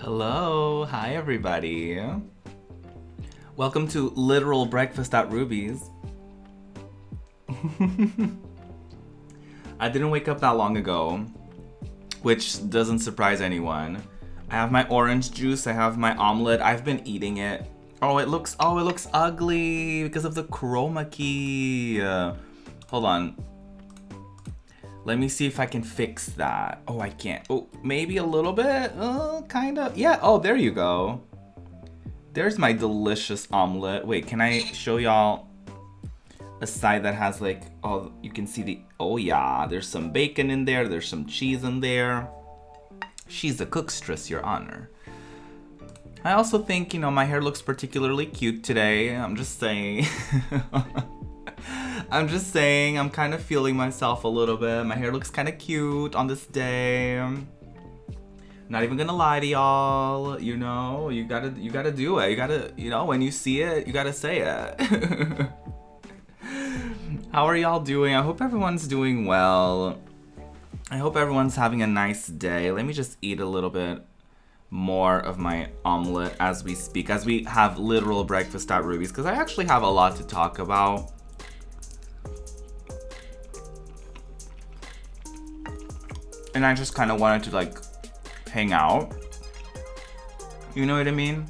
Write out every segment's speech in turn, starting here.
Hello, hi everybody. Welcome to Literal Breakfast at Ruby's. I didn't wake up that long ago, which doesn't surprise anyone. I have my orange juice, I have my omelet, I've been eating it. Oh, it looks ugly because of the chroma key. Hold on. Let me see if I can fix that. Oh, I can't. Oh, maybe a little bit? Kind of. Yeah, oh, there you go. There's my delicious omelet. Wait, can I show y'all a side that has like, oh, you can see the, oh yeah, there's some bacon in there, there's some cheese in there. She's a cookstress, Your Honor. I also think, my hair looks particularly cute today. I'm just saying. I'm kind of feeling myself a little bit. My hair looks kind of cute on this day. Not even gonna lie to y'all. You gotta do it. You gotta, when you see it, you gotta say it. How are y'all doing? I hope everyone's doing well. I hope everyone's having a nice day. Let me just eat a little bit more of my omelet as we speak, as we have literal breakfast at Ruby's, because I actually have a lot to talk about. And I just kind of wanted to like hang out. You know what I mean?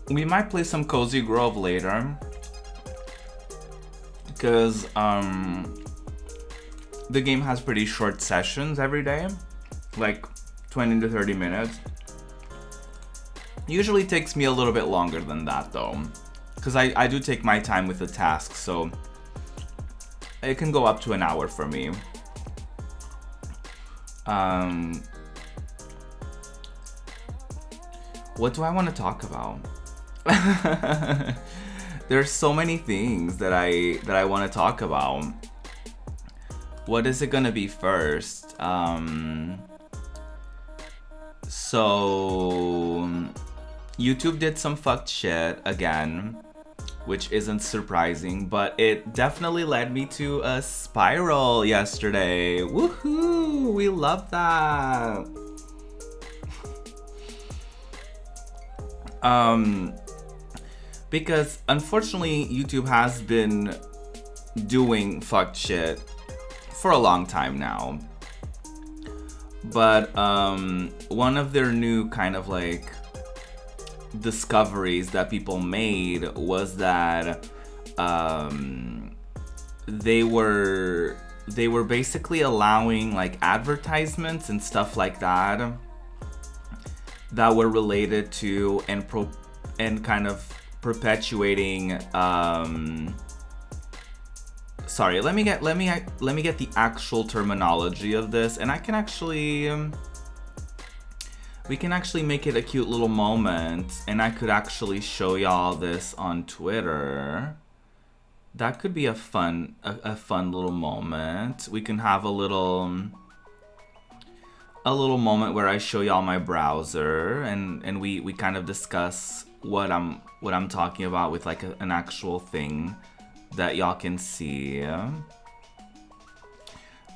We might play some Cozy Grove later. Because the game has pretty short sessions every day. Like 20 to 30 minutes. Usually takes me a little bit longer than that though. Because I do take my time with the tasks, so it can go up to an hour for me. What do I want to talk about? There's so many things that I want to talk about. What is it gonna be first? So YouTube did some fucked shit again, which isn't surprising, but it definitely led me to a spiral yesterday. Woohoo! We love that. Because unfortunately YouTube has been doing fucked shit for a long time now. But one of their new kind of like discoveries that people made was that they were basically allowing like advertisements and stuff like that were related to and kind of perpetuating sorry, let me get the actual terminology of this, and I can actually we can actually make it a cute little moment, and I could actually show y'all this on Twitter. That could be a fun little moment. We can have a little moment where I show y'all my browser, and we kind of discuss what I'm talking about with like an actual thing that y'all can see.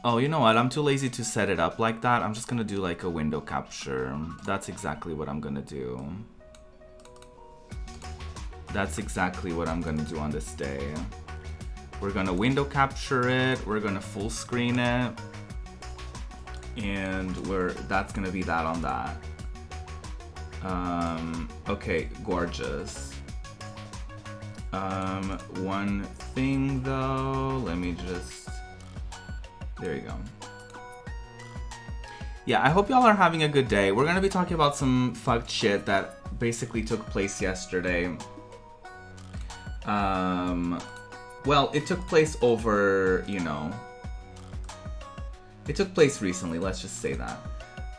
Oh, you know what? I'm too lazy to set it up like that. I'm just gonna do like a window capture. That's exactly what I'm gonna do. That's exactly what I'm gonna do on this day. We're gonna window capture it. We're gonna full screen it. And that's gonna be that on that. Okay, gorgeous. One thing though, let me just, there you go. Yeah, I hope y'all are having a good day. We're gonna be talking about some fucked shit that basically took place yesterday. Well, it took place over, it took place recently, let's just say that.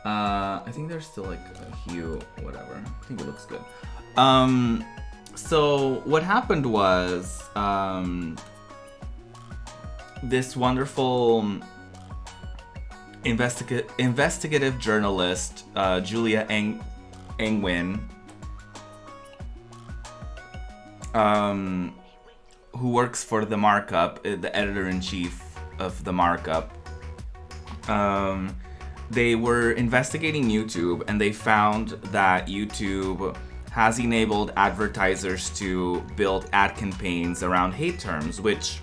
I think there's still like a hue, whatever. I think it looks good. So what happened was, this wonderful investigative journalist, Julia Engwin, who works for The Markup, the editor-in-chief of The Markup, they were investigating YouTube, and they found that YouTube has enabled advertisers to build ad campaigns around hate terms, which,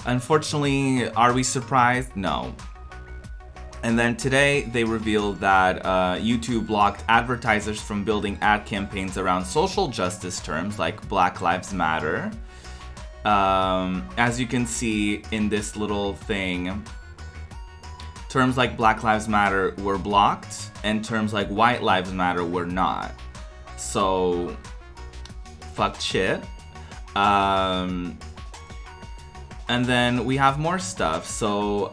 unfortunately, are we surprised? No. And then today, they revealed that YouTube blocked advertisers from building ad campaigns around social justice terms like Black Lives Matter. As you can see in this little thing, terms like Black Lives Matter were blocked, and terms like White Lives Matter were not. So, fuck shit. And then we have more stuff. So,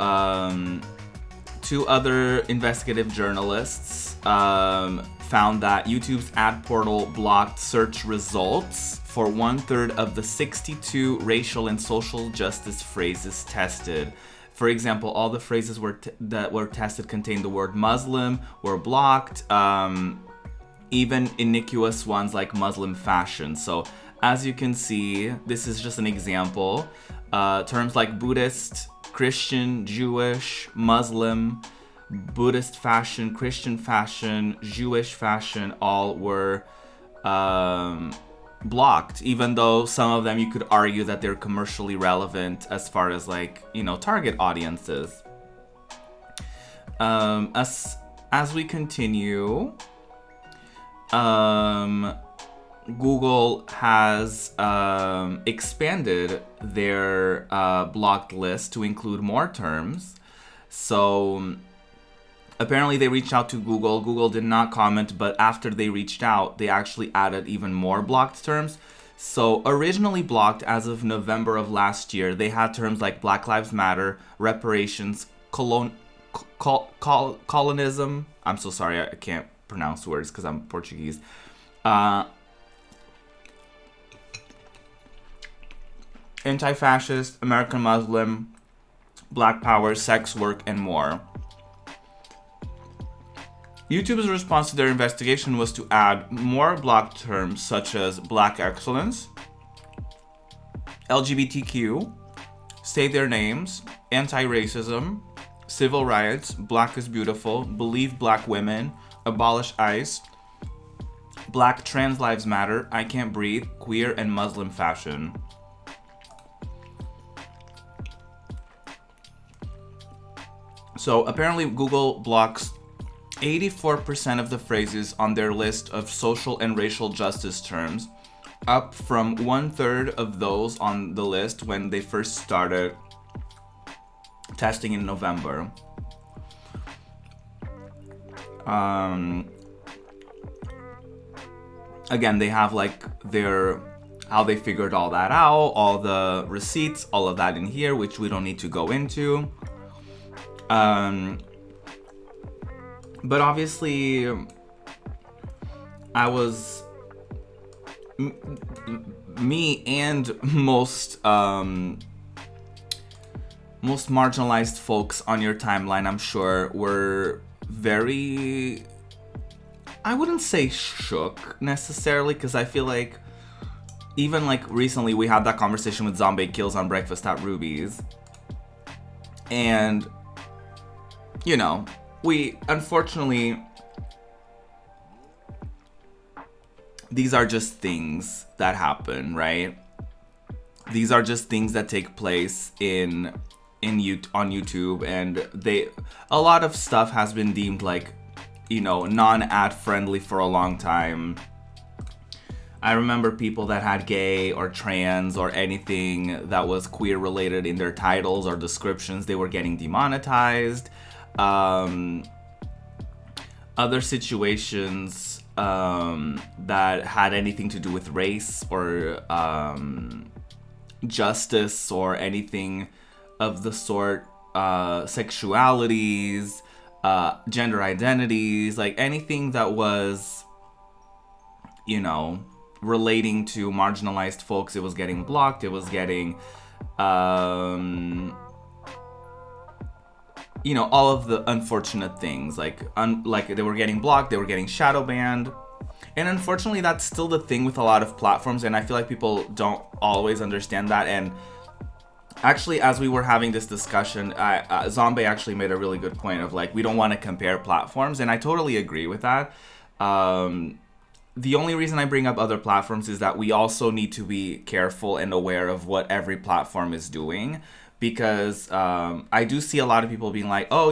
two other investigative journalists found that YouTube's ad portal blocked search results for 1/3 of the 62 racial and social justice phrases tested. For example, all the phrases that were tested contained the word Muslim were blocked, even innocuous ones like Muslim fashion. So as you can see, this is just an example. Terms like Buddhist, Christian, Jewish, Muslim, Buddhist fashion, Christian fashion, Jewish fashion, all were blocked, even though some of them you could argue that they're commercially relevant as far as, like, you know, target audiences. As we continue, Google has expanded their blocked list to include more terms. So apparently they reached out to Google. Google did not comment, but after they reached out, they actually added even more blocked terms. So originally blocked as of November of last year, they had terms like Black Lives Matter, reparations, colonism. I'm so sorry, I can't pronounce words because I'm Portuguese. Anti-fascist, American Muslim, Black Power, sex work, and more. YouTube's response to their investigation was to add more blocked terms such as Black excellence, LGBTQ, say their names, anti-racism, civil rights, Black is beautiful, believe Black women, abolish ICE, Black trans lives matter, I can't breathe, queer, and Muslim fashion. So apparently Google blocks 84% of the phrases on their list of social and racial justice terms, up from 1/3 of those on the list when they first started testing in November. Again, they have like how they figured all that out, all the receipts, all of that in here, which we don't need to go into. But obviously, me and most marginalized folks on your timeline, I'm sure, were very, I wouldn't say shook necessarily, because I feel like even like recently we had that conversation with Zombie Kills on Breakfast at Ruby's, and you know, we, unfortunately, these are just things that happen, right? These are just things that take place on YouTube, and a lot of stuff has been deemed like, you know, non-ad friendly for a long time. I remember people that had gay or trans or anything that was queer related in their titles or descriptions, they were getting demonetized. Other situations that had anything to do with race or justice or anything of the sort, sexualities, gender identities, like anything that was, you know, relating to marginalized folks, it was getting blocked, it was getting you know, all of the unfortunate things, like they were getting blocked, they were getting shadow banned. And unfortunately, that's still the thing with a lot of platforms, and I feel like people don't always understand that. And Actually, as we were having this discussion, Zombie actually made a really good point of like, we don't want to compare platforms, and I totally agree with that. The only reason I bring up other platforms is that we also need to be careful and aware of what every platform is doing, because I do see a lot of people being like, oh,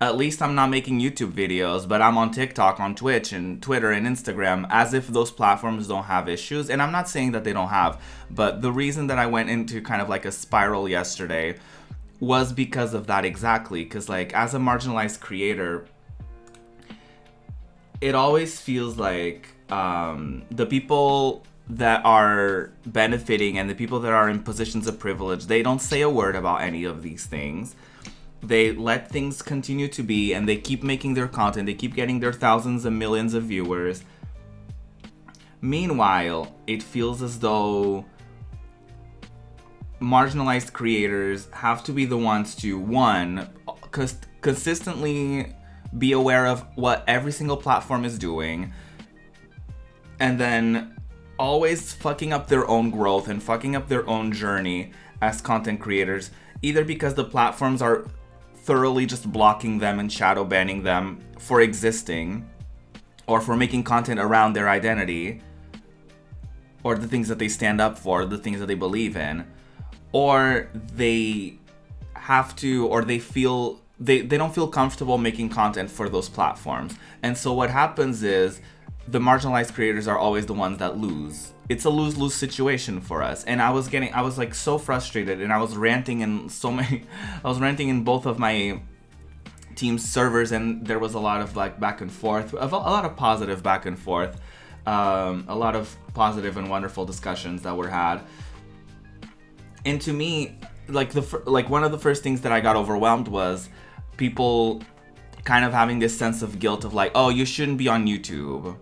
at least I'm not making YouTube videos, but I'm on TikTok, on Twitch, and Twitter, and Instagram, as if those platforms don't have issues. And I'm not saying that they don't have, but the reason that I went into kind of like a spiral yesterday was because of that exactly. Because like, as a marginalized creator, it always feels like the people that are benefiting and the people that are in positions of privilege, they don't say a word about any of these things. They let things continue to be, and they keep making their content. They keep getting their thousands and millions of viewers. Meanwhile, it feels as though marginalized creators have to be the ones to, one, consistently be aware of what every single platform is doing, and then always fucking up their own growth and fucking up their own journey as content creators, either because the platforms are thoroughly just blocking them and shadow banning them for existing, or for making content around their identity, or the things that they stand up for, the things that they believe in, or they have to, or they feel they don't feel comfortable making content for those platforms. And so what happens is the marginalized creators are always the ones that lose. It's a lose-lose situation for us. And I was like so frustrated, and I was ranting in both of my team's servers, and there was a lot of like back and forth, a lot of positive back and forth, a lot of positive and wonderful discussions that were had. And to me, like one of the first things that I got overwhelmed was people kind of having this sense of guilt of like, oh, you shouldn't be on YouTube.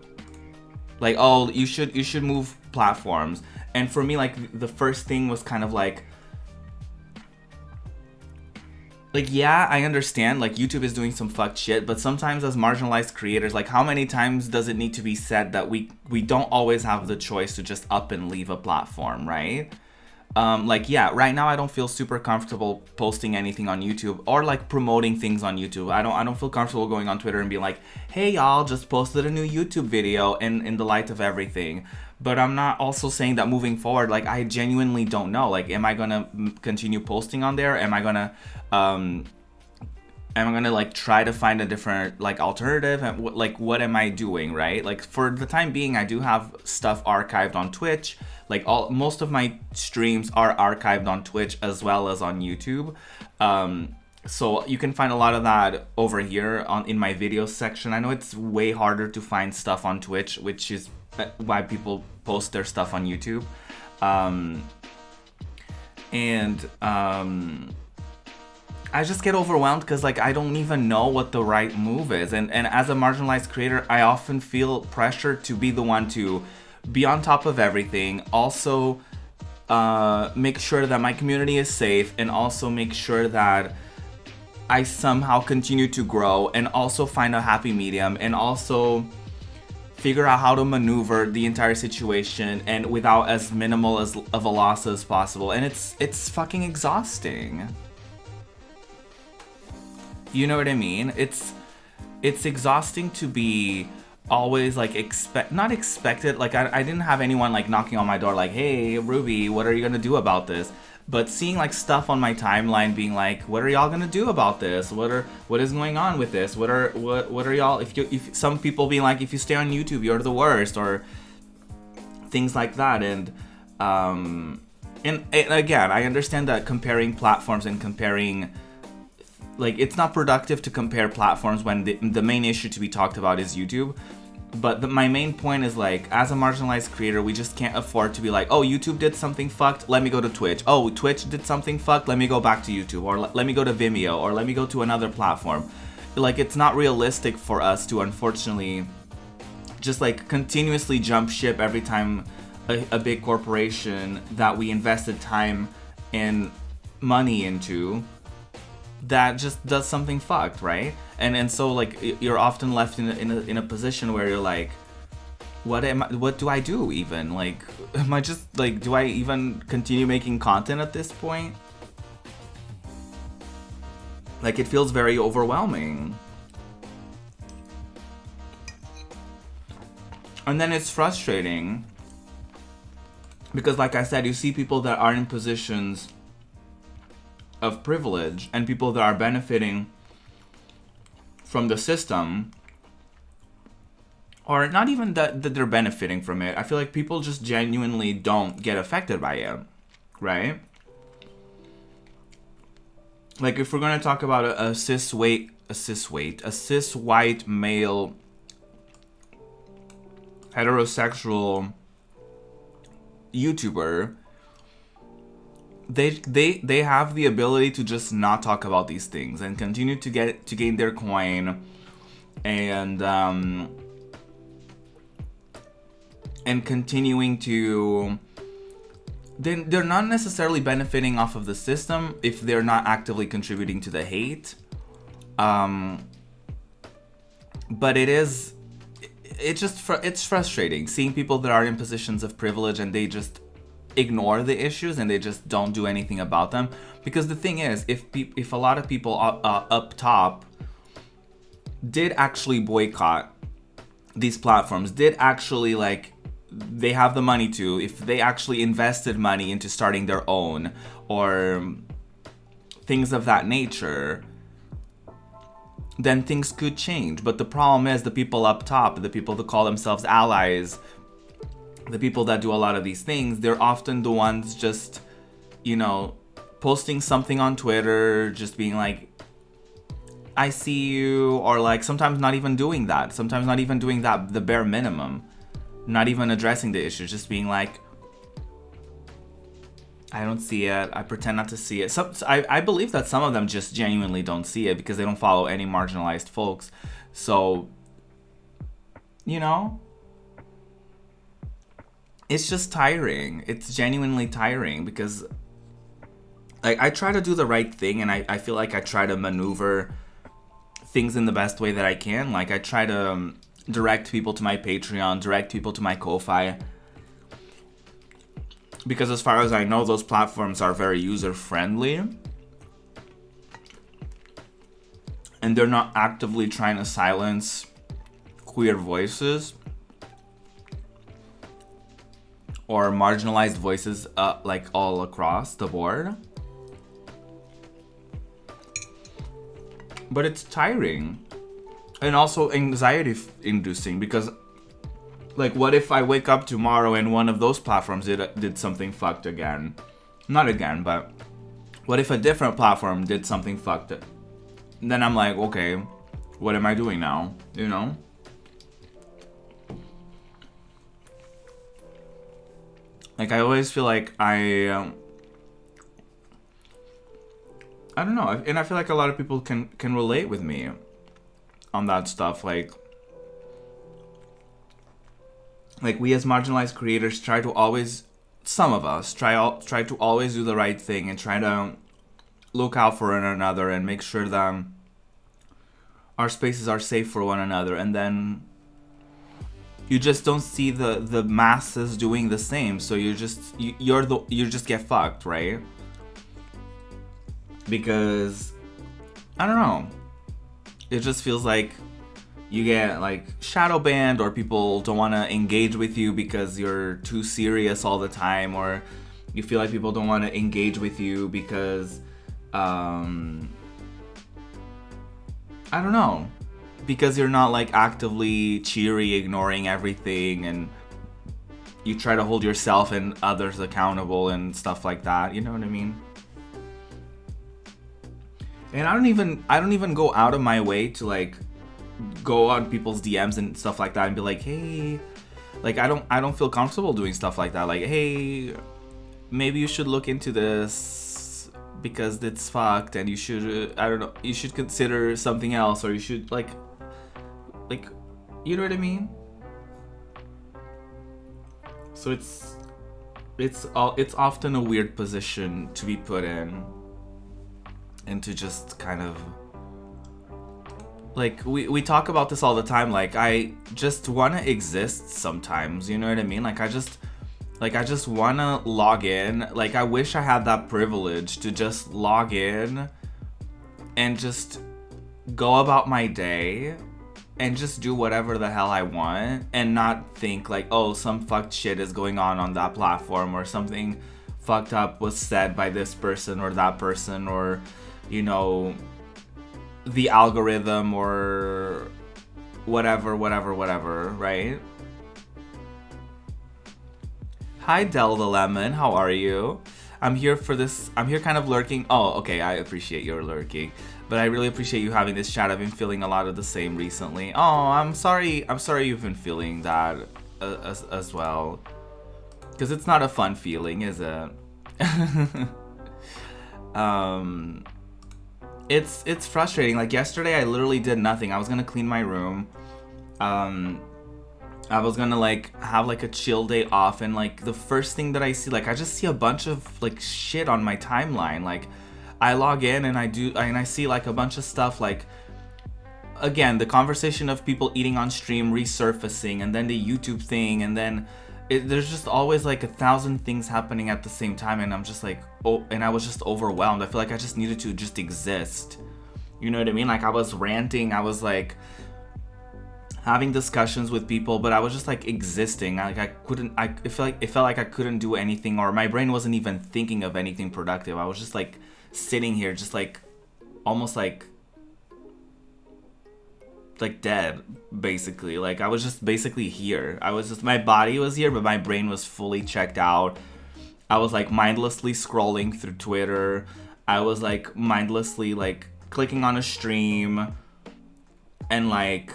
Like, oh, you should move platforms. And for me, like, the first thing was kind of like, yeah, I understand, like, YouTube is doing some fucked shit, but sometimes as marginalized creators, like, how many times does it need to be said that we don't always have the choice to just up and leave a platform, right? Like, yeah, right now I don't feel super comfortable posting anything on YouTube or like promoting things on YouTube. I don't feel comfortable going on Twitter and being like, hey y'all, just posted a new YouTube video in the light of everything. But I'm not also saying that moving forward, like, I genuinely don't know. Like, am I gonna continue posting on there? Am I gonna like try to find a different like alternative? And what am I doing, right? Like, for the time being, I do have stuff archived on Twitch. Like, most of my streams are archived on Twitch as well as on YouTube. So you can find a lot of that over here in my videos section. I know it's way harder to find stuff on Twitch, which is why people post their stuff on YouTube. I just get overwhelmed because, like, I don't even know what the right move is. And as a marginalized creator, I often feel pressure to be the one to be on top of everything. Also, make sure that my community is safe, and also make sure that I somehow continue to grow, and also find a happy medium, and also figure out how to maneuver the entire situation and without as minimal of a loss as possible. And it's fucking exhausting. You know what I mean? It's exhausting to be always like not expected. Like, I didn't have anyone like knocking on my door like, hey Ruby, what are you gonna do about this? But seeing like stuff on my timeline being like, what are y'all gonna do about this? What is going on with this? What are y'all, if some people being like, if you stay on YouTube you're the worst, or things like that. And again, I understand that comparing platforms and comparing, like, it's not productive to compare platforms when the main issue to be talked about is YouTube. But my main point is, like, as a marginalized creator, we just can't afford to be like, oh, YouTube did something fucked, let me go to Twitch. Oh, Twitch did something fucked, let me go back to YouTube. Or let me go to Vimeo, or let me go to another platform. Like, it's not realistic for us to, unfortunately, just, like, continuously jump ship every time a big corporation that we invested time and money into that just does something fucked, right? And so, like, you're often left in a position where you're like, what do I do even? Like, am I just like, do I even continue making content at this point? Like, it feels very overwhelming. And then it's frustrating because, like I said, you see people that are in positions of privilege and people that are benefiting from the system, or not even that they're benefiting from it. I feel like people just genuinely don't get affected by it, right? Like, if we're gonna talk about a cis white male heterosexual YouTuber, they have the ability to just not talk about these things and continue to gain their coin, and continuing to, they're not necessarily benefiting off of the system if they're not actively contributing to the hate. But it's frustrating seeing people that are in positions of privilege and they just ignore the issues and they just don't do anything about them. Because the thing is, if a lot of people up top did actually boycott these platforms, did actually, like, they have the money to, if they actually invested money into starting their own or things of that nature, then things could change. But the problem is the people up top, the people that call themselves allies, the people that do a lot of these things, they're often the ones just, you know, posting something on Twitter, just being like, I see you, or like sometimes not even doing that, the bare minimum, not even addressing the issue, just being like, I don't see it, I pretend not to see it. I believe that some of them just genuinely don't see it because they don't follow any marginalized folks. So, you know, it's just tiring. It's genuinely tiring because, like, I try to do the right thing, and I feel like I try to maneuver things in the best way that I can. Like, I try to direct people to my Patreon, direct people to my Ko-Fi, because as far as I know, those platforms are very user-friendly, and they're not actively trying to silence queer voices or marginalized voices, like, all across the board. But it's tiring and also anxiety-inducing because, like, what if I wake up tomorrow and one of those platforms did something fucked again? Not again, but what if a different platform did something fucked? Then I'm like, okay, what am I doing now? You know? Like, I always feel like I don't know, and I feel like a lot of people can relate with me on that stuff. Like we as marginalized creators try to always, some of us try to always do the right thing and try to look out for one another and make sure that our spaces are safe for one another, and then you just don't see the masses doing the same, so you just get fucked, right? Because I don't know, it just feels like you get, like, shadow banned, or people don't want to engage with you because you're too serious all the time, or you feel like people don't want to engage with you because I don't know, because you're not, like, actively cheery, ignoring everything, and you try to hold yourself and others accountable and stuff like that, you know what I mean? And I don't even go out of my way to, like, go on people's DMs and stuff like that and be like, hey, like, I don't feel comfortable doing stuff like that. Like, hey, maybe you should look into this because it's fucked, and you should, I don't know, you should consider something else, or you should, like, you know what I mean? So it's often a weird position to be put in, and to just kind of Like, we talk about this all the time. Like, I just want to exist sometimes. You know what I mean? Like, I just want to log in. Like, I wish I had that privilege to just log in and just go about my day and just do whatever the hell I want and not think like, oh, some fucked shit is going on that platform, or something fucked up was said by this person or that person, or, you know, the algorithm or whatever, right? Hi, Del the Lemon, how are you? I'm here kind of lurking. Oh, okay, I appreciate your lurking. But I really appreciate you having this chat. I've been feeling a lot of the same recently. Oh, I'm sorry you've been feeling that as well. Because it's not a fun feeling, is it? It's frustrating. Like, yesterday I literally did nothing. I was gonna clean my room. I was gonna like have like a chill day off, and like the first thing that I see, like I just see a bunch of like shit on my timeline. Like, I log in and I see like a bunch of stuff, like, again, the conversation of people eating on stream resurfacing, and then the YouTube thing, and then there's just always like 1,000 things happening at the same time, and I'm just like, oh, and I was just overwhelmed. I feel like I just needed to just exist. You know what I mean? Like, I was ranting, I was like having discussions with people, but I was just like existing. Like, it felt like I couldn't do anything, or my brain wasn't even thinking of anything productive. I was just like sitting here, just like almost like dead, basically. Like, I was just basically here. My body was here, but my brain was fully checked out. I was like mindlessly scrolling through Twitter. I was like mindlessly like clicking on a stream, and like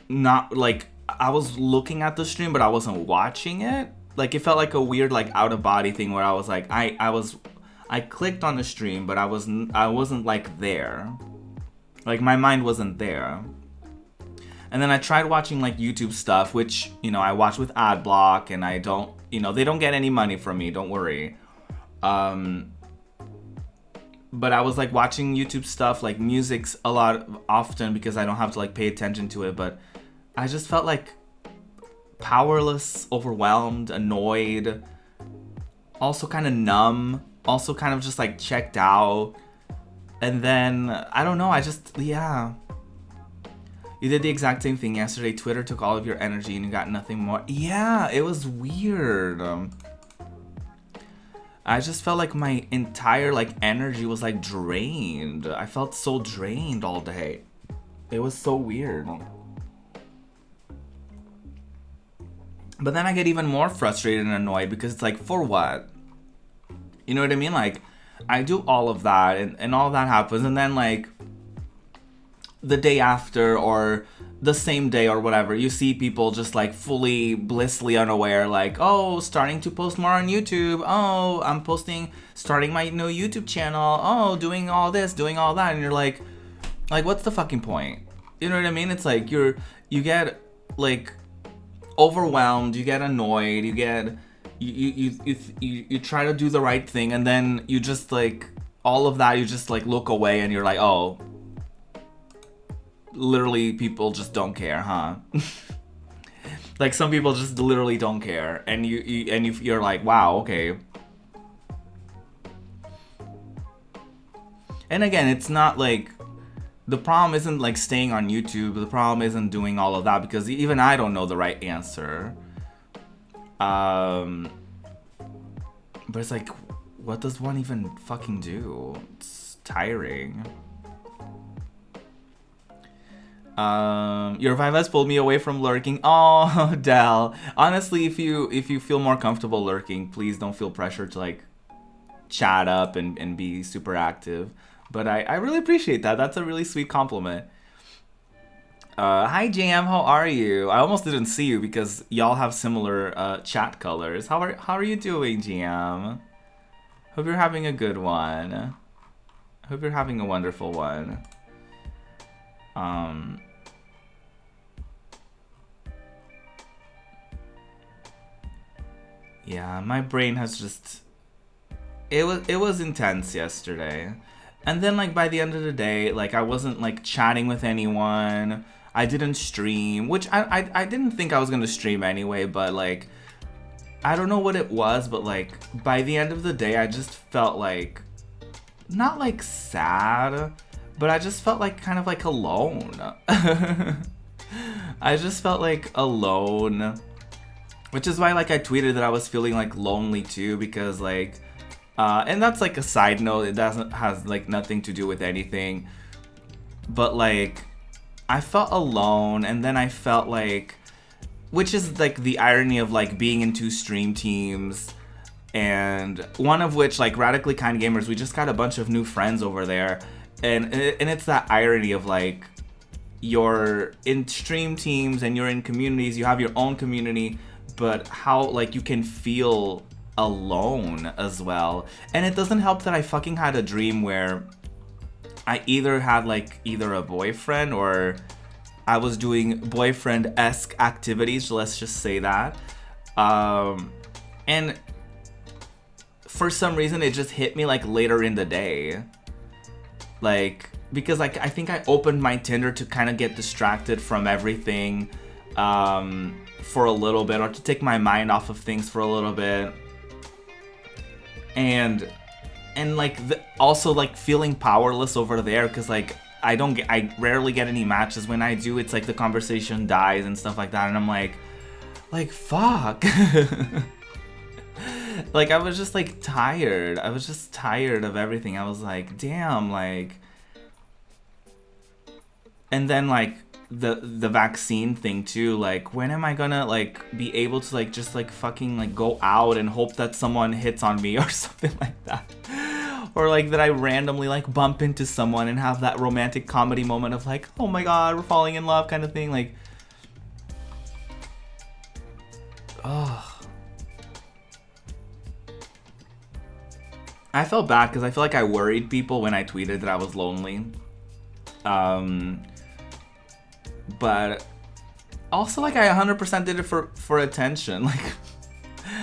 not like I was looking at the stream, but I wasn't watching it. Like, it felt like a weird like out of body thing where I was like I clicked on the stream, but I wasn't like there. Like, my mind wasn't there. And then I tried watching like YouTube stuff, which, you know, I watch with ad block, and I don't, you know, they don't get any money from me, don't worry. But I was like watching YouTube stuff, like music's a lot often, because I don't have to like pay attention to it, but I just felt like powerless, overwhelmed, annoyed, also kind of numb, also kind of just like checked out. And then, I don't know, yeah. You did the exact same thing yesterday. Twitter took all of your energy and you got nothing more. Yeah, it was weird. I just felt like my entire like energy was like drained. I felt so drained all day. It was so weird. But then I get even more frustrated and annoyed, because it's like, for what? You know what I mean? Like, I do all of that, and all of that happens, and then like the day after or the same day or whatever, you see people just like fully blissfully unaware, like, oh, starting to post more on YouTube, oh, I'm starting my new YouTube channel, oh, doing all this, doing all that, and you're like what's the fucking point? You know what I mean? It's like you get like overwhelmed, you get annoyed, you try to do the right thing, and then you just like all of that, you just like look away, and you're like, oh, literally people just don't care, huh? Like, some people just literally don't care, and you're like, wow, okay. And again, it's not like, the problem isn't like staying on YouTube, the problem isn't doing all of that, because even I don't know the right answer. But it's like, what does one even fucking do? It's tiring. Your vibe has pulled me away from lurking. Oh, Del. Honestly, if you feel more comfortable lurking, please don't feel pressure to like chat up and be super active. But I really appreciate that. That's a really sweet compliment. Hi Jam, how are you? I almost didn't see you because y'all have similar chat colors. How are you doing, Jam? Hope you're having a good one. Hope you're having a wonderful one. Yeah, my brain has just it was intense yesterday. And then like by the end of the day, like I wasn't like chatting with anyone. I didn't stream, which I didn't think I was gonna stream anyway, but like I don't know what it was, but like by the end of the day I just felt like not like sad, but I just felt like kind of like alone. I just felt like alone, which is why like I tweeted that I was feeling like lonely too, because like and that's like a side note, it doesn't has like nothing to do with anything, but like I felt alone, and then I felt like, which is like the irony of like being in 2 stream teams, and one of which, like Radically Kind Gamers, we just got a bunch of new friends over there, and it's that irony of like you're in stream teams and you're in communities, you have your own community, but how like you can feel alone as well. And it doesn't help that I fucking had a dream where I either had like either a boyfriend or I was doing boyfriend-esque activities, let's just say that. And for some reason it just hit me like later in the day. Like, because like I think I opened my Tinder to kind of get distracted from everything for a little bit, or to take my mind off of things for a little bit. And like also like feeling powerless over there, because like I rarely get any matches. When I do, it's like the conversation dies and stuff like that, and I'm like fuck. Like I was just like tired. I was just tired of everything. I was like, damn, like. And then like the vaccine thing too, like when am I gonna like be able to like just like fucking like go out and hope that someone hits on me or something like that, or like that I randomly like bump into someone and have that romantic comedy moment of like, oh my god, we're falling in love kind of thing. Like, oh, I felt bad because I feel like I worried people when I tweeted that I was lonely. But also like I 100% did it for attention.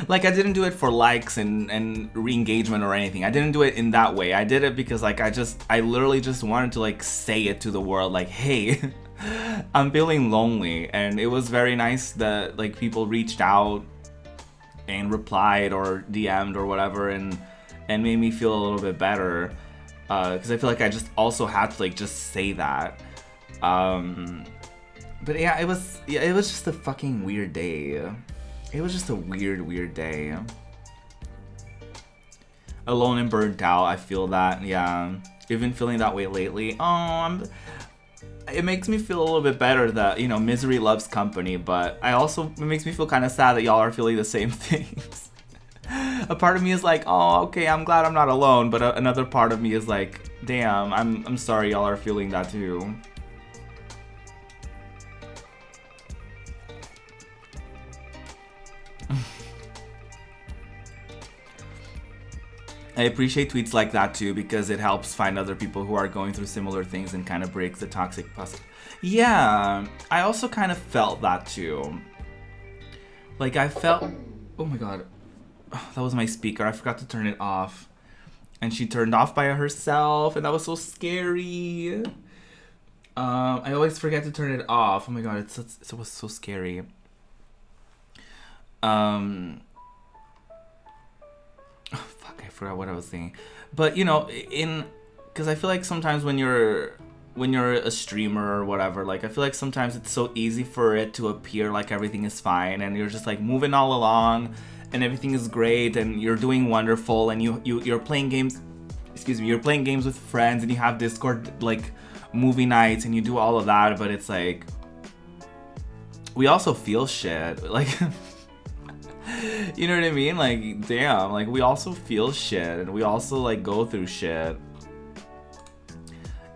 Like I didn't do it for likes and re-engagement or anything. I didn't do it in that way. I did it because like I literally just wanted to like say it to the world, like, hey, I'm feeling lonely. And it was very nice that like people reached out and replied or DM'd or whatever, and made me feel a little bit better. Because I feel like I just also had to like just say that. But yeah, it was just a fucking weird day. It was just a weird day. Alone and burnt out, I feel that, yeah. I've been feeling that way lately. It makes me feel a little bit better that, you know, misery loves company, but it makes me feel kind of sad that y'all are feeling the same things. A part of me is like, oh, okay, I'm glad I'm not alone, but another part of me is like, damn, I'm sorry y'all are feeling that too. I appreciate tweets like that too, because it helps find other people who are going through similar things and kind of breaks the toxic puzzle. Yeah, I also kind of felt that too. Like I felt, oh my god, that was my speaker. I forgot to turn it off, and she turned off by herself, and that was so scary. I always forget to turn it off. Oh my god, it was so scary. I forgot what I was saying, but you know, because I feel like sometimes when you're a streamer or whatever, like I feel like sometimes it's so easy for it to appear like everything is fine and you're just like moving all along and everything is great and you're doing wonderful and you're playing games, you're playing games with friends and you have Discord like movie nights and you do all of that, but it's like we also feel shit, like. You know what I mean? Like, damn, like we also feel shit and we also like go through shit.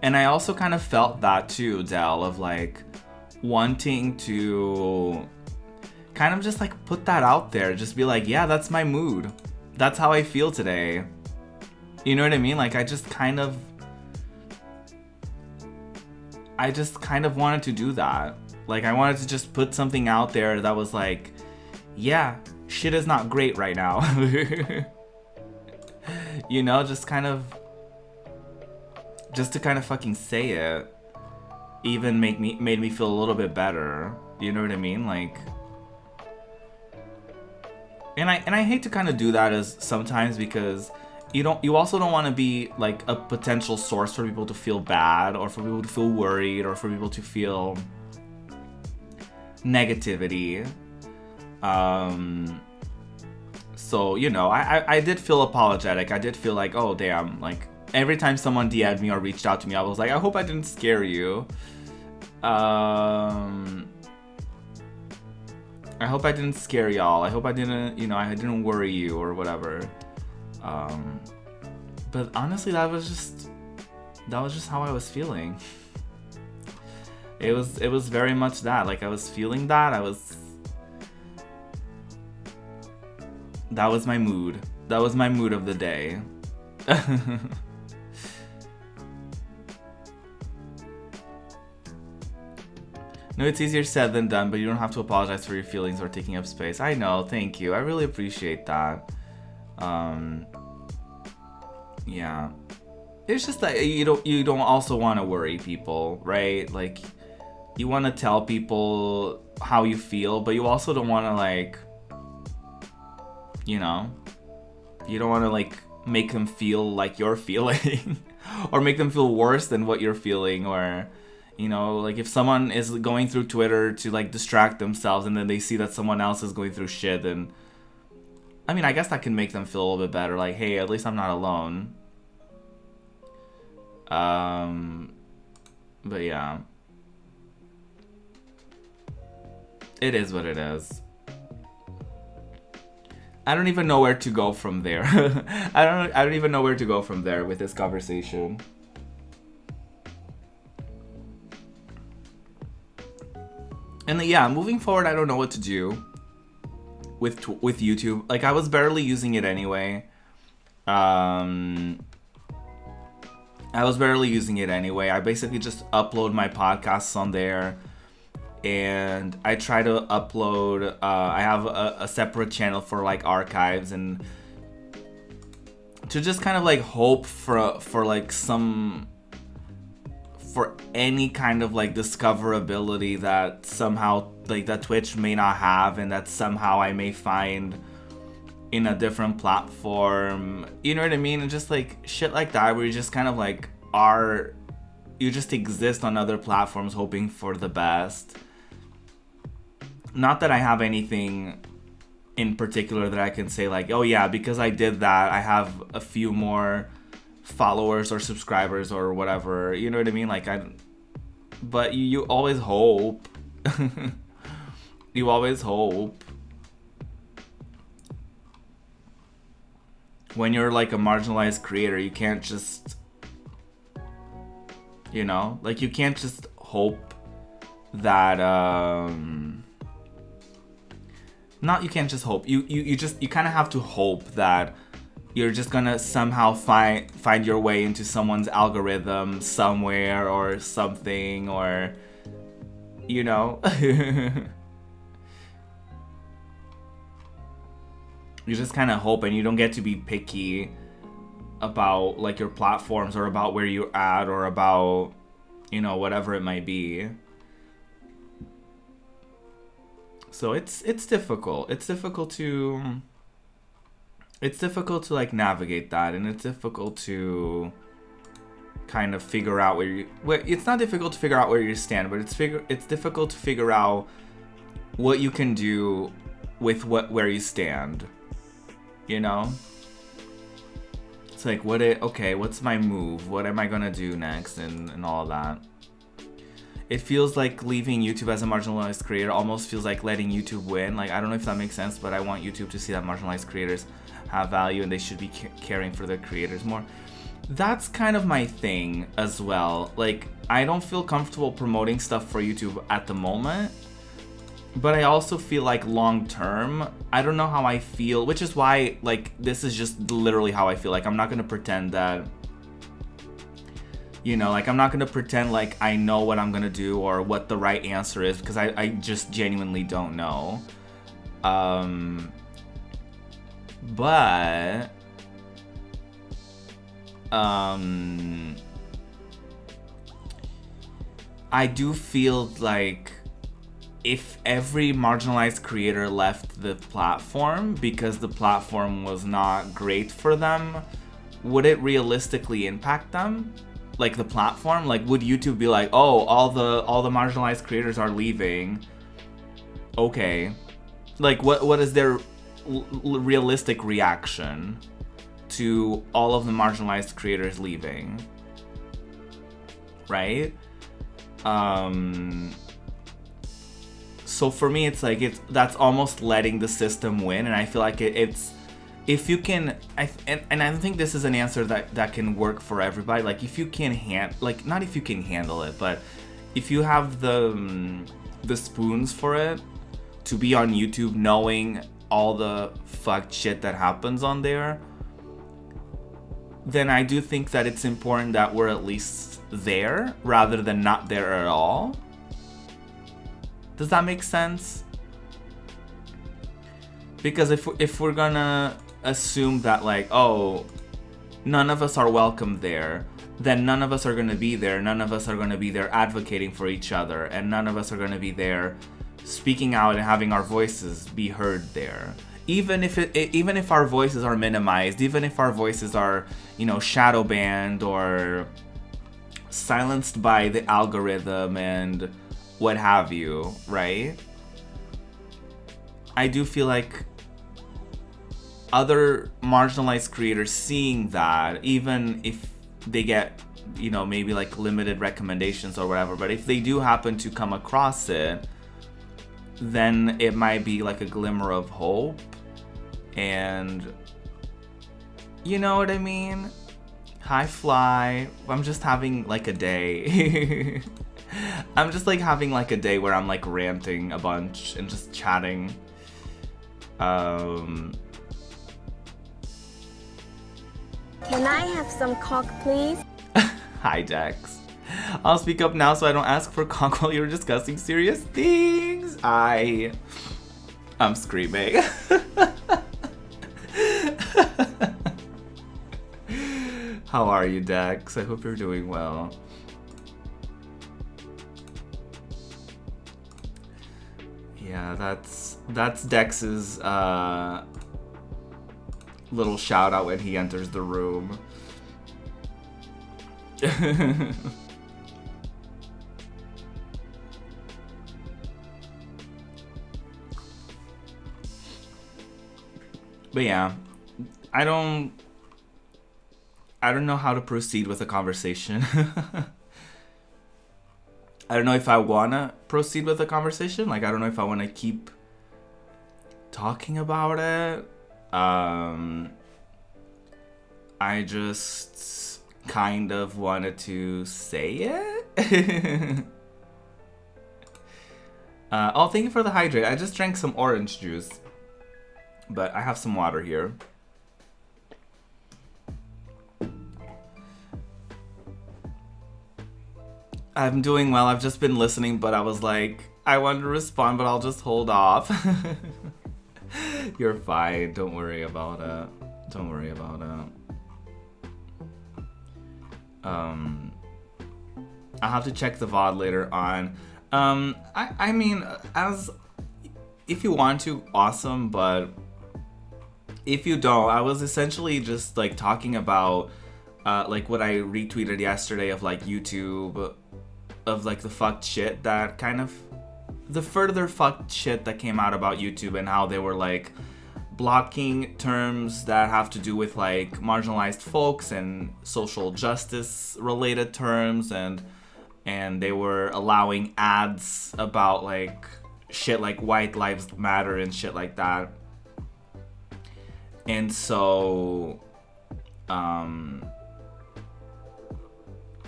And I also kind of felt that too, Del, of like wanting to kind of just like put that out there, just be like, yeah, that's my mood. That's how I feel today. You know what I mean? Like I just kind of wanted to do that. Like I wanted to just put something out there that was like, yeah, shit is not great right now. You know, just kind of just to kind of fucking say it even made me feel a little bit better. You know what I mean? Like, and I hate to kind of do that as sometimes, because you also don't want to be like a potential source for people to feel bad, or for people to feel worried, or for people to feel negativity. So, you know, I did feel apologetic. I did feel like, oh damn, like every time someone DM'd me or reached out to me, I was like, I hope I didn't scare you. I hope I didn't scare y'all. I hope I didn't, you know, I didn't worry you or whatever. But honestly, that was just how I was feeling. It was very much that. Like, I was feeling that. That was my mood. That was my mood of the day. No, it's easier said than done, but you don't have to apologize for your feelings or taking up space. I know, thank you. I really appreciate that. Yeah. It's just that you don't also want to worry people, right? Like, you want to tell people how you feel, but you also don't want to, like, you know, you don't want to, like, make them feel like you're feeling or make them feel worse than what you're feeling. Or, you know, like, if someone is going through Twitter to, like, distract themselves and then they see that someone else is going through shit, then, I mean, I guess that can make them feel a little bit better. Like, hey, at least I'm not alone. But yeah. It is what it is. I don't even know where to go from there. I don't even know where to go from there with this conversation. And yeah, moving forward, I don't know what to do with YouTube. Like, I was barely using it anyway. I basically just upload my podcasts on there, and I try to upload. I have a separate channel for, like, archives, and to just kind of, like, hope for like for any kind of, like, discoverability that somehow, like, that Twitch may not have, and that somehow I may find in a different platform. You know what I mean? And just, like, shit like that, where you just kind of, like, you just exist on other platforms hoping for the best. Not that I have anything in particular that I can say, like, oh yeah, because I did that, I have a few more followers or subscribers or whatever. You know what I mean? Like, but you always hope. You always hope. When you're, like, a marginalized creator, you can't just, you know, like, you can't just hope that, you can't just hope. You kind of have to hope that you're just gonna somehow find your way into someone's algorithm somewhere or something, or, you know. You just kind of hope, and you don't get to be picky about, like, your platforms, or about where you're at, or about, you know, whatever it might be. So it's difficult. It's difficult to like navigate that, and it's difficult to kind of figure out it's not difficult to figure out where you stand, but it's difficult to figure out what you can do with where you stand. You know? It's like, what's my move? What am I gonna do next, and all of that. It feels like leaving YouTube as a marginalized creator almost feels like letting YouTube win. Like, I don't know if that makes sense, but I want YouTube to see that marginalized creators have value, and they should be caring for their creators more. That's kind of my thing as well. Like, I don't feel comfortable promoting stuff for YouTube at the moment, but I also feel like long term, I don't know how I feel, which is why, like, this is just literally how I feel. Like, I'm not gonna pretend that, you know, like, I'm not gonna pretend like I know what I'm gonna do or what the right answer is, because I just genuinely don't know. But, I do feel like if every marginalized creator left the platform because the platform was not great for them, would it realistically impact them? Like the platform? Like would YouTube be like, oh, all the marginalized creators are leaving. Okay. Like what is their realistic reaction to all of the marginalized creators leaving? Right? So for me, it's like that's almost letting the system win, and I feel like it's if you can, and I think this is an answer that can work for everybody. Like if you can not if you can handle it, but if you have the spoons for it to be on YouTube, knowing all the fucked shit that happens on there, then I do think that it's important that we're at least there rather than not there at all. Does that make sense? Because if we're gonna assume that like, oh, none of us are welcome there, then none of us are gonna be there. None of us are gonna be there advocating for each other, and none of us are gonna be there speaking out and having our voices be heard there. Even if our voices are minimized, even if our voices are, shadow banned or silenced by the algorithm and what have you, right? I do feel like other marginalized creators seeing that, even if they get, maybe like limited recommendations or whatever, but if they do happen to come across it, then it might be like a glimmer of hope. And you know what I mean? Hi Fly. I'm just having like a day. I'm just like having like a day where I'm like ranting a bunch and just chatting. Can I have some cock, please? Hi Dex. I'll speak up now so I don't ask for cock while you're discussing serious things. I'm screaming. How are you, Dex? I hope you're doing well. Yeah, that's Dex's little shout out when he enters the room. But yeah, I don't know how to proceed with the conversation. I don't know if I wanna proceed with the conversation. Like, I don't know if I wanna keep talking about it. I just kind of wanted to say it. Oh, thank you for the hydrate. I just drank some orange juice, but I have some water here. I'm doing well. I've just been listening, but I was like, I wanted to respond, but I'll just hold off. You're fine. Don't worry about it. Don't worry about it. I'll have to check the VOD later on. I mean, if you want to, awesome, but if you don't, I was essentially just like talking about like what I retweeted yesterday of like YouTube, of like the fucked shit that kind of, the further fucked shit that came out about YouTube and how they were like blocking terms that have to do with like marginalized folks and social justice related terms, and they were allowing ads about like shit like White Lives Matter and shit like that. And so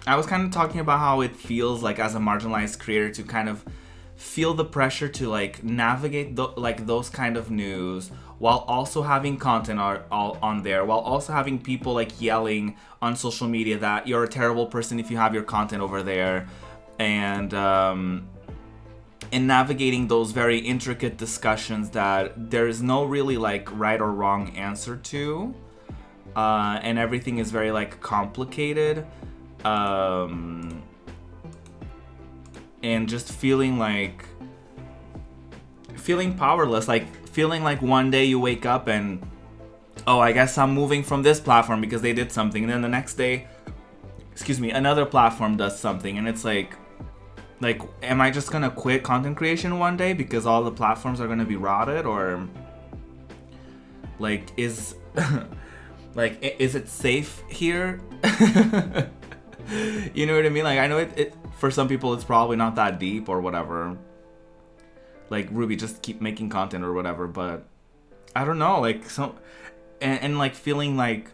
I was kind of talking about how it feels like as a marginalized creator to kind of feel the pressure to like navigate like those kind of news while also having content all on there, while also having people like yelling on social media that you're a terrible person if you have your content over there, and navigating those very intricate discussions that there's no really like right or wrong answer to, and everything is very like complicated. and just feeling powerless, like feeling like one day you wake up and, oh, I guess I'm moving from this platform because they did something, and then the next day, another platform does something, and it's like, am I just gonna quit content creation one day because all the platforms are gonna be rotted? Or like, is is it safe here? You know what I mean? Like, I know it for some people it's probably not that deep or whatever, like, Ruby, just keep making content or whatever, but I don't know, like, and like feeling like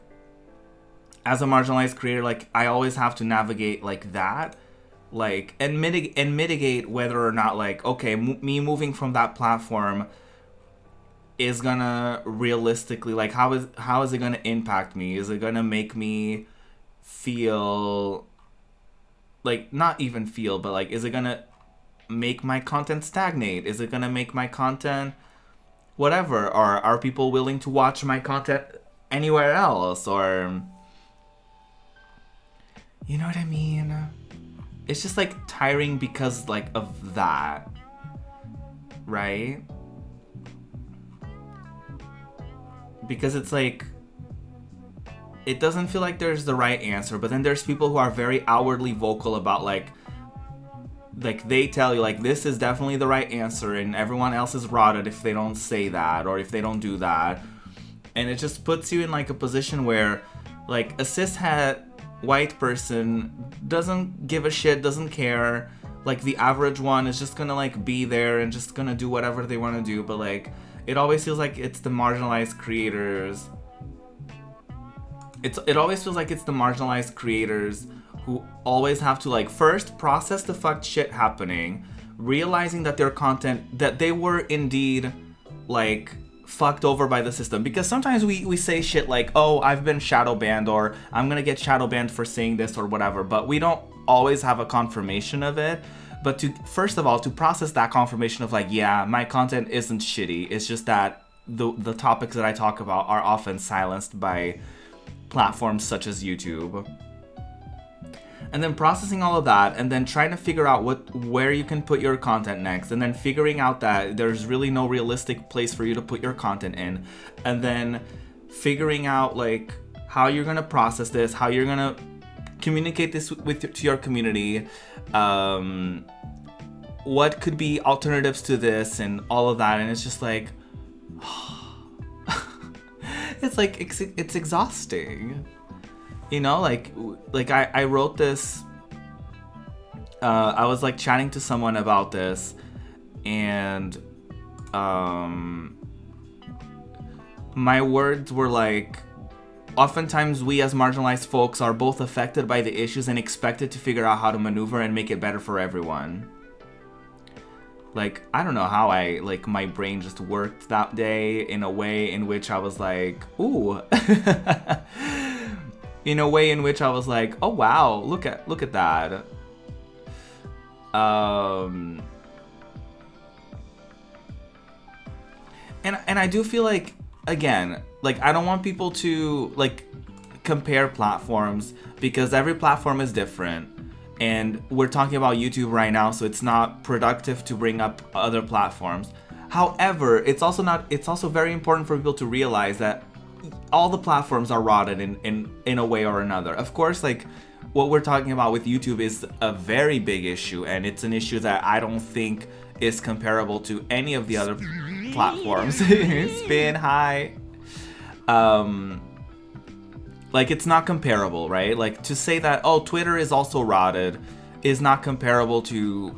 as a marginalized creator, like, I always have to navigate like that, like, and mitigate whether or not, like, okay, me moving from that platform is gonna realistically, like, how is it gonna impact me? Is it gonna make me feel, like, not even feel, but like, is it gonna make my content stagnate? Is it gonna make my content whatever? Or are people willing to watch my content anywhere else? Or, you know what I mean? It's just like tiring because like of that, right? Because it's like, it doesn't feel like there's the right answer, but then there's people who are very outwardly vocal about like they tell you like, this is definitely the right answer and everyone else is rotted if they don't say that or if they don't do that. And it just puts you in like a position where like a cishet white person doesn't give a shit, doesn't care. Like, the average one is just gonna like be there and just gonna do whatever they want to do, but like, it always feels like it's the marginalized creators. It always feels like it's the marginalized creators who always have to like first process the fucked shit happening, realizing that their content, that they were indeed like fucked over by the system. Because sometimes we say shit like, oh, I've been shadow banned, or I'm gonna get shadow banned for saying this or whatever, but we don't always have a confirmation of it. But to, first of all, to process that confirmation of like, yeah, my content isn't shitty, it's just that the topics that I talk about are often silenced by platforms such as YouTube. And then processing all of that, and then trying to figure out where you can put your content next, and then figuring out that there's really no realistic place for you to put your content in, and then figuring out like how you're gonna process this, how you're gonna communicate this to your community, what could be alternatives to this, and all of that. And it's just like, it's like it's exhausting. You know, like I wrote this, I was like chatting to someone about this, and my words were like, oftentimes we as marginalized folks are both affected by the issues and expected to figure out how to maneuver and make it better for everyone. Like, I don't know how my brain just worked that day in a way in which I was like, ooh. In a way in which I was like, oh wow, look at that. And I do feel like, again, like, I don't want people to like compare platforms, because every platform is different. And we're talking about YouTube right now, so it's not productive to bring up other platforms. However, it's also very important for people to realize that all the platforms are rotted in a way or another. Of course, like, what we're talking about with YouTube is a very big issue, and it's an issue that I don't think is comparable to any of the other platforms. Spin high. Like, it's not comparable, right? Like, to say that, oh, Twitter is also rotted is not comparable to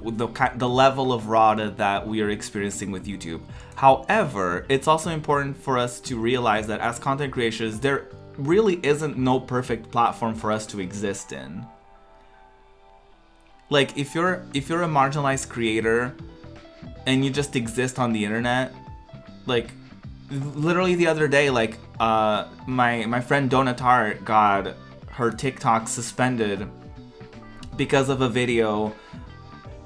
the level of rotted that we are experiencing with YouTube. However, it's also important for us to realize that as content creators, there really isn't no perfect platform for us to exist in. Like, if you're a marginalized creator and you just exist on the internet, like, literally the other day, like, my friend Donatar got her TikTok suspended because of a video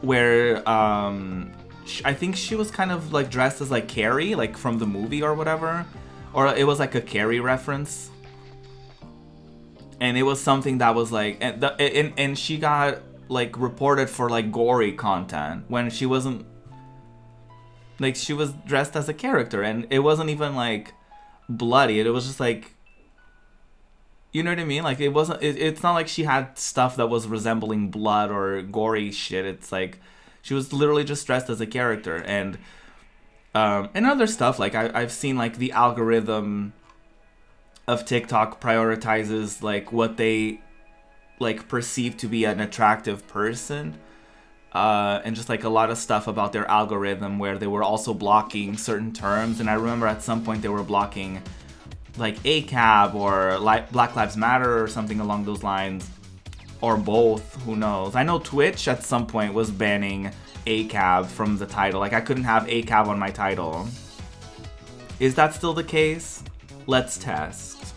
where I think she was kind of like dressed as like Carrie, like from the movie or whatever, or it was like a Carrie reference, and it was something that was like, and she got like reported for like gory content when she wasn't, like, she was dressed as a character, and it wasn't even like bloody. It was just like, you know what I mean? Like, it wasn't, it's not like she had stuff that was resembling blood or gory shit. It's like she was literally just dressed as a character. And other stuff, like I've seen like the algorithm of TikTok prioritizes like what they like perceive to be an attractive person, and just like a lot of stuff about their algorithm where they were also blocking certain terms. And I remember at some point they were blocking like ACAB or Black Lives Matter or something along those lines, or both, who knows. I know Twitch at some point was banning ACAB from the title. Like, I couldn't have ACAB on my title. Is that still the case? Let's test.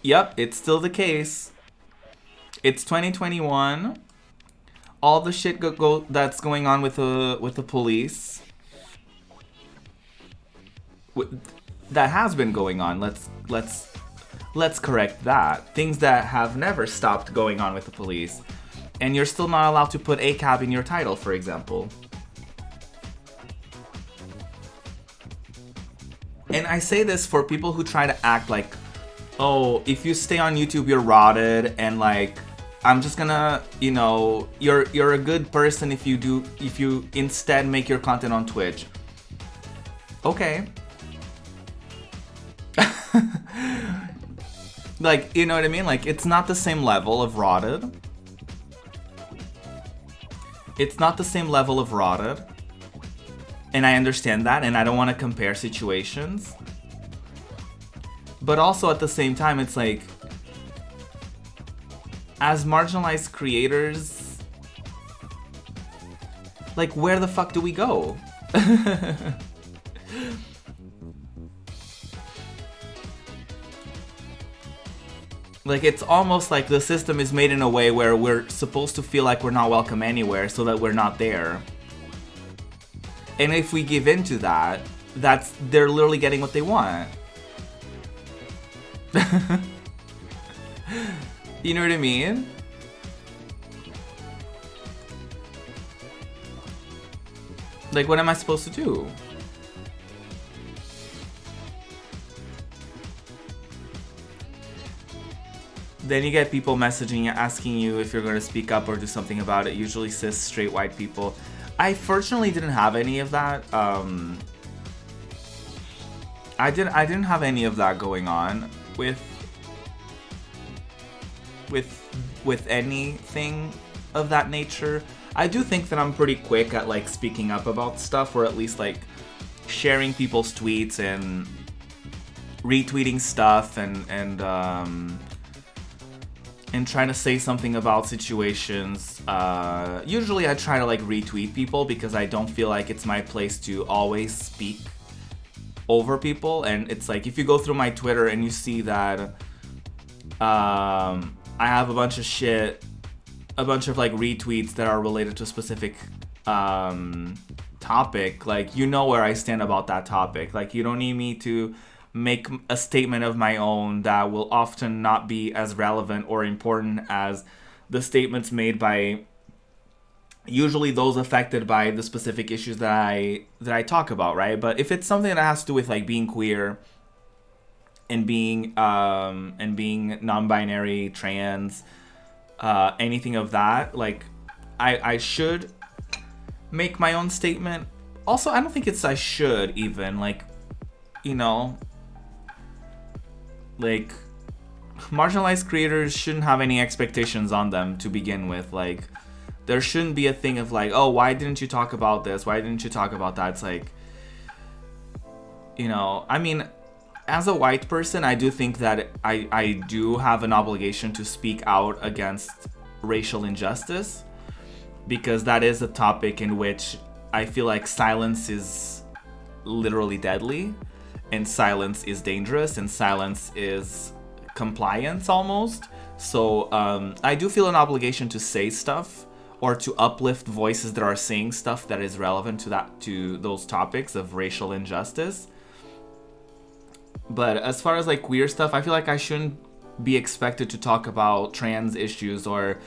Yep, it's still the case. It's 2021. All the shit that's going on with the police, that has been going on. Let's correct that. Things that have never stopped going on with the police, and you're still not allowed to put ACAB in your title, for example. And I say this for people who try to act like, oh, if you stay on YouTube, you're rotted, and like, I'm just gonna, you know, you're a good person if you instead make your content on Twitch. Okay. Like, you know what I mean? Like, it's not the same level of rotted. It's not the same level of rotted. And I understand that, and I don't want to compare situations. But also at the same time, it's like, as marginalized creators, like, where the fuck do we go? Like, it's almost like the system is made in a way where we're supposed to feel like we're not welcome anywhere so that we're not there. And if we give in to that, they're literally getting what they want. You know what I mean? Like, what am I supposed to do? Then you get people messaging you, asking you if you're going to speak up or do something about it. Usually cis, straight, white people. I fortunately didn't have any of that. I didn't have any of that going on with anything of that nature. I do think that I'm pretty quick at like speaking up about stuff, or at least like sharing people's tweets and retweeting stuff and trying to say something about situations. Usually I try to like retweet people because I don't feel like it's my place to always speak over people. And it's like, if you go through my Twitter and you see that I have a bunch of shit, a bunch of like retweets that are related to a specific topic, like, you know where I stand about that topic. Like, you don't need me to make a statement of my own that will often not be as relevant or important as the statements made by usually those affected by the specific issues that I talk about, right? But if it's something that has to do with like being queer and being non-binary, trans, anything of that, like, I should make my own statement. Also, I don't think it's I should even, like, you know, like, marginalized creators shouldn't have any expectations on them to begin with. Like, there shouldn't be a thing of like, oh, why didn't you talk about this? Why didn't you talk about that? It's like, you know, I mean, as a white person, I do think that I do have an obligation to speak out against racial injustice, because that is a topic in which I feel like silence is literally deadly, and silence is dangerous, and silence is compliance almost. So I do feel an obligation to say stuff or to uplift voices that are saying stuff that is relevant to those topics of racial injustice. But as far as like queer stuff, I feel like I shouldn't be expected to talk about trans issues or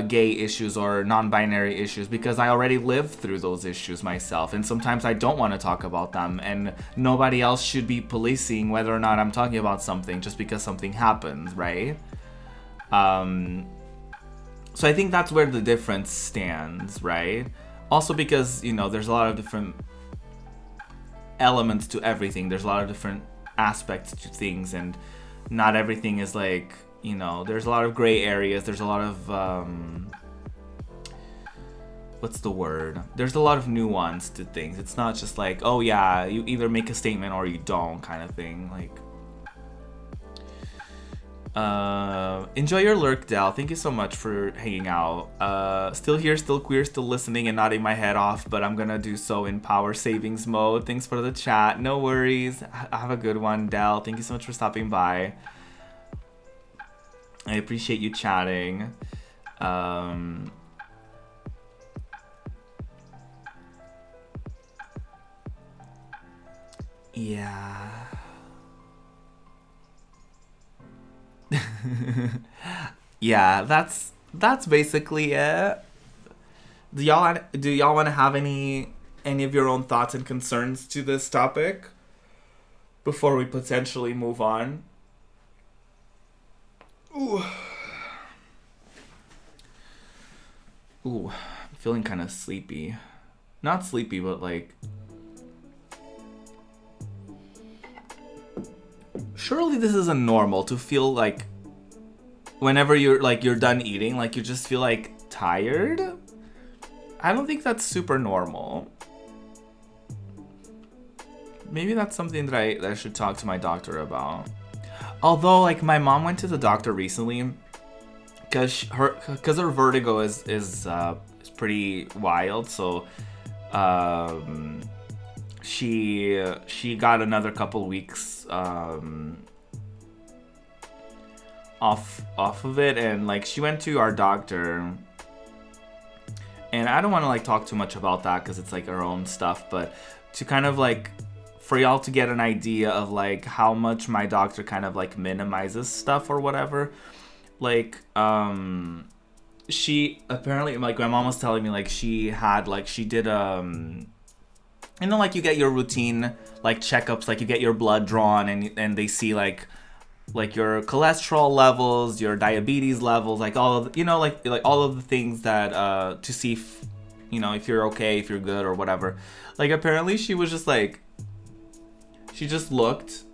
gay issues or non-binary issues, because I already lived through those issues myself, and sometimes I don't want to talk about them, and nobody else should be policing whether or not I'm talking about something just because something happens, right? So I think that's where the difference stands, right? Also because, you know, there's a lot of different elements to everything. There's a lot of different aspects to things, and not everything is like, you know, there's a lot of gray areas. There's a lot of, what's the word? There's a lot of nuance to things. It's not just like, oh yeah, you either make a statement or you don't kind of thing. Like, enjoy your lurk, Dell. Thank you so much for hanging out. Still here, still queer, still listening and nodding my head off, but I'm gonna do so in power savings mode. Thanks for the chat. No worries. Have a good one, Dell. Thank you so much for stopping by. I appreciate you chatting. Yeah. Yeah, that's basically it. Do y'all want to have any of your own thoughts and concerns to this topic before we potentially move on? Ooh, I'm feeling kind of sleepy. Not sleepy, but like, surely this isn't normal to feel like whenever you're done eating, like you just feel like tired. I don't think that's super normal. Maybe that's something that I should talk to my doctor about. Although, like, my mom went to the doctor recently because her vertigo is pretty wild. So, she got another couple weeks off of it, and like she went to our doctor. And I don't want to like talk too much about that because it's like our own stuff, but to kind of like, for y'all to get an idea of like how much my doctor kind of like minimizes stuff or whatever. Like, she apparently, like, my mom was telling me, like, she did, you know, like you get your routine like checkups, like you get your blood drawn and they see like your cholesterol levels, your diabetes levels, like all of, you know, like all of the things that to see if, you know, if you're okay, if you're good or whatever. Like, apparently she was just like, she just looked,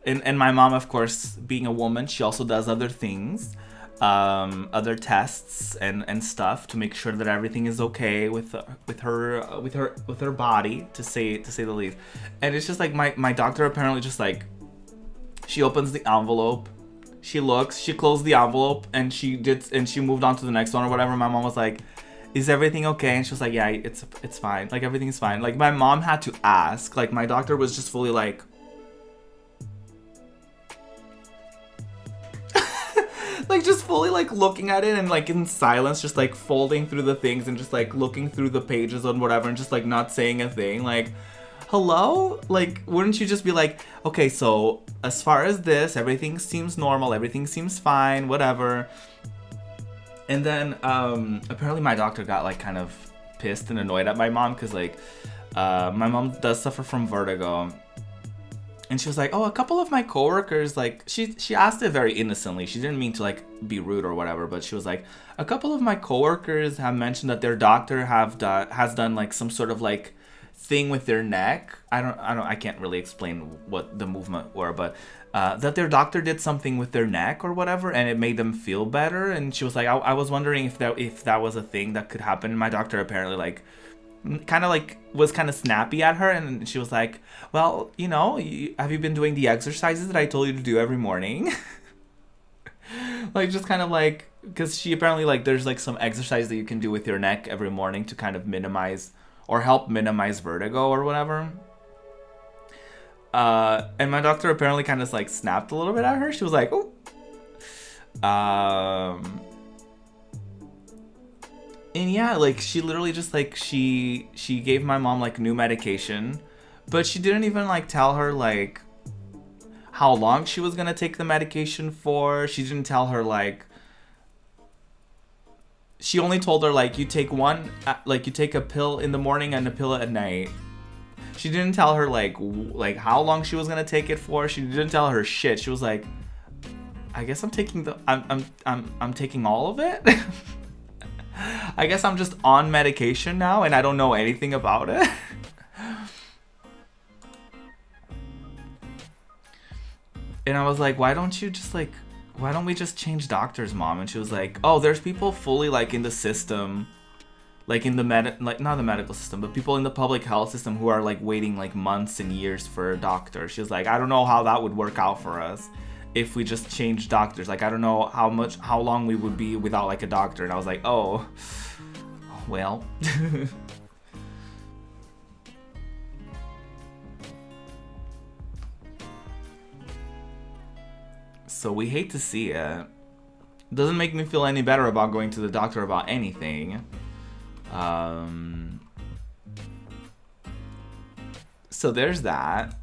and my mom, of course, being a woman, she also does other things, other tests and stuff to make sure that everything is okay with her body, to say the least. And it's just like my doctor apparently just like, she opens the envelope, she looks, she closed the envelope, and she moved on to the next one or whatever. My mom was like, is everything okay? And she was like, yeah, it's fine. Like, everything's fine. Like, my mom had to ask. Like, my doctor was just fully like, like, just fully like looking at it and like in silence, just like folding through the things and just like looking through the pages and whatever, and just like not saying a thing. Like, hello? Like, wouldn't you just be like, okay, so as far as this, everything seems normal, everything seems fine, whatever. And then apparently my doctor got like kind of pissed and annoyed at my mom because like my mom does suffer from vertigo. And she was like, oh, a couple of my coworkers, like, she asked it very innocently. She didn't mean to like be rude or whatever, but she was like, a couple of my coworkers have mentioned that their doctor has done like some sort of like thing with their neck. I can't really explain what the movement were, but that their doctor did something with their neck or whatever, and it made them feel better. And she was like, I was wondering if that was a thing that could happen. And my doctor apparently like kind of like was kind of snappy at her, and she was like, well, you know, have you been doing the exercises that I told you to do every morning? Like, just kind of like, because she apparently like, there's like some exercise that you can do with your neck every morning to kind of minimize or help minimize vertigo or whatever. And my doctor apparently kind of like snapped a little bit at her. She was like, oh. And yeah, like she literally just like she gave my mom like new medication, but she didn't even like tell her like how long she was gonna take the medication for. She didn't tell her like, she only told her like you take one, like you take a pill in the morning and a pill at night. She didn't tell her like how long she was gonna take it for. She didn't tell her shit. She was like, I guess I'm taking I'm taking all of it. I guess I'm just on medication now and I don't know anything about it. And I was like, why don't we just change doctors, Mom? And she was like, oh, there's people fully like in the system, like in the not the medical system, but people in the public health system who are like waiting like months and years for a doctor. She was like, I don't know how that would work out for us if we just changed doctors. Like, I don't know how long we would be without like a doctor. And I was like, oh, well. So we hate to see it. Doesn't make me feel any better about going to the doctor about anything. So there's that.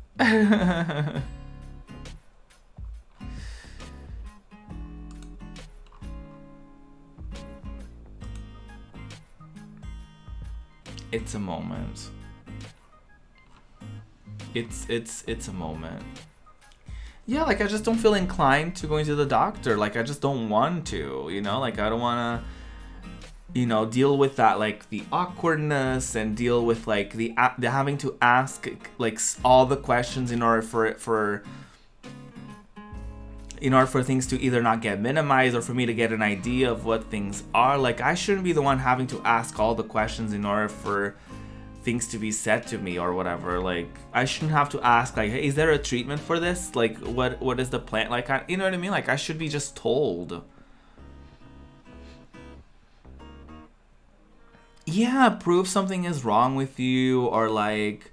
It's a moment. It's a moment. Yeah, like I just don't feel inclined to going to the doctor. Like I just don't want to, you know? Like I don't want to, you know, deal with that, like the awkwardness and deal with like the having to ask like all the questions in order for things to either not get minimized or for me to get an idea of what things are. Like I shouldn't be the one having to ask all the questions in order for things to be said to me or whatever. Like I shouldn't have to ask like, hey, is there a treatment for this? Like what is the plan? Like you know what I mean? Like I should be just told. Yeah, prove something is wrong with you, or like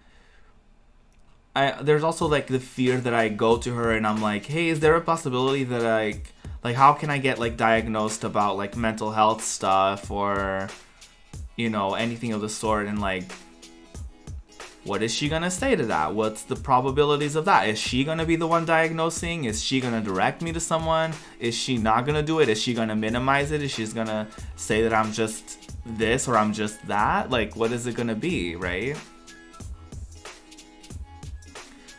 there's also like the fear that I go to her and I'm like, hey, is there a possibility that like how can I get like diagnosed about like mental health stuff or, you know, anything of the sort? And like, what is she gonna say to that? What's the probabilities of that? Is she gonna be the one diagnosing? Is she gonna direct me to someone? Is she not gonna do it? Is she gonna minimize it? Is she gonna say that I'm just this or I'm just that? Like, what is it gonna be, right?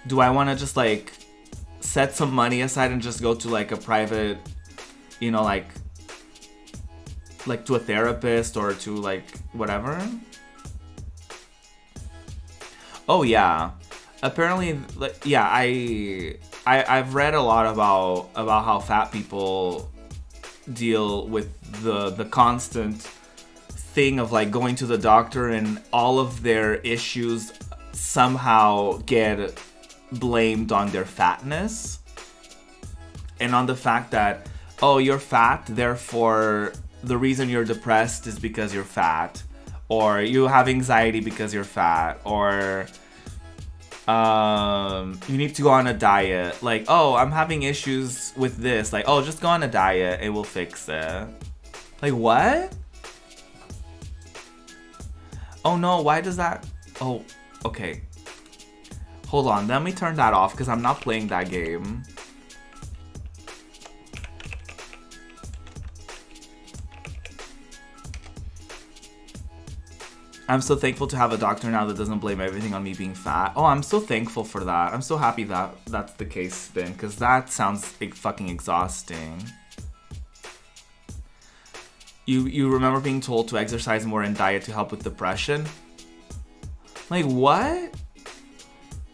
Do I want to just like set some money aside and just go to like a private, you know, like to a therapist or to like whatever? Oh yeah, apparently, like, yeah, I've read a lot about how fat people deal with the constant thing of like going to the doctor and all of their issues somehow get blamed on their fatness and on the fact that, oh, you're fat, therefore the reason you're depressed is because you're fat, or you have anxiety because you're fat, or you need to go on a diet. Like, oh, I'm having issues with this. Like, oh, just go on a diet. It will fix it. Like, what? Oh, no. Why does that... Oh, okay. Hold on. Let me turn that off because I'm not playing that game. I'm so thankful to have a doctor now that doesn't blame everything on me being fat. Oh, I'm so thankful for that. I'm so happy that that's the case then, because that sounds like fucking exhausting. You remember being told to exercise more and diet to help with depression? Like, what?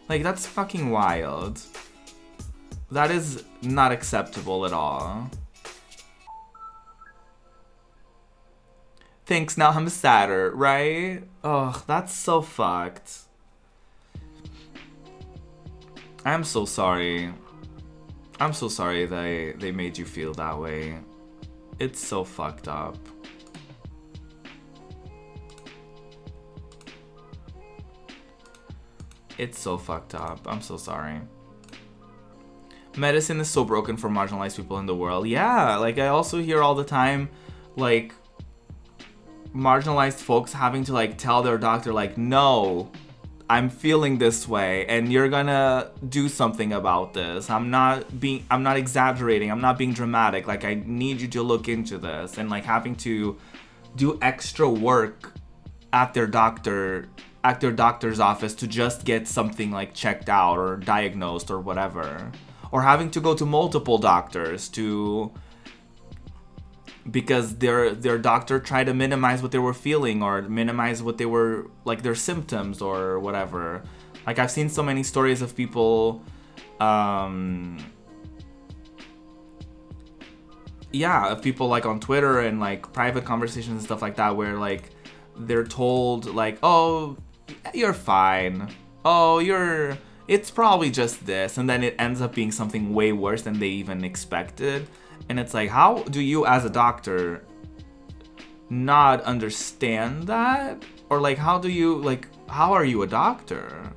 Like, that's fucking wild. That is not acceptable at all. Thanks, now I'm sadder, right? Ugh, that's so fucked. I'm so sorry. I'm so sorry they made you feel that way. It's so fucked up. It's so fucked up. I'm so sorry. Medicine is so broken for marginalized people in the world. Yeah, like I also hear all the time, like, marginalized folks having to like tell their doctor like, no, I'm feeling this way and you're gonna do something about this. I'm not exaggerating, I'm not being dramatic, like I need you to look into this, and like having to do extra work at their doctor's office to just get something like checked out or diagnosed or whatever, or having to go to multiple doctors because their doctor tried to minimize what they were feeling or minimize what they were like their symptoms or whatever. Like I've seen so many stories of people of people like on Twitter and like private conversations and stuff like that where like they're told like, oh, you're fine, oh, it's probably just this, and then it ends up being something way worse than they even expected. And it's like, how do you as a doctor not understand that? Or like, how are you a doctor?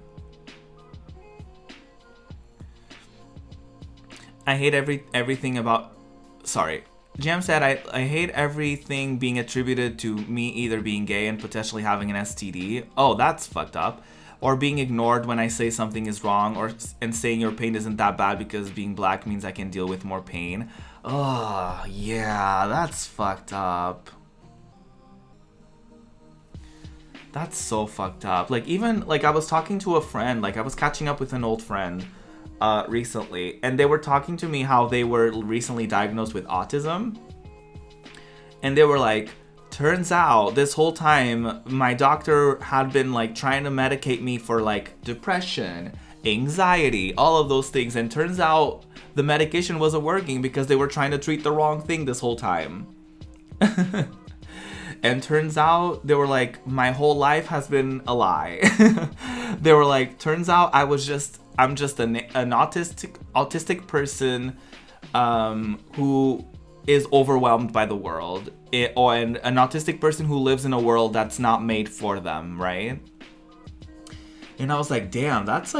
I hate everything about, sorry. Jam said, I hate everything being attributed to me either being gay and potentially having an STD. Oh, that's fucked up. Or being ignored when I say something is wrong, and saying your pain isn't that bad because being black means I can deal with more pain. Oh, yeah, that's fucked up. That's so fucked up. Like, even, like, I was talking to a friend, like, I was catching up with an old friend recently, and they were talking to me how they were recently diagnosed with autism. And they were like, turns out this whole time my doctor had been like trying to medicate me for like depression, anxiety, all of those things, and turns out the medication wasn't working because they were trying to treat the wrong thing this whole time. And turns out they were like, my whole life has been a lie. They were like, turns out I'm just an autistic person who is overwhelmed by the world, and an autistic person who lives in a world that's not made for them, right? And I was like, damn, that's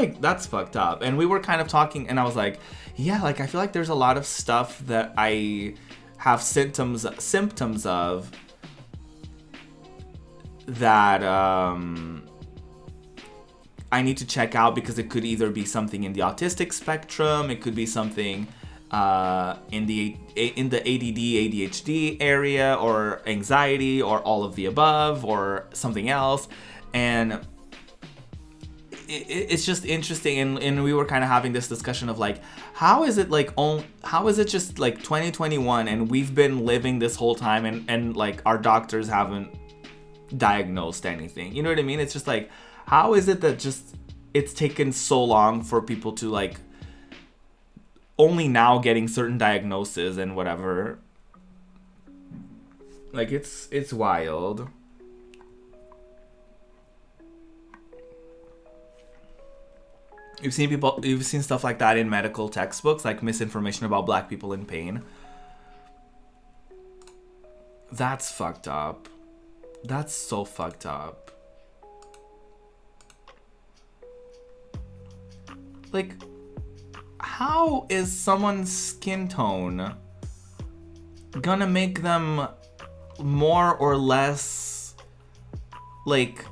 fucked up. And we were kind of talking, and I was like, yeah, like I feel like there's a lot of stuff that I have symptoms of that I need to check out, because it could either be something in the autistic spectrum, it could be something in the ADD, ADHD area, or anxiety, or all of the above, or something else. And it's just interesting, and we were kind of having this discussion of like, how is it just like 2021 and we've been living this whole time, and like our doctors haven't diagnosed anything, you know what I mean? It's just like, how is it that just it's taken so long for people to like only now getting certain diagnoses and whatever? Like it's wild. You've seen stuff like that in medical textbooks, like misinformation about black people in pain. That's fucked up. That's so fucked up. Like, how is someone's skin tone gonna make them more or less, like,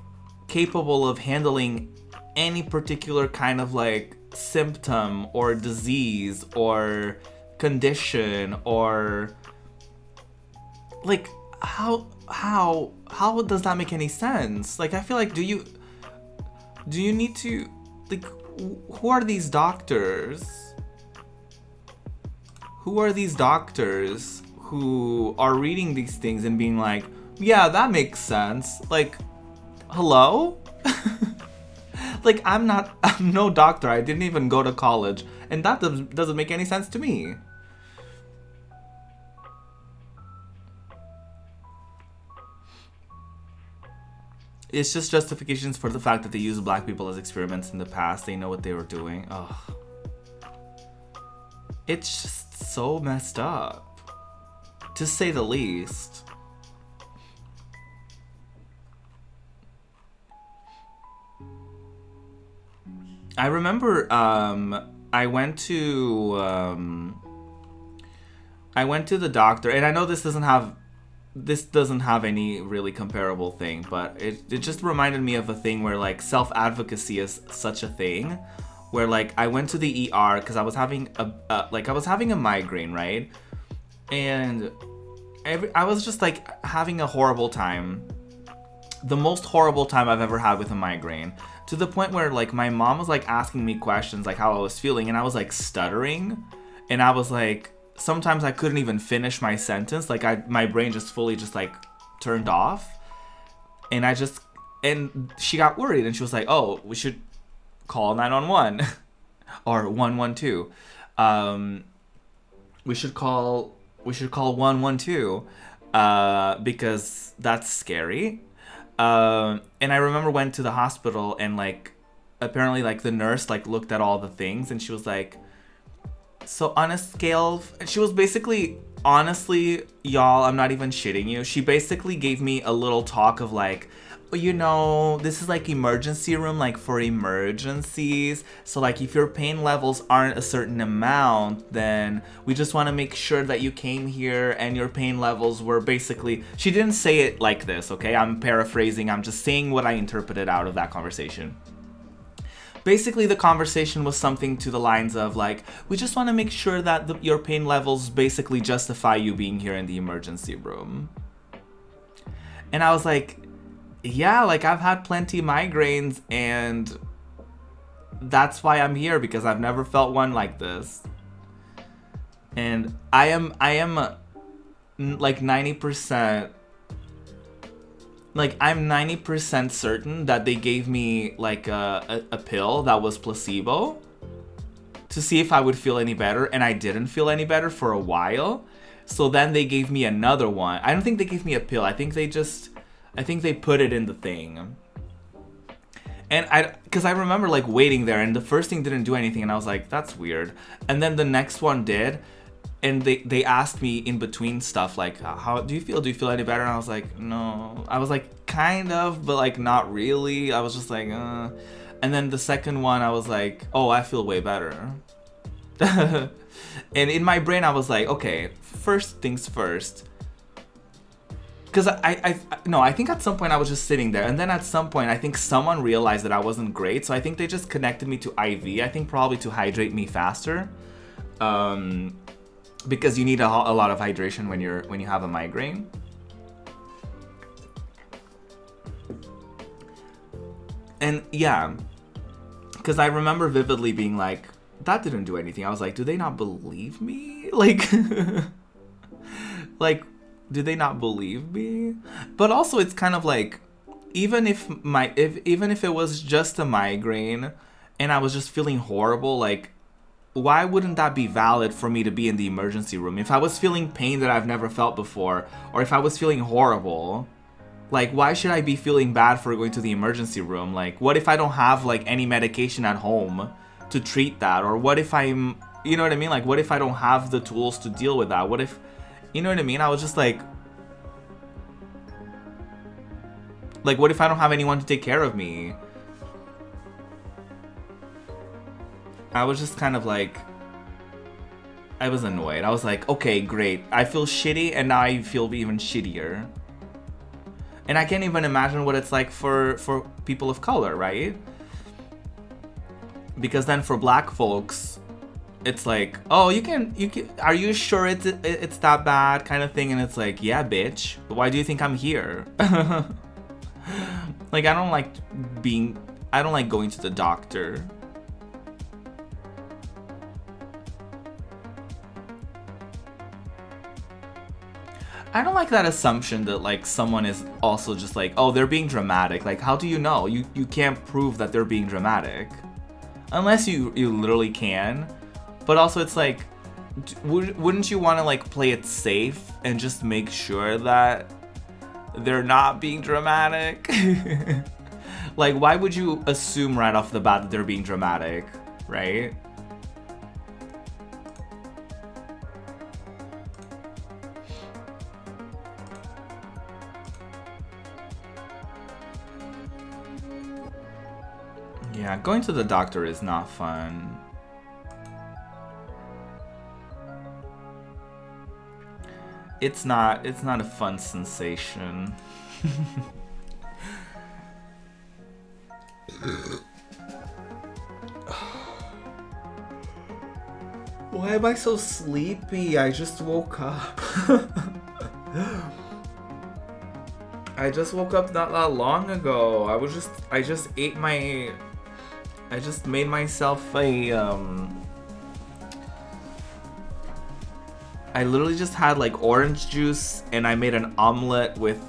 capable of handling any particular kind of, like, symptom or disease or condition, or, like, how does that make any sense? Like, I feel like, do you need to, like, who are these doctors? Who are these doctors who are reading these things and being like, yeah, that makes sense? Like, hello? Like, I'm no doctor. I didn't even go to college. And that doesn't make any sense to me. It's just justifications for the fact that they used black people as experiments in the past. They know what they were doing. Ugh. It's just so messed up, to say the least. I remember I went to the doctor, and I know this doesn't have this doesn't have any really comparable thing, but it just reminded me of a thing where like self-advocacy is such a thing, where like I went to the ER because I was having a migraine, right? And I was just like having a horrible time, the most horrible time I've ever had with a migraine, to the point where like my mom was like asking me questions like how I was feeling, and I was like stuttering, and I was like, sometimes I couldn't even finish my sentence, like my brain just fully just like turned off, and and she got worried, and she was like, oh, we should call 911 or 112. We should call 112 because that's scary. And I remember went to the hospital, and like apparently like the nurse like looked at all the things, and she was like, so on a scale she was basically, honestly, y'all, I'm not even shitting you, she basically gave me a little talk of like, well, you know, this is like emergency room, like for emergencies. So like if your pain levels aren't a certain amount, then we just want to make sure that you came here and your pain levels were basically, she didn't say it like this, okay? I'm paraphrasing. I'm just saying what I interpreted out of that conversation. Basically, the conversation was something to the lines of like, we just want to make sure that your pain levels basically justify you being here in the emergency room. And I was like, yeah, like I've had plenty migraines, and that's why I'm here, because I've never felt one like this. And I am like 90%, like I'm 90% certain that they gave me like a pill that was placebo to see if I would feel any better, and I didn't feel any better for a while. So then they gave me another one. I don't think they gave me a pill. I think they put it in the thing. And because I remember like waiting there, and the first thing didn't do anything, and I was like, that's weird. And then the next one did, and they asked me in between stuff like, how do you feel? Do you feel any better? And I was like, no. I was like, kind of, but like not really. I was just like, And then the second one, I was like, oh, I feel way better. And in my brain, I was like, okay, first things first. Because I think at some point I was just sitting there, and then at some point I think someone realized that I wasn't great, so I think they just connected me to IV. I think probably to hydrate me faster, because you need a lot of hydration when you have a migraine. And yeah, because I remember vividly being like, that didn't do anything. I was like, do they not believe me? Like, like, do they not believe me? But also, it's kind of like, even if it was just a migraine and I was just feeling horrible, like, why wouldn't that be valid for me to be in the emergency room? If I was feeling pain that I've never felt before, or if I was feeling horrible, like, why should I be feeling bad for going to the emergency room? Like, what if I don't have like any medication at home to treat that? Or what if I'm, you know what I mean? Like, what if I don't have the tools to deal with that? What if, you know what I mean? I was just like, what if I don't have anyone to take care of me? I was just kind of like, I was annoyed. I was like, okay, great. I feel shitty, and now I feel even shittier. And I can't even imagine what it's like for people of color, right? Because then for black folks, it's like, oh, you can, are you sure it's that bad, kind of thing? And it's like, yeah, bitch. Why do you think I'm here? Like, I don't like going to the doctor. I don't like that assumption that like someone is also just like, oh, they're being dramatic. Like, how do you know? You can't prove that they're being dramatic. Unless you literally can. But also it's like, wouldn't you want to like play it safe and just make sure that they're not being dramatic? Like, why would you assume right off the bat that they're being dramatic, right? Yeah, going to the doctor is not fun. It's not a fun sensation. Why am I so sleepy? I just woke up. I just woke up not that long ago. I just made myself a I literally just had like orange juice and I made an omelet with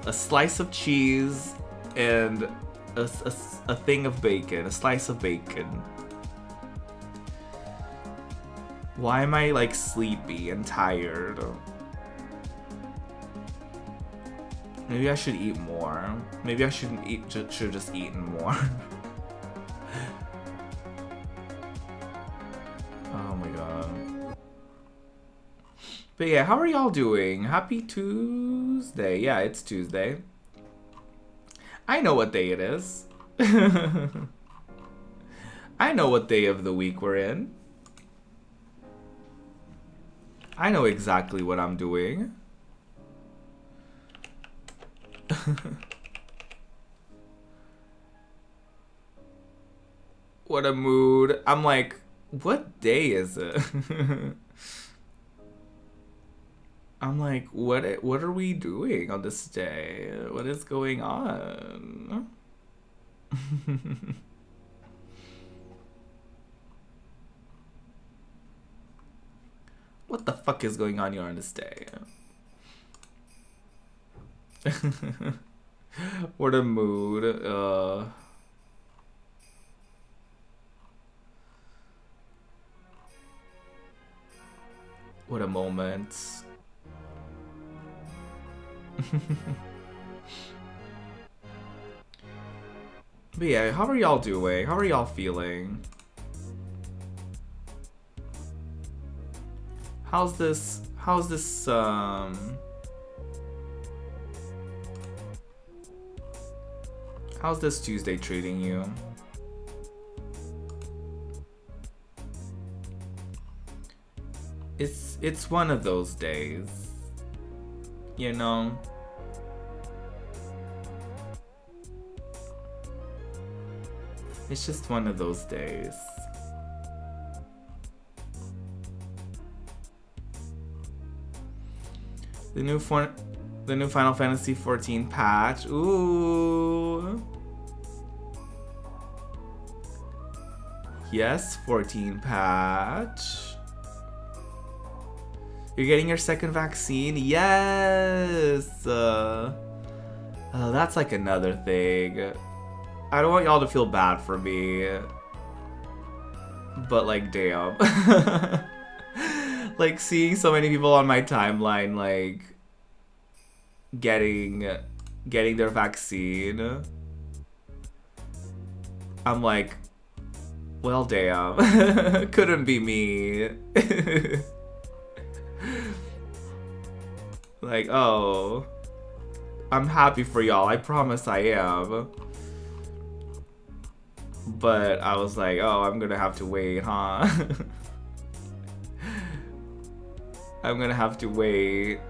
a slice of cheese and a thing of bacon, a slice of bacon. Why am I like sleepy and tired? Maybe I should eat more. Maybe I shouldn't eat. Should have just eaten more. Oh my god. But yeah, how are y'all doing? Happy Tuesday. Yeah, it's Tuesday. I know what day it is. I know what day of the week we're in. I know exactly what I'm doing. What a mood. I'm like, what day is it? I'm like, what are we doing on this day? What is going on? What the fuck is going on here on this day? What a mood. What a moment. But yeah, how are y'all doing? How are y'all feeling? How's this how's this Tuesday treating you? It's one of those days, you know? It's just one of those days. The new Final Fantasy 14 patch. Ooh. Yes, 14 patch. You're getting your second vaccine? Yes! That's like another thing. I don't want y'all to feel bad for me. But like, damn. Like, seeing so many people on my timeline, like, getting their vaccine. I'm like, well, damn. Couldn't be me. Like, oh, I'm happy for y'all. I promise I am. But I was like, oh, I'm gonna have to wait, huh? I'm gonna have to wait.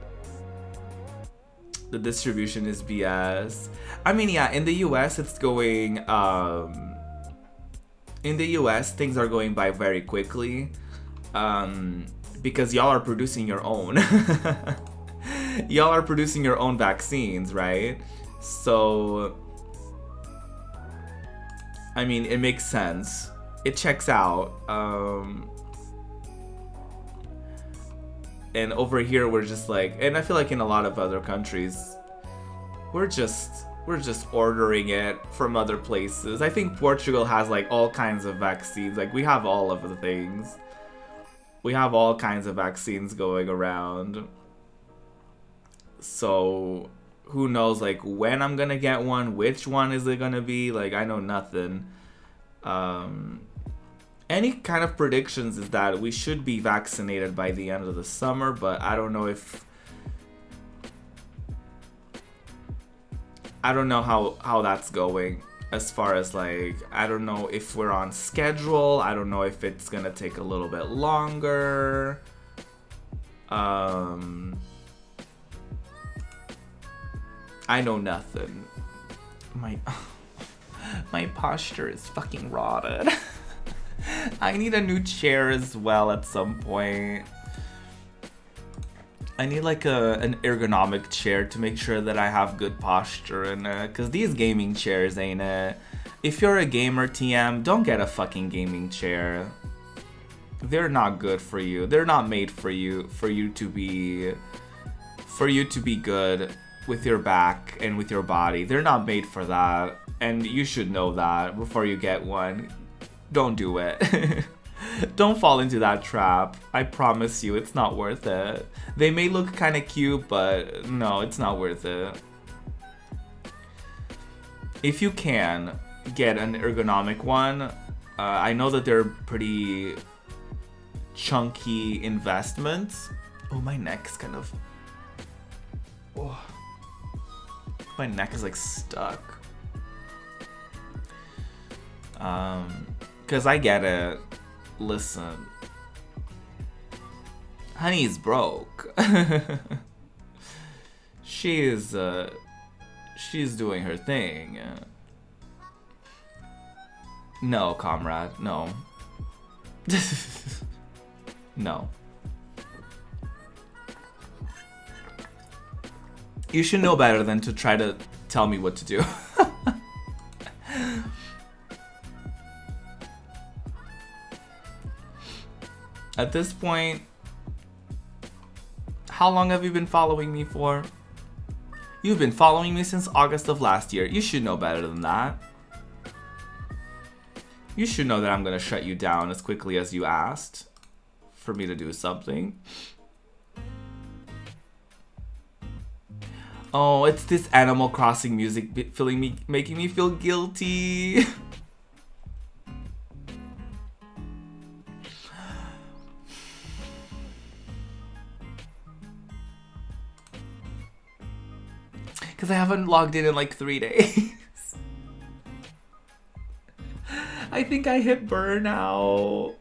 The distribution is BS. I mean, yeah, in the US, it's going, in the US, things are going by very quickly. Because y'all are producing your own. Y'all are producing your own vaccines, right? So, I mean, it makes sense. It checks out. And over here, we're just like, and I feel like in a lot of other countries, we're just ordering it from other places. I think Portugal has like all kinds of vaccines. Like, we have all of the things. We have all kinds of vaccines going around. So, who knows, like, when I'm gonna get one, which one is it gonna be? Like, I know nothing. Any kind of predictions is that we should be vaccinated by the end of the summer, but I don't know if... I don't know how that's going. As far as, like, I don't know if we're on schedule. I don't know if it's gonna take a little bit longer. I know nothing. My posture is fucking rotted. I need a new chair as well at some point. I need like an ergonomic chair to make sure that I have good posture in it. Cause these gaming chairs ain't it. If you're a gamer TM, don't get a fucking gaming chair. They're not good for you. They're not made for you to be good with your back and with your body. They're not made for that. And you should know that before you get one. Don't do it. Don't fall into that trap. I promise you, it's not worth it. They may look kind of cute, but no, it's not worth it. If you can get an ergonomic one, I know that they're pretty chunky investments. Oh, my neck's kind of... Oh. My neck is like stuck. Cause I get it. Listen. Honey's broke. She's doing her thing. No, comrade, no. No. You should know better than to try to tell me what to do. At this point, how long have you been following me for? You've been following me since August of last year. You should know better than that. You should know that I'm gonna shut you down as quickly as you asked for me to do something. Oh, it's this Animal Crossing music making me feel guilty. Because I haven't logged in like 3 days. I think I hit burnout.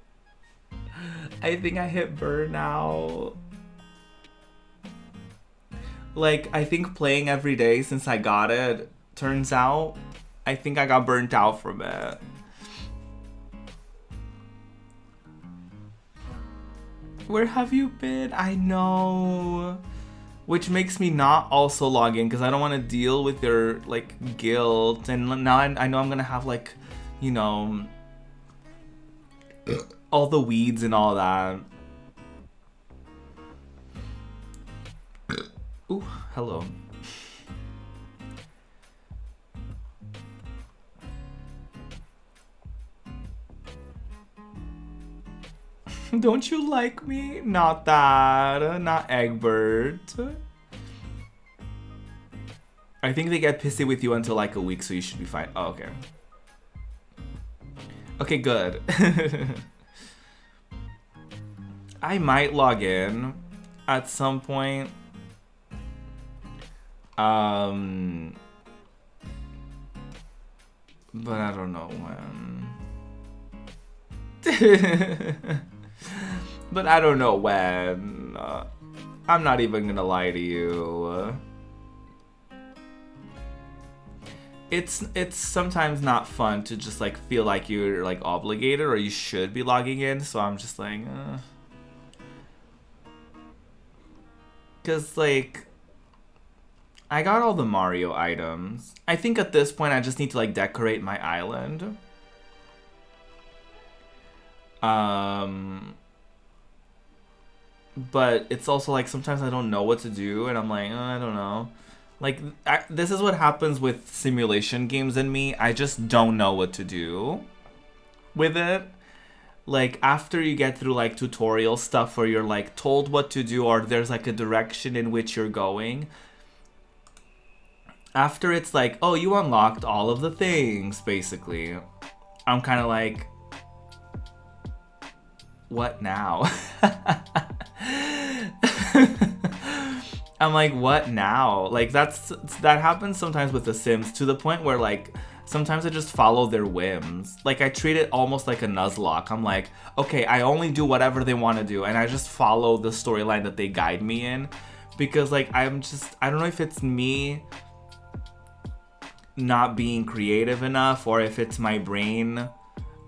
Like, I think playing every day since I got it, turns out, I think I got burnt out from it. Where have you been? I know. Which makes me not also log in because I don't want to deal with their, like, guilt. And now I know I'm going to have, like, you know, all the weeds and all that. Ooh, hello. Don't you like me? Not that. Not Egbert. I think they get pissy with you until like a week, so you should be fine. Oh, okay. Okay, good. I might log in at some point. But I don't know when. But I don't know when. I'm not even gonna lie to you. It's sometimes not fun to just like feel like you're like obligated or you should be logging in, so I'm just like, cause like I got all the Mario items. I think at this point I just need to like decorate my island. But it's also like sometimes I don't know what to do and I'm like, I don't know. Like, this is what happens with simulation games in me. I just don't know what to do with it. Like, after you get through, like, tutorial stuff where you're, like, told what to do or there's, like, a direction in which you're going. After it's like, oh, you unlocked all of the things, basically. I'm kind of like, what now? I'm like, what now? Like, that happens sometimes with The Sims to the point where, like, sometimes I just follow their whims. Like, I treat it almost like a Nuzlocke. I'm like, okay, I only do whatever they want to do, and I just follow the storyline that they guide me in. Because, like, I don't know if it's me not being creative enough, or if it's my brain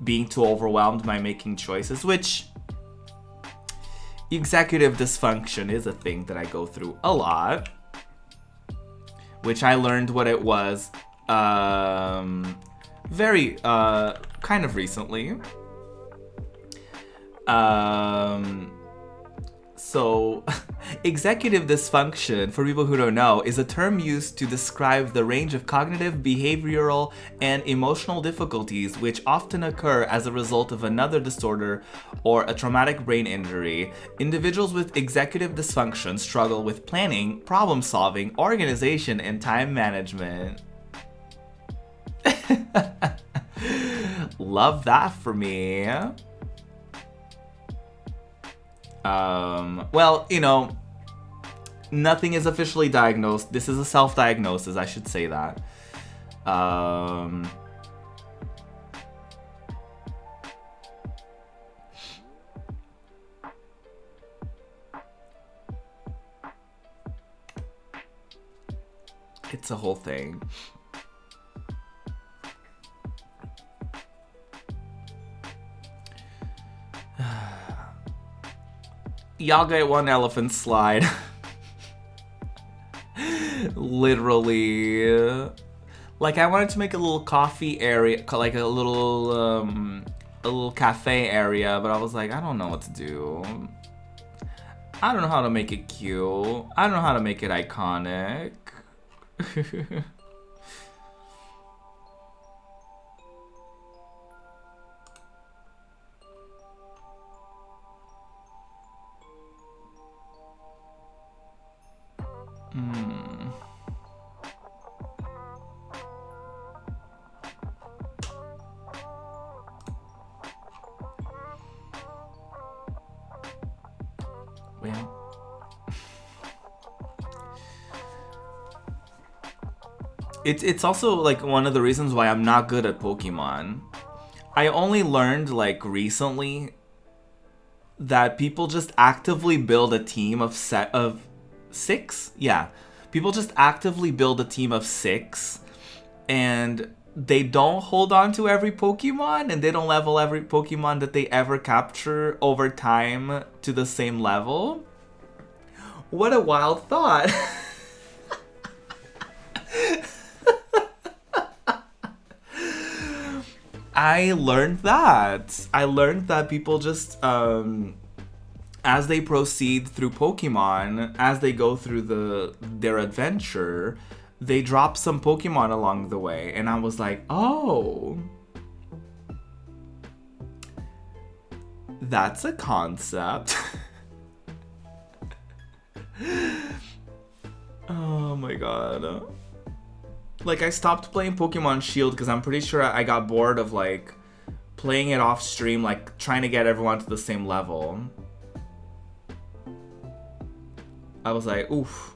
being too overwhelmed by making choices, which executive dysfunction is a thing that I go through a lot, which I learned what it was very kind of recently. So executive dysfunction, for people who don't know, is a term used to describe the range of cognitive, behavioral, and emotional difficulties which often occur as a result of another disorder or a traumatic brain injury. Individuals with executive dysfunction struggle with planning, problem solving, organization, and time management. Love that for me. Well, you know, nothing is officially diagnosed. This is a self-diagnosis, I should say that. It's a whole thing. Y'all get one elephant slide. Literally. Like, I wanted to make a little coffee area, like a little cafe area, but I was like, I don't know what to do. I don't know how to make it cute. I don't know how to make it iconic. It's also like one of the reasons why I'm not good at Pokemon. I only learned like recently that people just actively build a team of six. Yeah, people just actively build a team of 6, and they don't hold on to every Pokemon, and they don't level every Pokemon that they ever capture over time to the same level. What a wild thought. I learned that people just, as they proceed through Pokemon, as they go through their adventure, they drop some Pokemon along the way. And I was like, oh, that's a concept. Oh my god. Like, I stopped playing Pokemon Shield because I'm pretty sure I got bored of, like, playing it off stream, like, trying to get everyone to the same level. I was like, oof.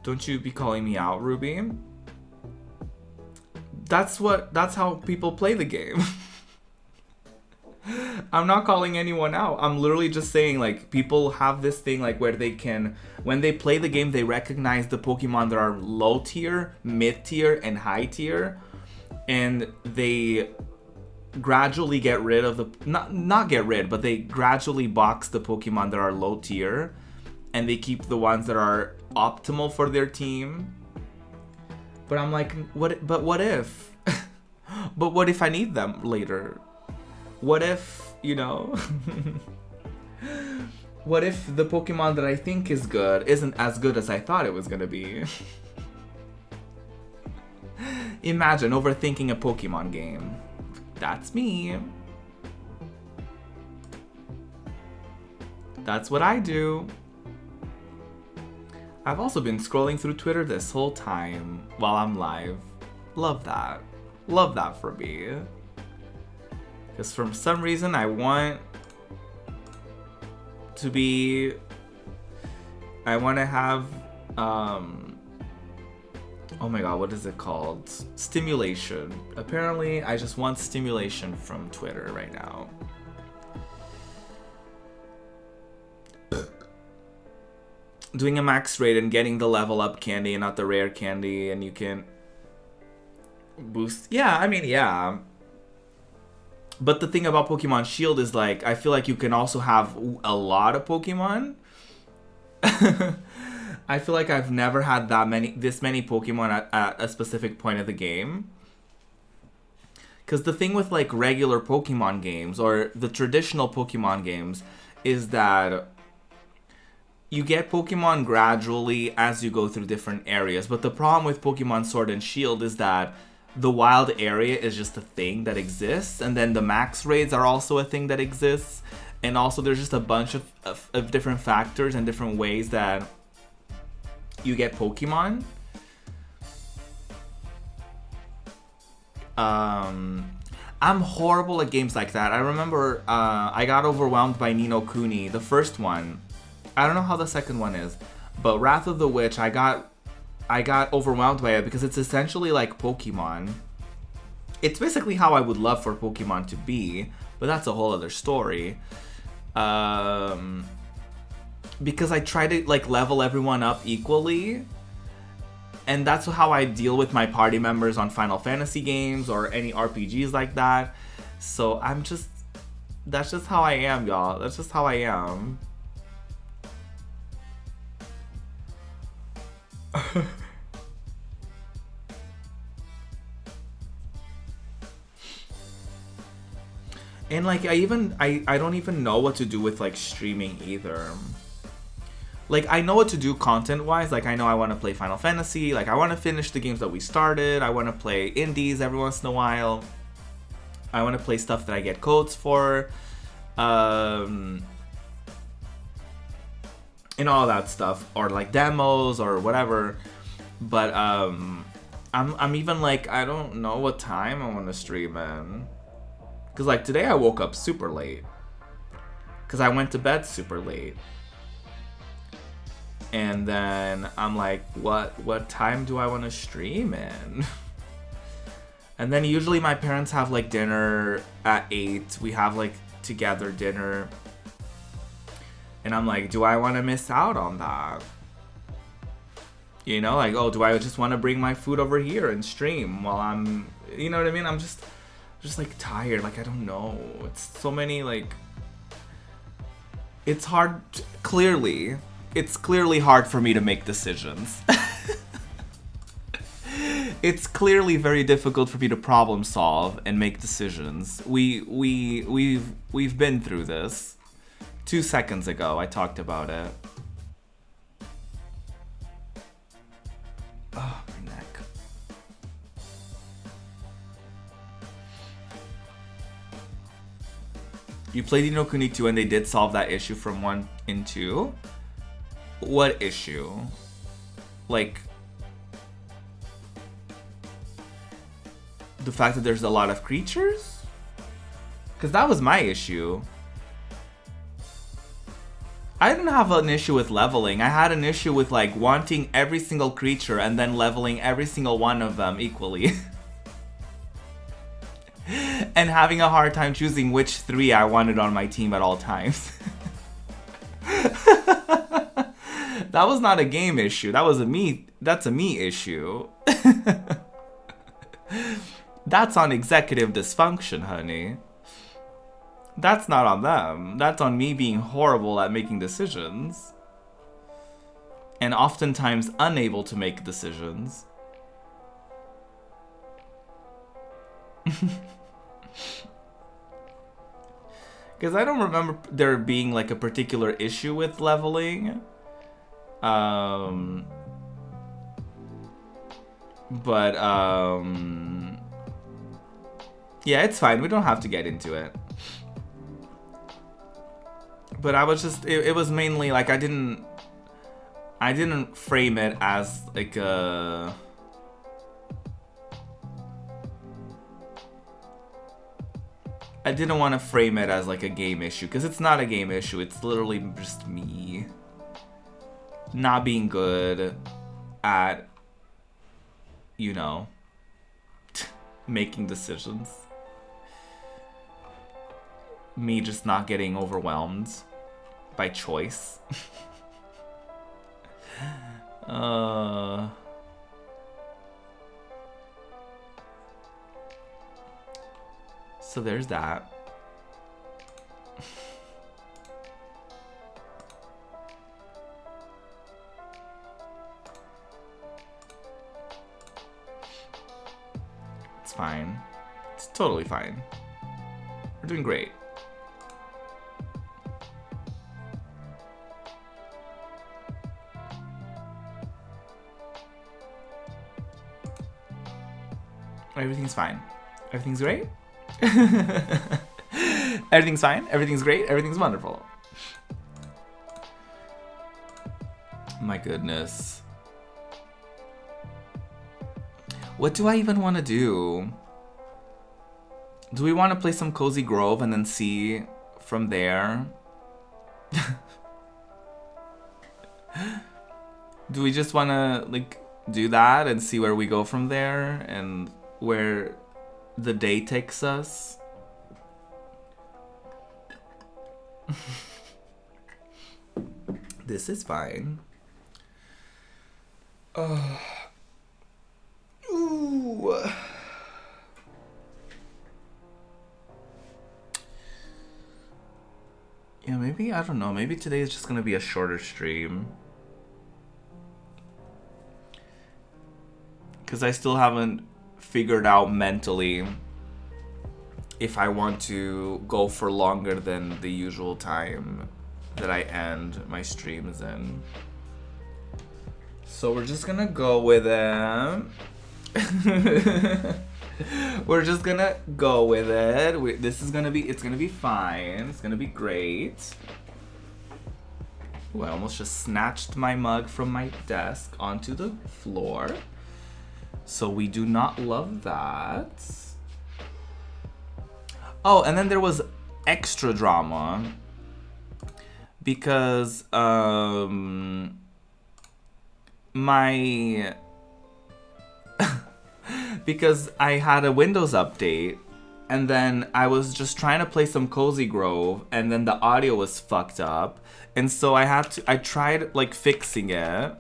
Don't you be calling me out, Ruby? That's how people play the game. I'm not calling anyone out. I'm literally just saying, like, people have this thing, like, where they can, when they play the game, they recognize the Pokemon that are low tier, mid tier, and high tier, and they gradually get rid of the, not get rid, but they gradually box the Pokemon that are low tier, and they keep the ones that are optimal for their team. But I'm like, what if? But what if I need them later? What if, you know, what if the Pokemon that I think is good isn't as good as I thought it was gonna be? Imagine overthinking a Pokemon game. That's me. That's what I do. I've also been scrolling through Twitter this whole time while I'm live. Love that. Love that for me. Because for some reason I want to have, oh my god, what is it called? Stimulation. Apparently, I just want stimulation from Twitter right now. doing a max raid and getting the level up candy and not the rare candy, and you can boost. Yeah, I mean, yeah. But the thing about Pokemon Shield is, like, I feel like you can also have a lot of Pokemon. I feel like I've never had this many Pokemon at a specific point of the game. Because the thing with, like, regular Pokemon games, or the traditional Pokemon games, is that you get Pokemon gradually as you go through different areas. But the problem with Pokemon Sword and Shield is that the wild area is just a thing that exists, and then the max raids are also a thing that exists, and also there's just a bunch of different factors and different ways that you get Pokemon. I'm horrible at games like that. I remember I got overwhelmed by Ni no Kuni, the first one. I don't know how the second one is, but Wrath of the Witch, I got overwhelmed by it because it's essentially like Pokemon. It's basically how I would love for Pokemon to be, but that's a whole other story. Because I try to, like, level everyone up equally, and that's how I deal with my party members on Final Fantasy games or any RPGs like that. So that's just how I am, y'all. That's just how I am. And, like, I don't even know what to do with, like, streaming either. Like, I know what to do content-wise. Like, I know I want to play Final Fantasy. Like, I want to finish the games that we started. I want to play indies every once in a while. I want to play stuff that I get codes for. And all that stuff. Or, like, demos or whatever. But, I'm even, like, I don't know what time I want to stream in. Because, like, today I woke up super late. Because I went to bed super late. And then I'm like, what time do I want to stream in? And then usually my parents have, like, dinner at 8. We have, like, together dinner. And I'm like, do I want to miss out on that? You know, like, oh, do I just want to bring my food over here and stream while I'm, you know what I mean? I'm just like tired. Like, I don't know. It's so many, like, it's hard. It's clearly hard for me to make decisions. It's clearly very difficult for me to problem solve and make decisions. We've been through this. 2 seconds ago, I talked about it. Oh, my neck. You played Ni no Kuni 2 and they did solve that issue from 1 and 2? What issue? Like, the fact that there's a lot of creatures? Because that was my issue. I didn't have an issue with leveling. I had an issue with, like, wanting every single creature and then leveling every single one of them equally. And having a hard time choosing which 3 I wanted on my team at all times. That was not a game issue. That's a me issue. That's on executive dysfunction, honey. That's not on them. That's on me being horrible at making decisions. And oftentimes unable to make decisions. Because I don't remember there being, like, a particular issue with leveling. Yeah, it's fine. We don't have to get into it. But I was just, it was mainly, like, I didn't frame it as, like, a... I didn't want to frame it as, like, a game issue, because it's not a game issue. It's literally just me not being good at, you know, making decisions. Me just not getting overwhelmed by choice. So there's that. It's fine. It's totally fine. We're doing great. Everything's fine. Everything's great. Everything's fine. Everything's great. Everything's wonderful. My goodness. What do I even want to do? Do we want to play some Cozy Grove and then see from there? Do we just want to like do that and see where we go from there and where the day takes us? This is fine. Ooh. Yeah, maybe, I don't know, maybe today is just gonna be a shorter stream. Because I still haven't figured out mentally if I want to go for longer than the usual time that I end my streams in. So we're just gonna go with it. We're just gonna go with it. This is gonna be, it's gonna be fine. It's gonna be great. Ooh, I almost just snatched my mug from my desk onto the floor. So we do not love that. Oh, and then there was extra drama because because I had a Windows update and then I was just trying to play some Cozy Grove and then the audio was fucked up, and so I tried like fixing it.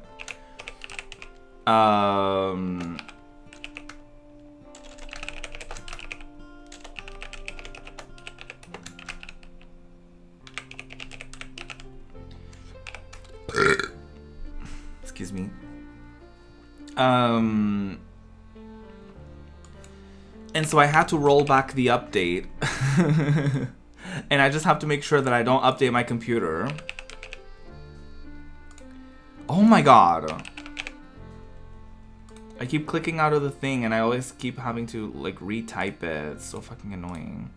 Excuse me. And so I had to roll back the update. And I just have to make sure that I don't update my computer. Oh my god. I keep clicking out of the thing and I always keep having to like retype it. It's so fucking annoying.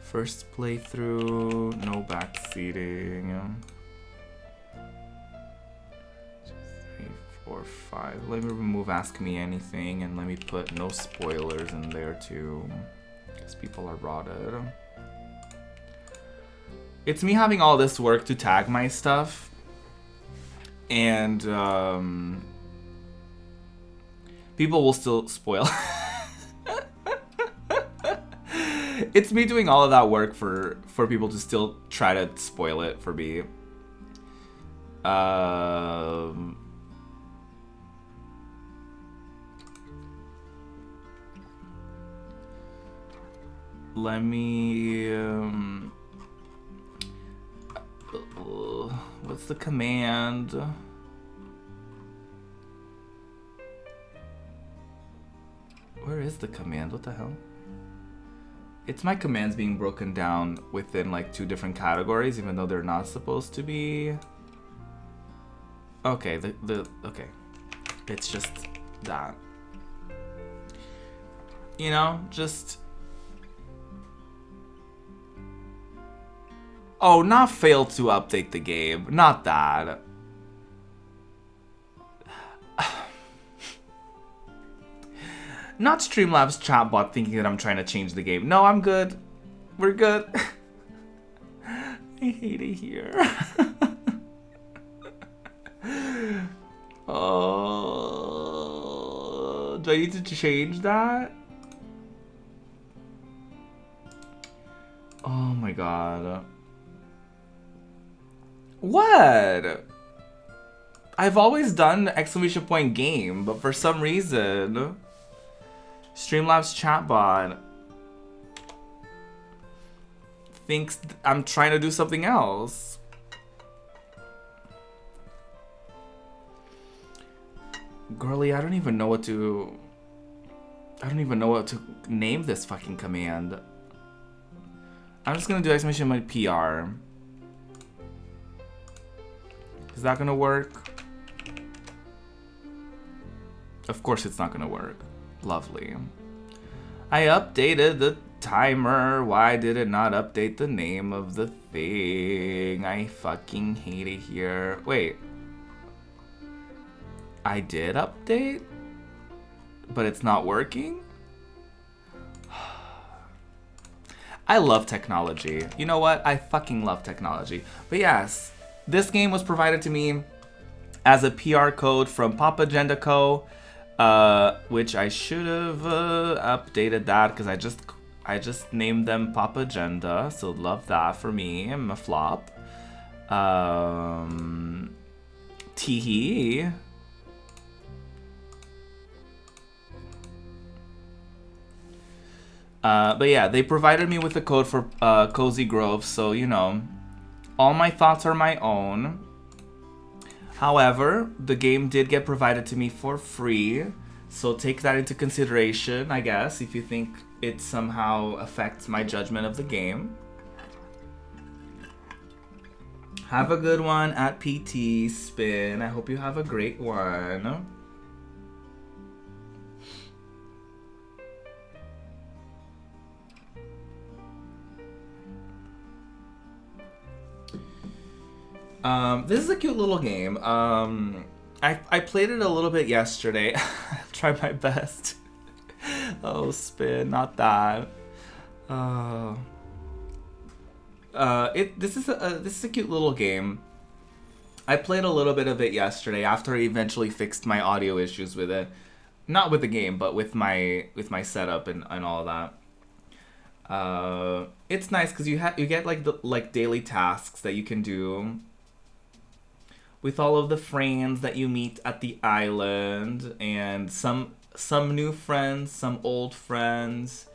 First playthrough, no backseating. 2, 3, 4, 5. Let me remove Ask Me Anything and let me put no spoilers in there too, because people are rotted. It's me having all this work to tag my stuff, and people will still spoil. It's me doing all of that work for people to still try to spoil it for me. Let me what's the command? Where is the command? What the hell? It's my commands being broken down within like 2 different categories, even though they're not supposed to be. Okay, okay. It's just that. You know, just. Oh, not failed to update the game. Not that. Not Streamlabs chatbot thinking that I'm trying to change the game. No, I'm good. We're good. I hate it here. Oh, do I need to change that? Oh my god. What? I've always done exclamation point game, but for some reason, Streamlabs chatbot thinks I'm trying to do something else. Girly, I don't even know what to name this fucking command. I'm just gonna do exclamation point PR. Is that gonna work? Of course it's not gonna work. Lovely. I updated the timer. Why did it not update the name of the thing? I fucking hate it here. Wait. I did update? But it's not working? I love technology. You know what? I fucking love technology. But yes, this game was provided to me as a PR code from Papa Agenda Co. Which I should have updated that because I just named them Papa Agenda, so love that for me. I'm a flop. Teehee. But yeah, they provided me with the code for Cozy Grove, so you know, all my thoughts are my own. However, the game did get provided to me for free, so take that into consideration, I guess, if you think it somehow affects my judgment of the game. Have a good one at PT Spin. I hope you have a great one. This is a cute little game. I played it a little bit yesterday. I'll try my best. Oh, Spin, not that. This is a cute little game. I played a little bit of it yesterday after I eventually fixed my audio issues with it. Not with the game, but with my setup and all that. It's nice because you get like daily tasks that you can do with all of the friends that you meet at the island, and some new friends, some old friends.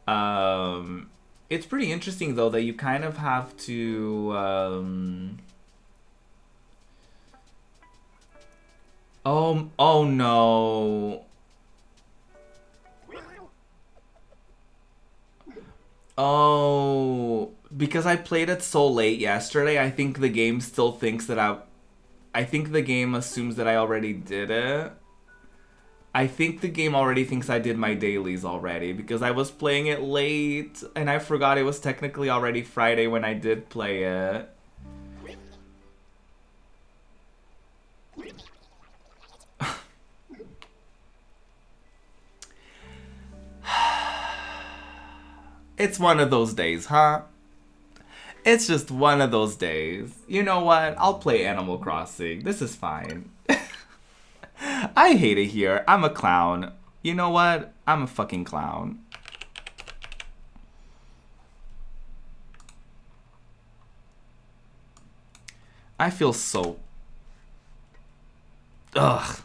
It's pretty interesting though that you kind of have to oh no. Oh, because I played it so late yesterday, I think the game still thinks that I think the game assumes that I already did it. I think the game already thinks I did my dailies already because I was playing it late and I forgot it was technically already Friday when I did play it. It's one of those days, huh? It's just one of those days. You know what? I'll play Animal Crossing. This is fine. I hate it here. I'm a clown. You know what? I'm a fucking clown. I feel so... Ugh.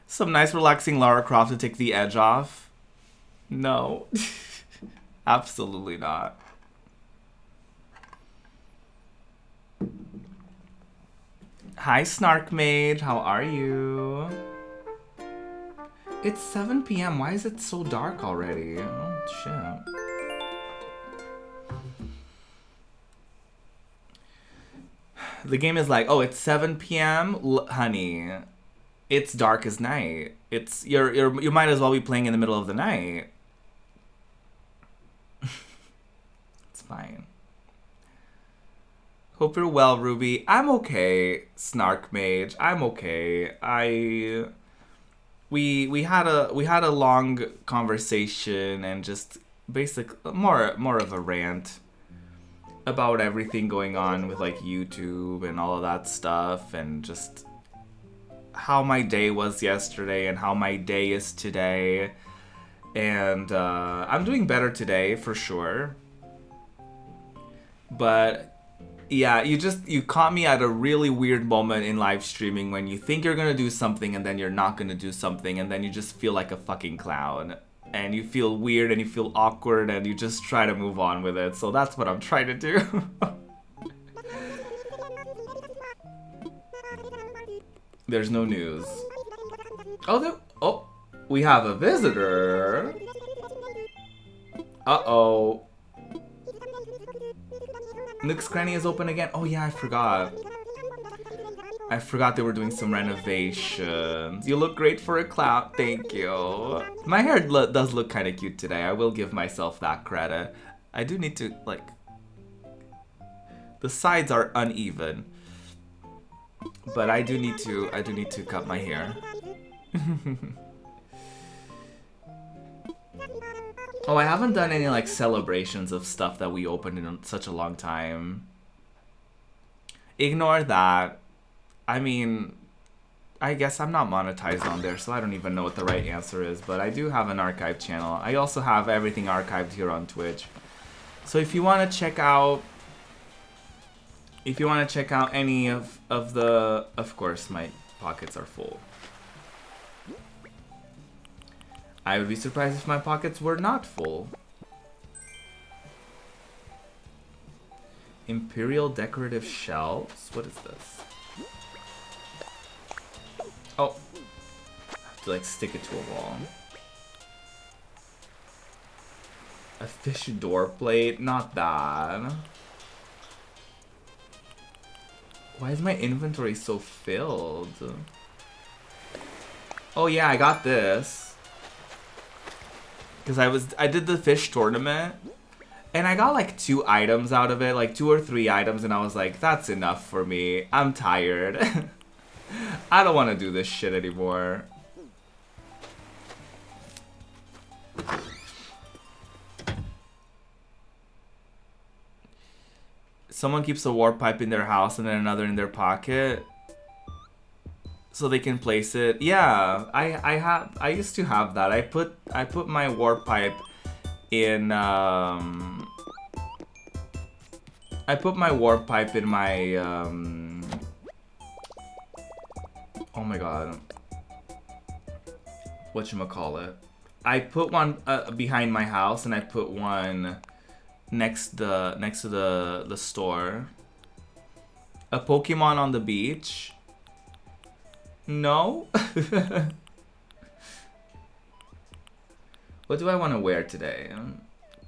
Some nice relaxing Lara Croft to take the edge off. No. Absolutely not. Hi Snark Mage, how are you? It's 7 p.m. Why is it so dark already? Oh shit. The game is like, oh, it's 7 p.m. Honey, it's dark as night. It's you might as well be playing in the middle of the night. It's fine. Hope you're well, Ruby. I'm okay, Snark Mage. I'm okay. We had a long conversation and just more of a rant about everything going on with like YouTube and all of that stuff, and just how my day was yesterday and how my day is today. And I'm doing better today for sure. But yeah, you caught me at a really weird moment in live streaming when you think you're gonna do something and then you're not gonna do something, and then you just feel like a fucking clown. And you feel weird and you feel awkward and you just try to move on with it. So that's what I'm trying to do. There's no news. Oh, we have a visitor. Uh-oh. Nook's Cranny is open again. Oh yeah, I forgot. I forgot they were doing some renovations. You look great for a clown. Thank you. My hair does look kind of cute today. I will give myself that credit. I do need to, like... The sides are uneven. But I do need to cut my hair. Oh, I haven't done any, like, celebrations of stuff that we opened in such a long time. Ignore that. I mean, I guess I'm not monetized on there, so I don't even know what the right answer is, but I do have an archive channel. I also have everything archived here on Twitch. So if you want to check out any of the, of course my pockets are full. I would be surprised if my pockets were not full. Imperial decorative shelves? What is this? Oh, I have to like stick it to a wall. A fish door plate? Not that. Why is my inventory so filled? Oh yeah, I got this. Because I did the fish tournament. And I got like 2 items out of it, like 2 or 3 items, and I was like, that's enough for me. I'm tired. I don't want to do this shit anymore. Someone keeps a warp pipe in their house and then another in their pocket so they can place it. Yeah, I used to have that. I put my warp pipe in I put my warp pipe in my oh my god, whatchamacallit. I put one behind my house, and I put one next to the store. A Pokemon on the beach? No? What do I want to wear today?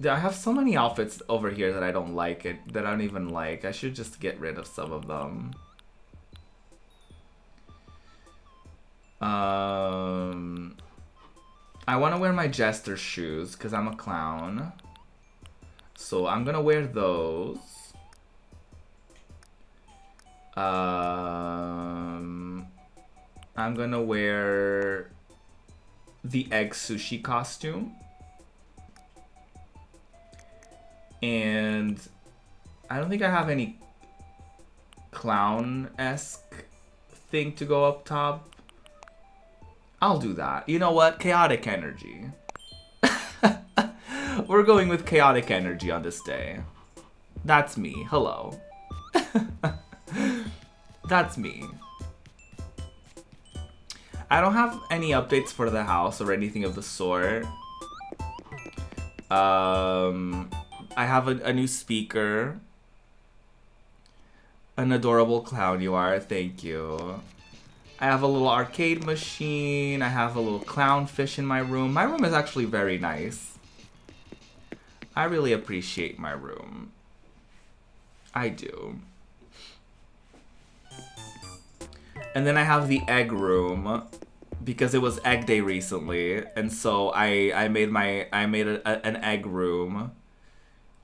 I have so many outfits over here that I don't like that I don't even like. I should just get rid of some of them. I want to wear my jester shoes because I'm a clown. So I'm gonna wear those. I'm gonna wear the egg sushi costume. And I don't think I have any clown-esque thing to go up top. I'll do that. You know what? Chaotic energy. We're going with chaotic energy on this day. That's me. Hello. That's me. I don't have any updates for the house or anything of the sort. I have a new speaker. An adorable clown you are. Thank you. I have a little arcade machine. I have a little clownfish in my room. My room is actually very nice. I really appreciate my room. I do. And then I have the egg room because it was egg day recently, and so I made an egg room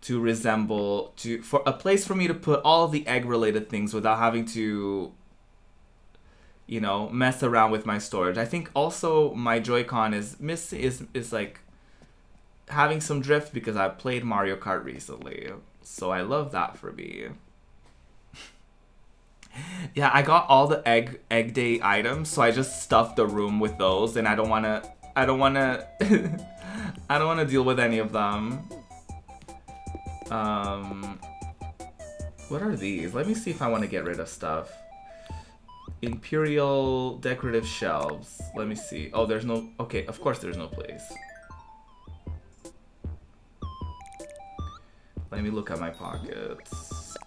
to resemble for a place for me to put all of the egg related things without having to, you know, mess around with my storage. I think also my Joy-Con is like having some drift because I played Mario Kart recently. So I love that for me. Yeah, I got all the egg day items, so I just stuffed the room with those, and I don't wanna I don't wanna deal with any of them. What are these? Let me see if I want to get rid of stuff. Imperial decorative shelves. Let me see. Oh, there's no... Okay, of course there's no place. Let me look at my pockets.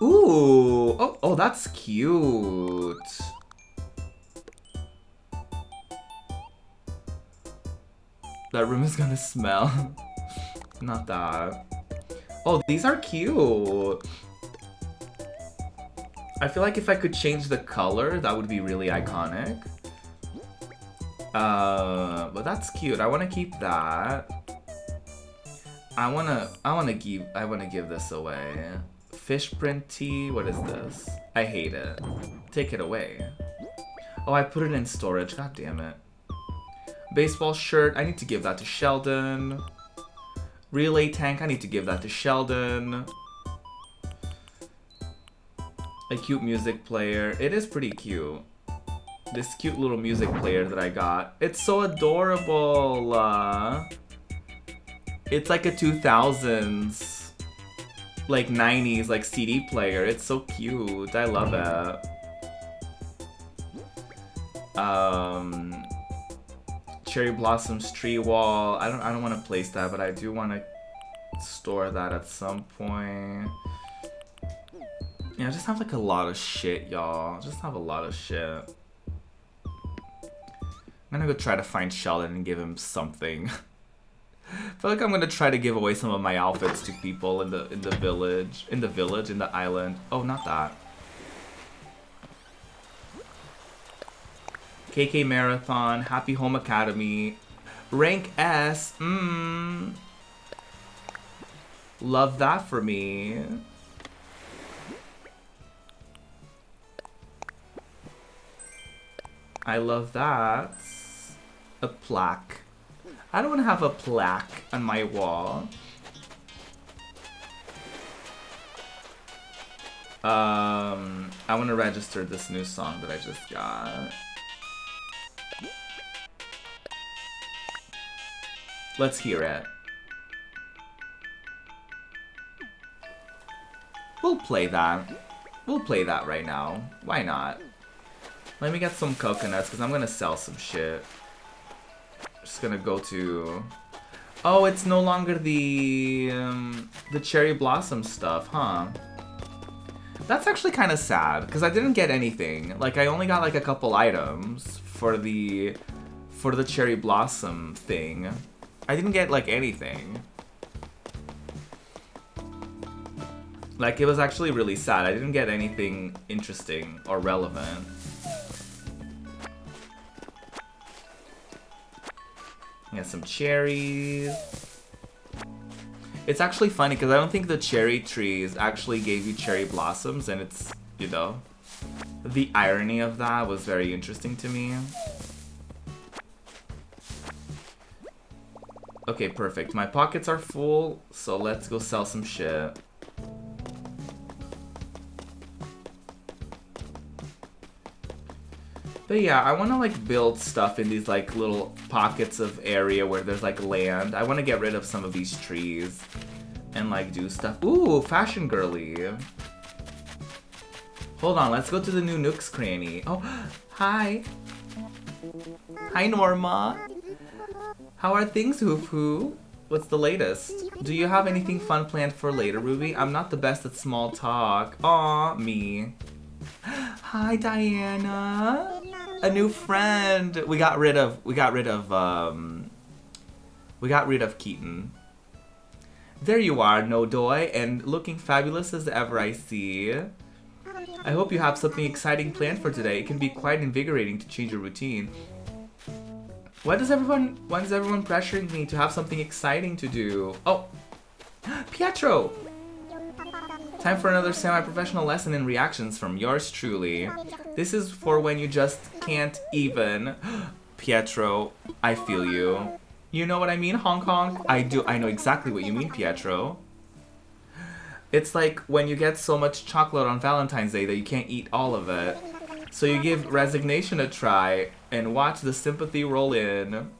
Ooh! Oh, that's cute. That room is gonna smell. Not that. Oh, these are cute. I feel like if I could change the color, that would be really iconic. But that's cute. I want to keep that. I wanna give this away. Fish print tea. What is this? I hate it. Take it away. Oh, I put it in storage. God damn it. Baseball shirt. I need to give that to Sheldon. Relay tank. I need to give that to Sheldon. A cute music player. It is pretty cute. This cute little music player that I got. It's so adorable. It's like a 2000s, like 90s, like CD player. It's so cute. I love it. Cherry Blossoms tree wall. I don't want to place that, but I do want to store that at some point. Yeah, I just have like a lot of shit, y'all. Just have a lot of shit. I'm gonna go try to find Sheldon and give him something. I feel like I'm gonna try to give away some of my outfits to people in the village, in the island. Oh, not that. KK Marathon, Happy Home Academy, rank S. Love that for me. I love that. A plaque. I don't want to have a plaque on my wall. I want to register this new song that I just got. Let's hear it. We'll play that. We'll play that right now. Why not? Let me get some coconuts, because I'm going to sell some shit. Just going to go to... Oh, it's no longer the cherry blossom stuff, huh? That's actually kind of sad, because I didn't get anything. Like, I only got like a couple items for the cherry blossom thing. I didn't get like anything. Like, it was actually really sad. I didn't get anything interesting or relevant. Yeah, some cherries. It's actually funny because I don't think the cherry trees actually gave you cherry blossoms, and it's, you know, the irony of that was very interesting to me. Okay, perfect. My pockets are full, so let's go sell some shit. But yeah, I want to like build stuff in these like little pockets of area where there's like land. I want to get rid of some of these trees and like do stuff. Ooh, fashion girly. Hold on, let's go to the new Nook's Cranny. Oh, hi. Hi, Norma. How are things, Hoof Hoo? What's the latest? Do you have anything fun planned for later, Ruby? I'm not the best at small talk. Aw, me. Hi, Diana. A new friend. We got rid of Keaton. There you are, Nodoy, and looking fabulous as ever, I see. I hope you have something exciting planned for today. It can be quite invigorating to change your routine. Why is everyone pressuring me to have something exciting to do? Oh, Pietro! Time for another semi-professional lesson in reactions from yours truly. This is for when you just can't even. Pietro, I feel you. You know what I mean, Hong Kong? I do. I know exactly what you mean, Pietro. It's like when you get so much chocolate on Valentine's Day that you can't eat all of it. So you give resignation a try and watch the sympathy roll in.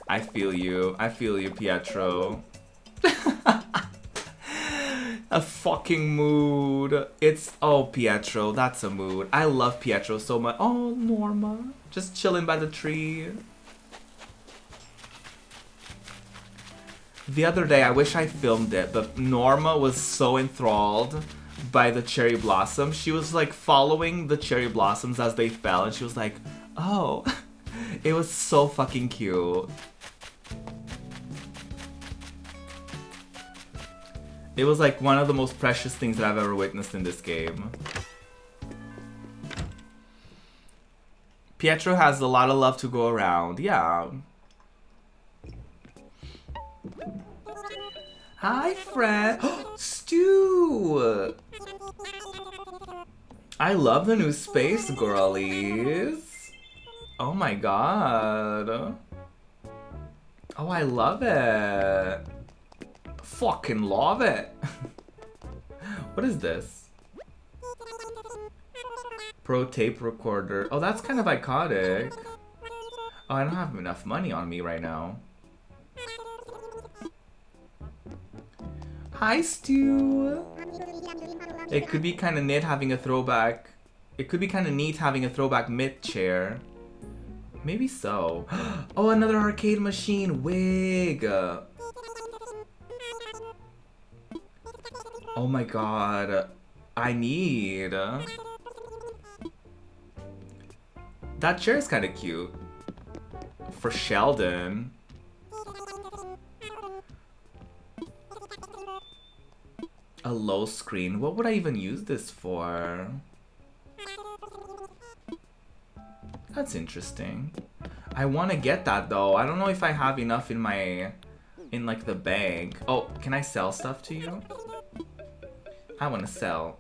I feel you. I feel you, Pietro. A fucking mood. It's, oh, Pietro, that's a mood. I love Pietro so much. Oh, Norma. Just chilling by the tree. The other day, I wish I filmed it, but Norma was so enthralled by the cherry blossom. She was like following the cherry blossoms as they fell, and she was like, oh. It was so fucking cute. It was like one of the most precious things that I've ever witnessed in this game. Pietro has a lot of love to go around, yeah. Hi, Fred. Stu! I love the new space, girlies. Oh my god. Oh, I love it. Fucking love it. What is this? Pro tape recorder. Oh, that's kind of iconic. Oh, I don't have enough money on me right now. Hi, Stu. It could be kind of neat having a throwback. It could be kind of neat having a throwback mid chair. Maybe so. Oh, another arcade machine. Wig. Oh my god. I need. That chair is kind of cute. For Sheldon. A low screen. What would I even use this for? That's interesting. I want to get that though. I don't know if I have enough in my... in like the bank. Oh, can I sell stuff to you? I want to sell.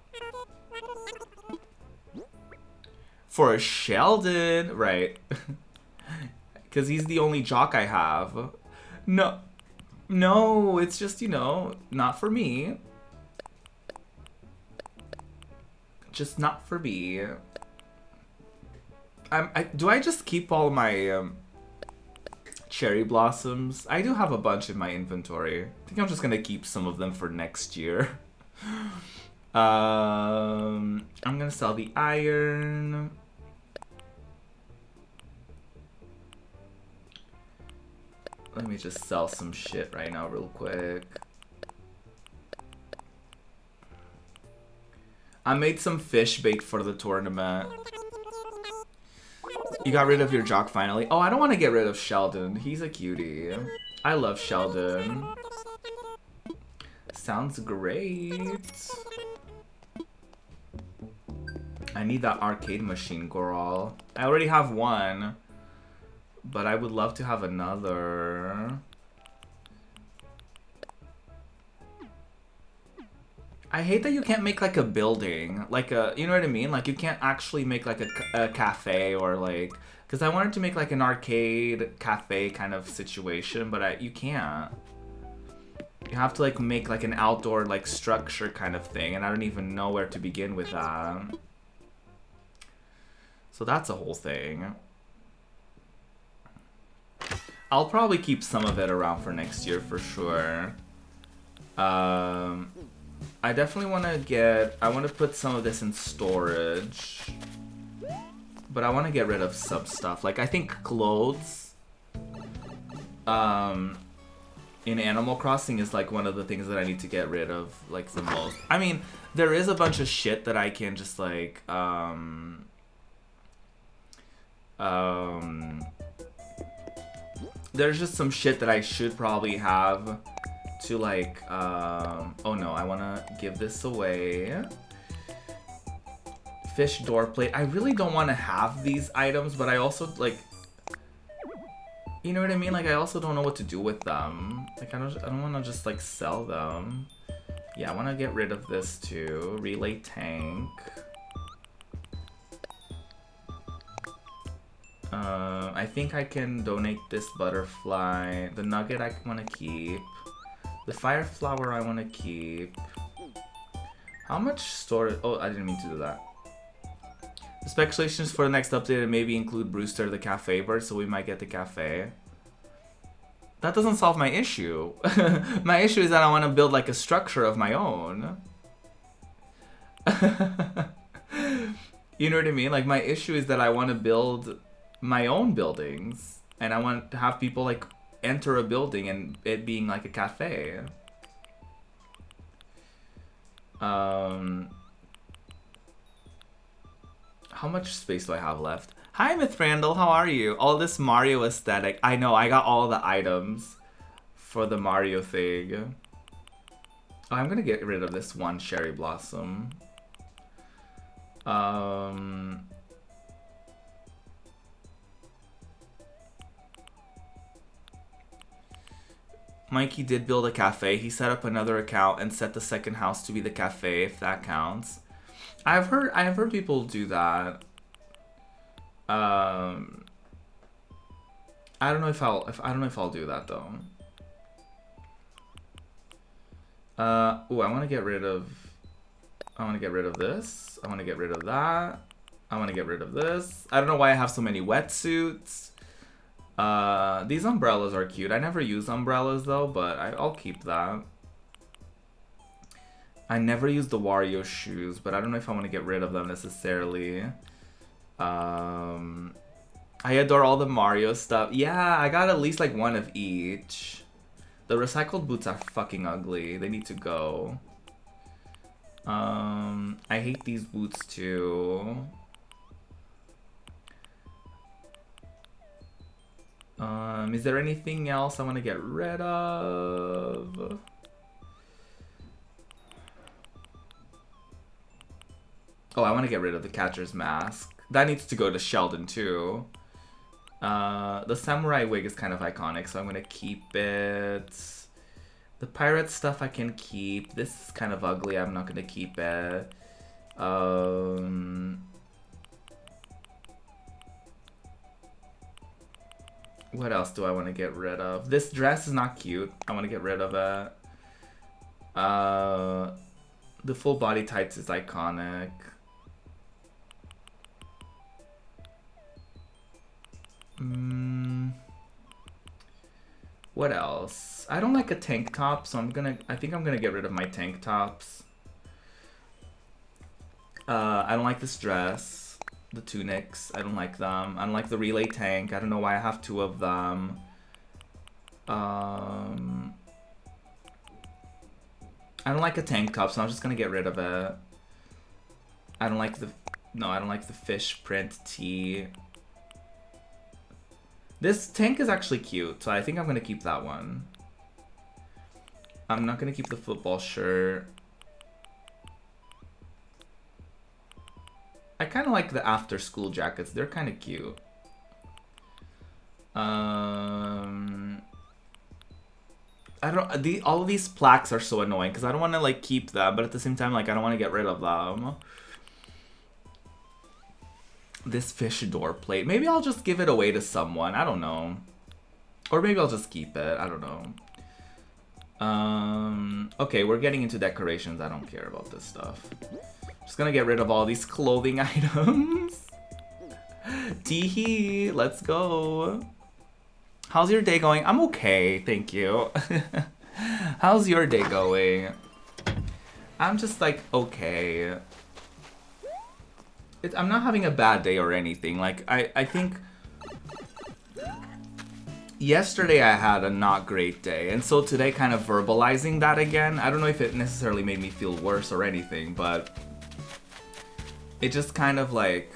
For a Sheldon, right. Because he's the only jock I have. No, no, it's just, you know, not for me. Just not for me. Do I just keep all my cherry blossoms? I do have a bunch in my inventory. I think I'm just gonna keep some of them for next year. I'm gonna sell the iron. Let me just sell some shit right now real quick. I made some fish bait for the tournament. You got rid of your jock finally? Oh, I don't want to get rid of Sheldon. He's a cutie. I love Sheldon. Sounds great. I need that arcade machine, girl. I already have one, but I would love to have another. I hate that you can't make like a building, like a, you know what I mean? Like you can't actually make like a cafe or like, because I wanted to make like an arcade cafe kind of situation, but you can't. You have to like make like an outdoor like structure kind of thing, and I don't even know where to begin with that. So that's a whole thing. I'll probably keep some of it around for next year for sure. I definitely want to I want to put some of this in storage. But I want to get rid of some stuff. Like, I think clothes in Animal Crossing is, like, one of the things that I need to get rid of, like, the most. I mean, there is a bunch of shit that I can just, like, there's just some shit that I should probably have to like, oh no, I want to give this away. Fish door plate. I really don't want to have these items, but I also like, you know what I mean? Like I also don't know what to do with them. Like I don't want to just like sell them. Yeah, I want to get rid of this too. Relay tank. I think I can donate this butterfly. The nugget I want to keep. The fire flower I want to keep. How much storage? Oh, I didn't mean to do that. The speculations for the next update maybe include Brewster the cafe bird, so we might get the cafe. That doesn't solve my issue. My issue is that I want to build like a structure of my own. You know what I mean? Like my issue is that I want to build my own buildings, and I want to have people like enter a building and it being like a cafe. How much space do I have left? Hi, Myth Randall, how are you? All this Mario aesthetic. I know, I got all the items for the Mario thing. Oh, I'm gonna get rid of this one cherry blossom. Mikey did build a cafe. He set up another account and set the second house to be the cafe, if that counts. I've heard people do that. I don't know if I'll do that though. I want to get rid of this. I want to get rid of that. I want to get rid of this. I don't know why I have so many wetsuits. These umbrellas are cute. I never use umbrellas though, but I'll keep that. I never use the Wario shoes, but I don't know if I want to get rid of them necessarily. I adore all the Mario stuff. Yeah, I got at least like one of each. The recycled boots are fucking ugly. They need to go. I hate these boots too. Is there anything else I want to get rid of? Oh, I want to get rid of the catcher's mask. That needs to go to Sheldon too. The samurai wig is kind of iconic, so I'm gonna keep it. The pirate stuff I can keep. This is kind of ugly. I'm not gonna keep it. What else do I want to get rid of? This dress is not cute. I want to get rid of it. The full body tights is iconic. What else? I don't like a tank top, so I think I'm gonna get rid of my tank tops. I don't like this dress. The tunics, I don't like them. I don't like the relay tank. I don't know why I have two of them. I don't like a tank top, so I'm just gonna get rid of it. I don't like the fish print tee. This tank is actually cute, so I think I'm gonna keep that one. I'm not gonna keep the football shirt. I kind of like the after school jackets. They're kind of cute. I don't. All of these plaques are so annoying because I don't want to like keep them, but at the same time, like I don't want to get rid of them. This fish door plate. Maybe I'll just give it away to someone. I don't know. Or maybe I'll just keep it. I don't know. Okay, we're getting into decorations. I don't care about this stuff. Just gonna get rid of all these clothing items. Teehee, let's go. How's your day going? I'm okay, thank you. How's your day going? I'm just like, okay. I'm not having a bad day or anything. Like, I think yesterday I had a not great day. And so today kind of verbalizing that again. I don't know if it necessarily made me feel worse or anything, but it just kind of like,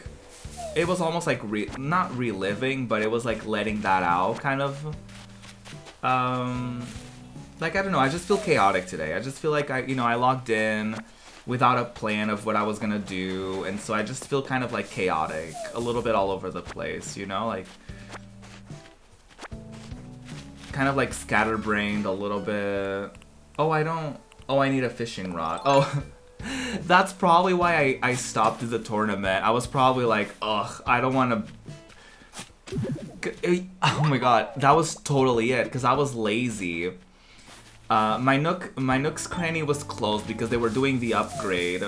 it was almost like, not reliving, but it was like letting that out kind of. Like, I don't know, I just feel chaotic today. I just feel like I logged in without a plan of what I was gonna do, and so I just feel kind of like chaotic, a little bit all over the place, you know, like kind of like scatterbrained a little bit. Oh, I need a fishing rod. Oh, that's probably why I stopped the tournament. I was probably like, ugh, I don't want to. Oh my god, that was totally it, because I was lazy. My Nook's cranny was closed because they were doing the upgrade.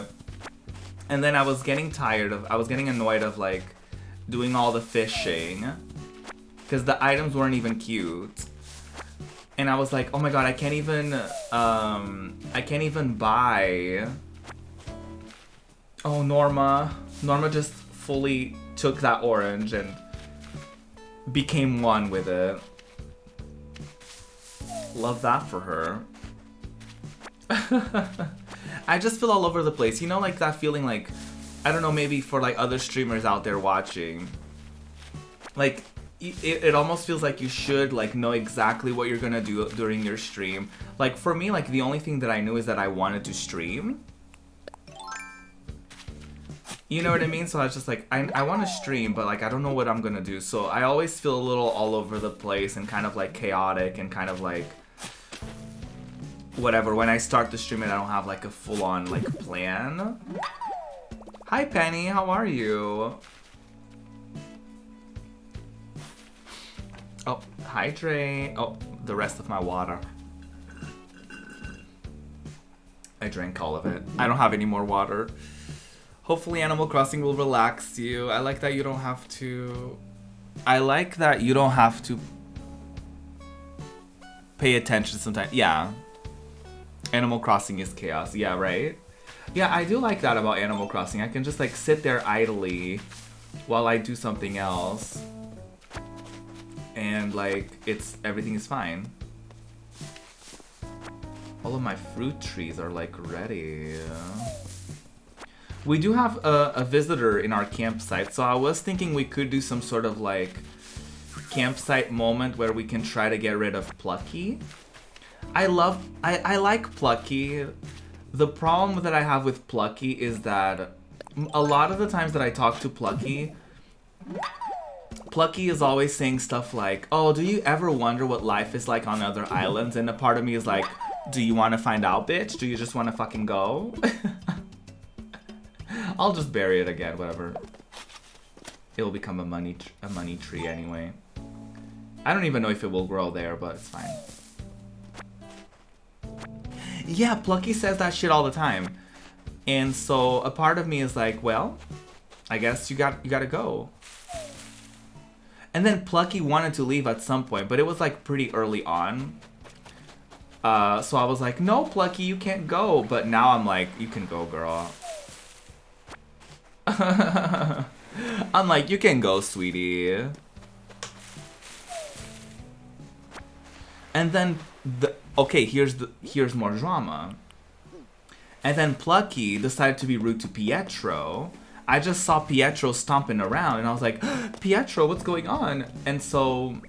And then I was getting annoyed of like doing all the fishing. Because the items weren't even cute. And I was like, oh my god, I can't even buy. Oh, Norma just fully took that orange and became one with it. Love that for her. I just feel all over the place. You know, like that feeling like, I don't know, maybe for like other streamers out there watching. Like, it almost feels like you should like know exactly what you're gonna do during your stream. Like for me, like the only thing that I knew is that I wanted to stream. You know what I mean? So I was just like, I want to stream, but like I don't know what I'm gonna do. So I always feel a little all over the place and kind of like chaotic and kind of like whatever. When I start the stream and I don't have like a full-on like plan. Hi Penny, how are you? Oh, hydrate. Oh, the rest of my water. I drank all of it. I don't have any more water. Hopefully Animal Crossing will relax you. I like that you don't have to... pay attention sometimes. Yeah. Animal Crossing is chaos. Yeah, right? Yeah, I do like that about Animal Crossing. I can just like sit there idly while I do something else. And like, everything is fine. All of my fruit trees are like ready. We do have a visitor in our campsite, so I was thinking we could do some sort of like campsite moment where we can try to get rid of Plucky. I like Plucky. The problem that I have with Plucky is that a lot of the times that I talk to Plucky is always saying stuff like, oh, do you ever wonder what life is like on other islands? And a part of me is like, do you want to find out, bitch? Do you just want to fucking go? I'll just bury it again, whatever. It'll become a money tree anyway. I don't even know if it will grow there, but it's fine. Yeah, Plucky says that shit all the time. And so a part of me is like, well, I guess you gotta go. And then Plucky wanted to leave at some point, but it was like pretty early on. So I was like, no, Plucky, you can't go. But now I'm like, you can go, girl. I'm like, you can go, sweetie. And then okay, here's more drama. And then Plucky decided to be rude to Pietro. I just saw Pietro stomping around and I was like, Pietro, what's going on? And so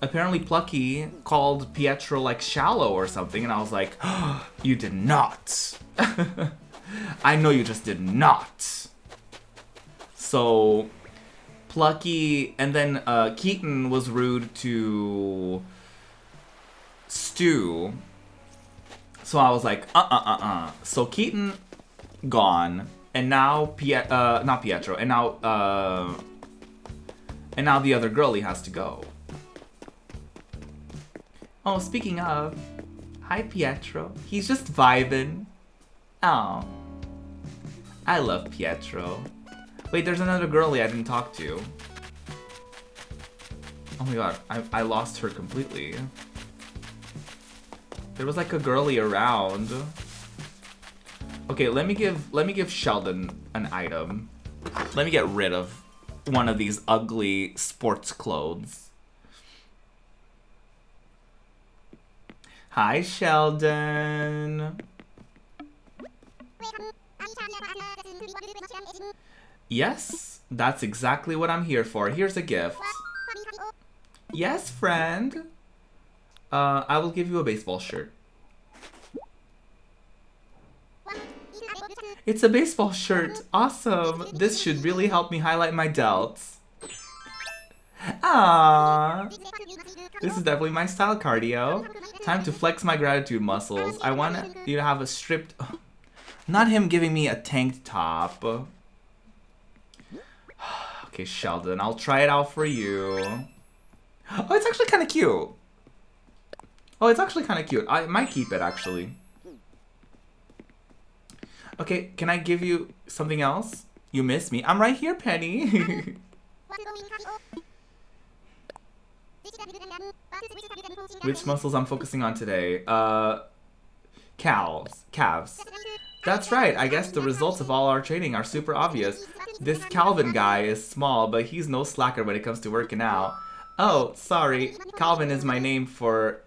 apparently Plucky called Pietro like shallow or something, and I was like, you did not. I know you just did not. So Plucky, and then Keaton was rude to Stu. So I was like, So Keaton gone, and now not Pietro, and now the other girlie has to go. Oh, speaking of, hi Pietro. He's just vibing. Oh, I love Pietro. Wait, there's another girlie I didn't talk to. Oh my god, I lost her completely. There was like a girlie around. Okay, let me give Sheldon an item. Let me get rid of one of these ugly sports clothes. Hi, Sheldon. Yes, that's exactly what I'm here for. Here's a gift. Yes, friend. I will give you a baseball shirt. It's a baseball shirt. Awesome. This should really help me highlight my delts. Aww. This is definitely my style, cardio. Time to flex my gratitude muscles. I want you to have a stripped... Not him giving me a tank top. Okay, Sheldon, I'll try it out for you. Oh, it's actually kind of cute. Oh, it's actually kind of cute. I might keep it, actually. Okay, can I give you something else? You miss me. I'm right here, Penny. Which muscles I'm focusing on today? Calves. That's right. I guess the results of all our training are super obvious. This Calvin guy is small, but he's no slacker when it comes to working out. Oh, sorry. Calvin is my name for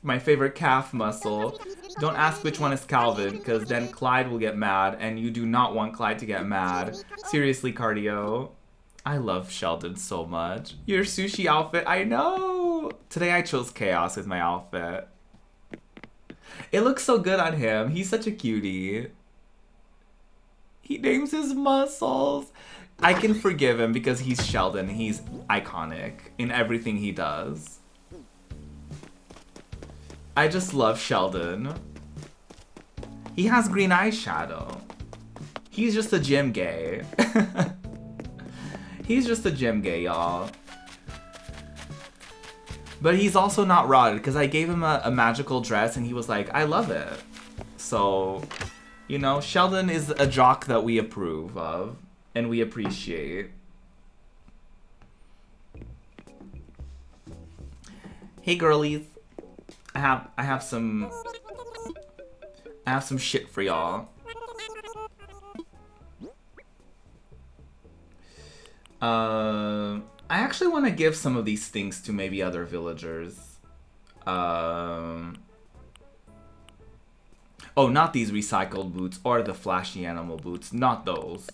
my favorite calf muscle. Don't ask which one is Calvin, because then Clyde will get mad, and you do not want Clyde to get mad. Seriously, cardio. I love Sheldon so much. Your sushi outfit, I know! Today I chose chaos with my outfit. It looks so good on him. He's such a cutie. He names his muscles. I can forgive him because he's Sheldon. He's iconic in everything he does. I just love Sheldon. He has green eyeshadow. He's just a gym gay. He's just a gym gay, y'all. But he's also not rotted because I gave him a magical dress and he was like, I love it. So, you know, Sheldon is a jock that we approve of and we appreciate. Hey girlies. I have some shit for y'all. I actually want to give some of these things to maybe other villagers. Oh, not these recycled boots or the flashy animal boots. Not those.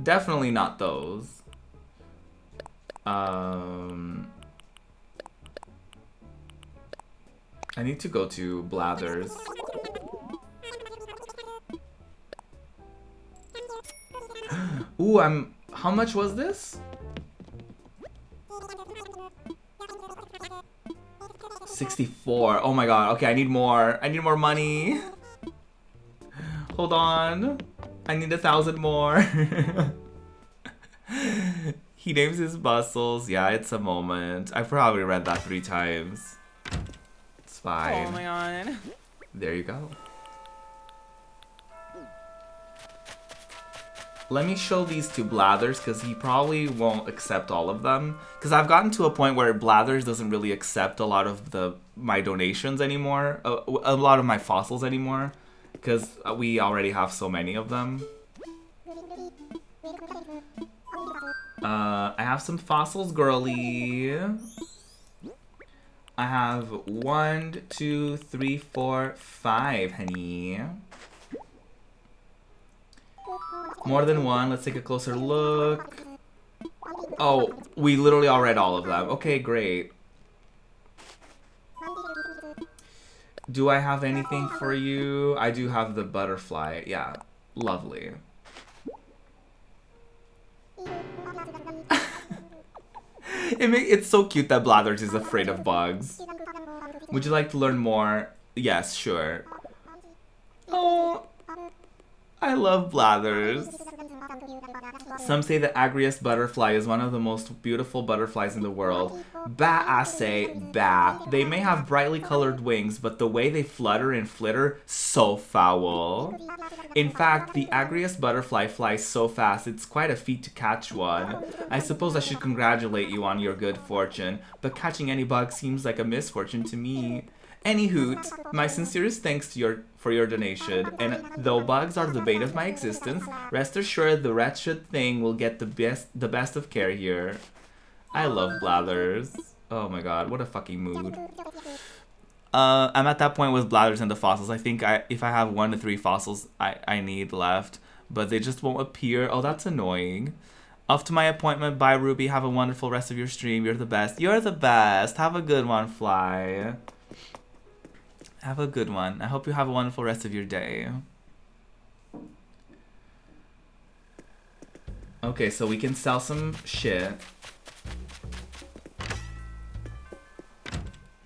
Definitely not those. I need to go to Blathers. Ooh, how much was this? 64. Oh my god. Okay, I need more. I need more money. Hold on. I need 1,000 more. He names his muscles. Yeah, it's a moment. I probably read that 3 times. It's fine. Oh my god. There you go. Let me show these to Blathers because he probably won't accept all of them. Because I've gotten to a point where Blathers doesn't really accept a lot of my donations anymore. A lot of my fossils anymore. Because we already have so many of them. I have some fossils, girly. I have 1, 2, 3, 4, 5, honey. More than one. Let's take a closer look. Oh, we literally all read all of them. Okay, great. Do I have anything for you? I do have the butterfly. Yeah, lovely. It's so cute that Blathers is afraid of bugs. Would you like to learn more? Yes, sure. Oh, I love Blathers. Some say the agriest butterfly is one of the most beautiful butterflies in the world. Bah, I say, bah. They may have brightly colored wings, but the way they flutter and flitter, so foul. In fact, the agriest butterfly flies so fast, it's quite a feat to catch one. I suppose I should congratulate you on your good fortune, but catching any bug seems like a misfortune to me. Any hoot, my sincerest thanks for your donation, and though bugs are the bane of my existence, rest assured the wretched thing will get the best of care here. I love Blathers. Oh my god, what a fucking mood. I'm at that point with Blathers and the fossils. I think if I have 1 to 3 fossils I need left, but they just won't appear. Oh, that's annoying. Off to my appointment. Bye, Ruby. Have a wonderful rest of your stream. You're the best. You're the best. Have a good one, Fly. Have a good one. I hope you have a wonderful rest of your day. Okay, so we can sell some shit.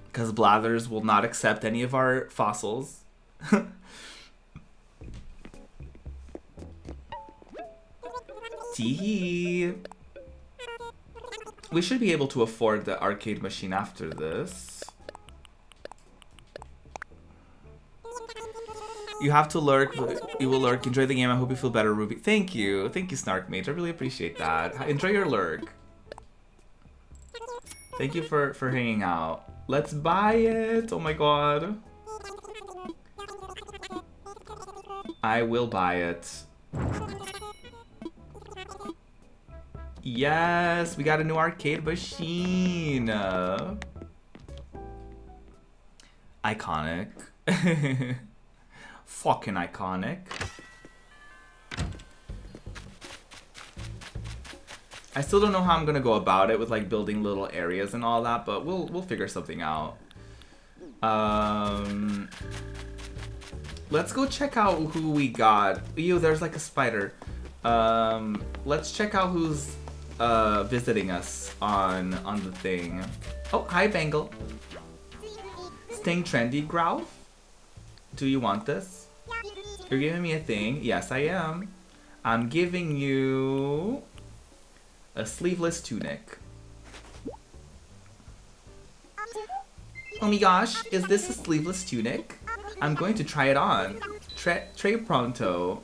Because Blathers will not accept any of our fossils. Teehee. We should be able to afford the arcade machine after this. You have to lurk. You will lurk. Enjoy the game. I hope you feel better, Ruby. Thank you. Thank you, Snark Mage. I really appreciate that. Enjoy your lurk. Thank you for hanging out. Let's buy it. Oh my god. I will buy it. Yes, we got a new arcade machine. Iconic. Fucking iconic. I still don't know how I'm gonna go about it with like building little areas and all that, but we'll figure something out. Let's go check out who we got. Ew, there's like a spider. Let's check out who's visiting us on the thing. Oh, hi Bengal. Staying trendy, Growth? Do you want this? You're giving me a thing? Yes, I am. I'm giving you a sleeveless tunic. Oh my gosh, is this a sleeveless tunic? I'm going to try it on. Tre pronto.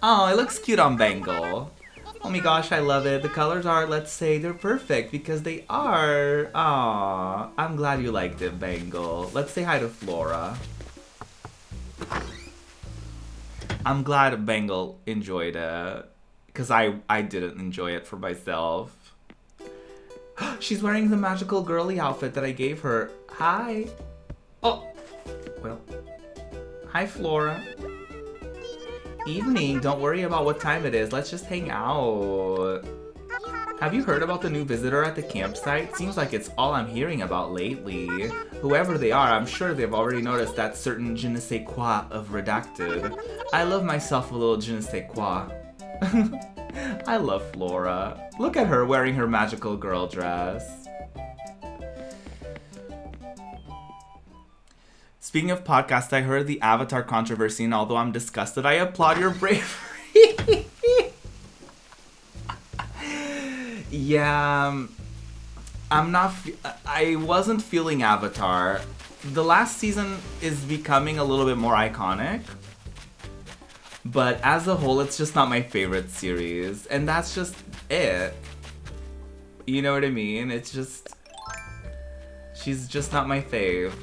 Oh, it looks cute on Bengal. Oh my gosh, I love it. The colors are, let's say, they're perfect because they are. Aww, I'm glad you liked it, Bengal. Let's say hi to Flora. I'm glad Bengal enjoyed it because I didn't enjoy it for myself. She's wearing the magical girly outfit that I gave her. Hi. Oh, well. Hi, Flora. Evening, don't worry about what time it is. Let's just hang out. Have you heard about the new visitor at the campsite? Seems like it's all I'm hearing about lately. Whoever they are, I'm sure they've already noticed that certain je ne sais quoi of Redacted. I love myself a little je ne sais quoi. I love Flora. Look at her wearing her magical girl dress. Speaking of podcasts, I heard the Avatar controversy, and although I'm disgusted, I applaud your bravery. Yeah, I wasn't feeling Avatar. The last season is becoming a little bit more iconic. But as a whole, it's just not my favorite series. And that's just it. You know what I mean? It's just... she's just not my fave.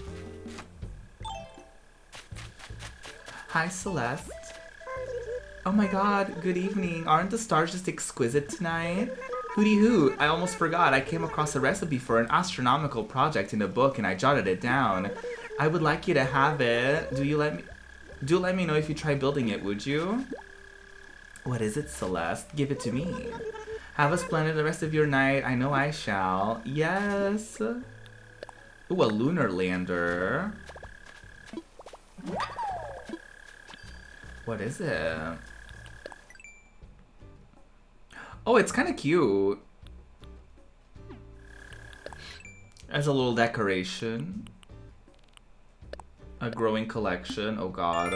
Hi, Celeste. Oh my god, good evening. Aren't the stars just exquisite tonight? Hooty hoot, I almost forgot. I came across a recipe for an astronomical project in a book and I jotted it down. I would like you to have it. Do let me know if you try building it, would you? What is it, Celeste? Give it to me. Have a splendid rest of your night. I know I shall. Yes. Ooh, a lunar lander. What is it? Oh, it's kind of cute. As a little decoration. A growing collection. Oh god.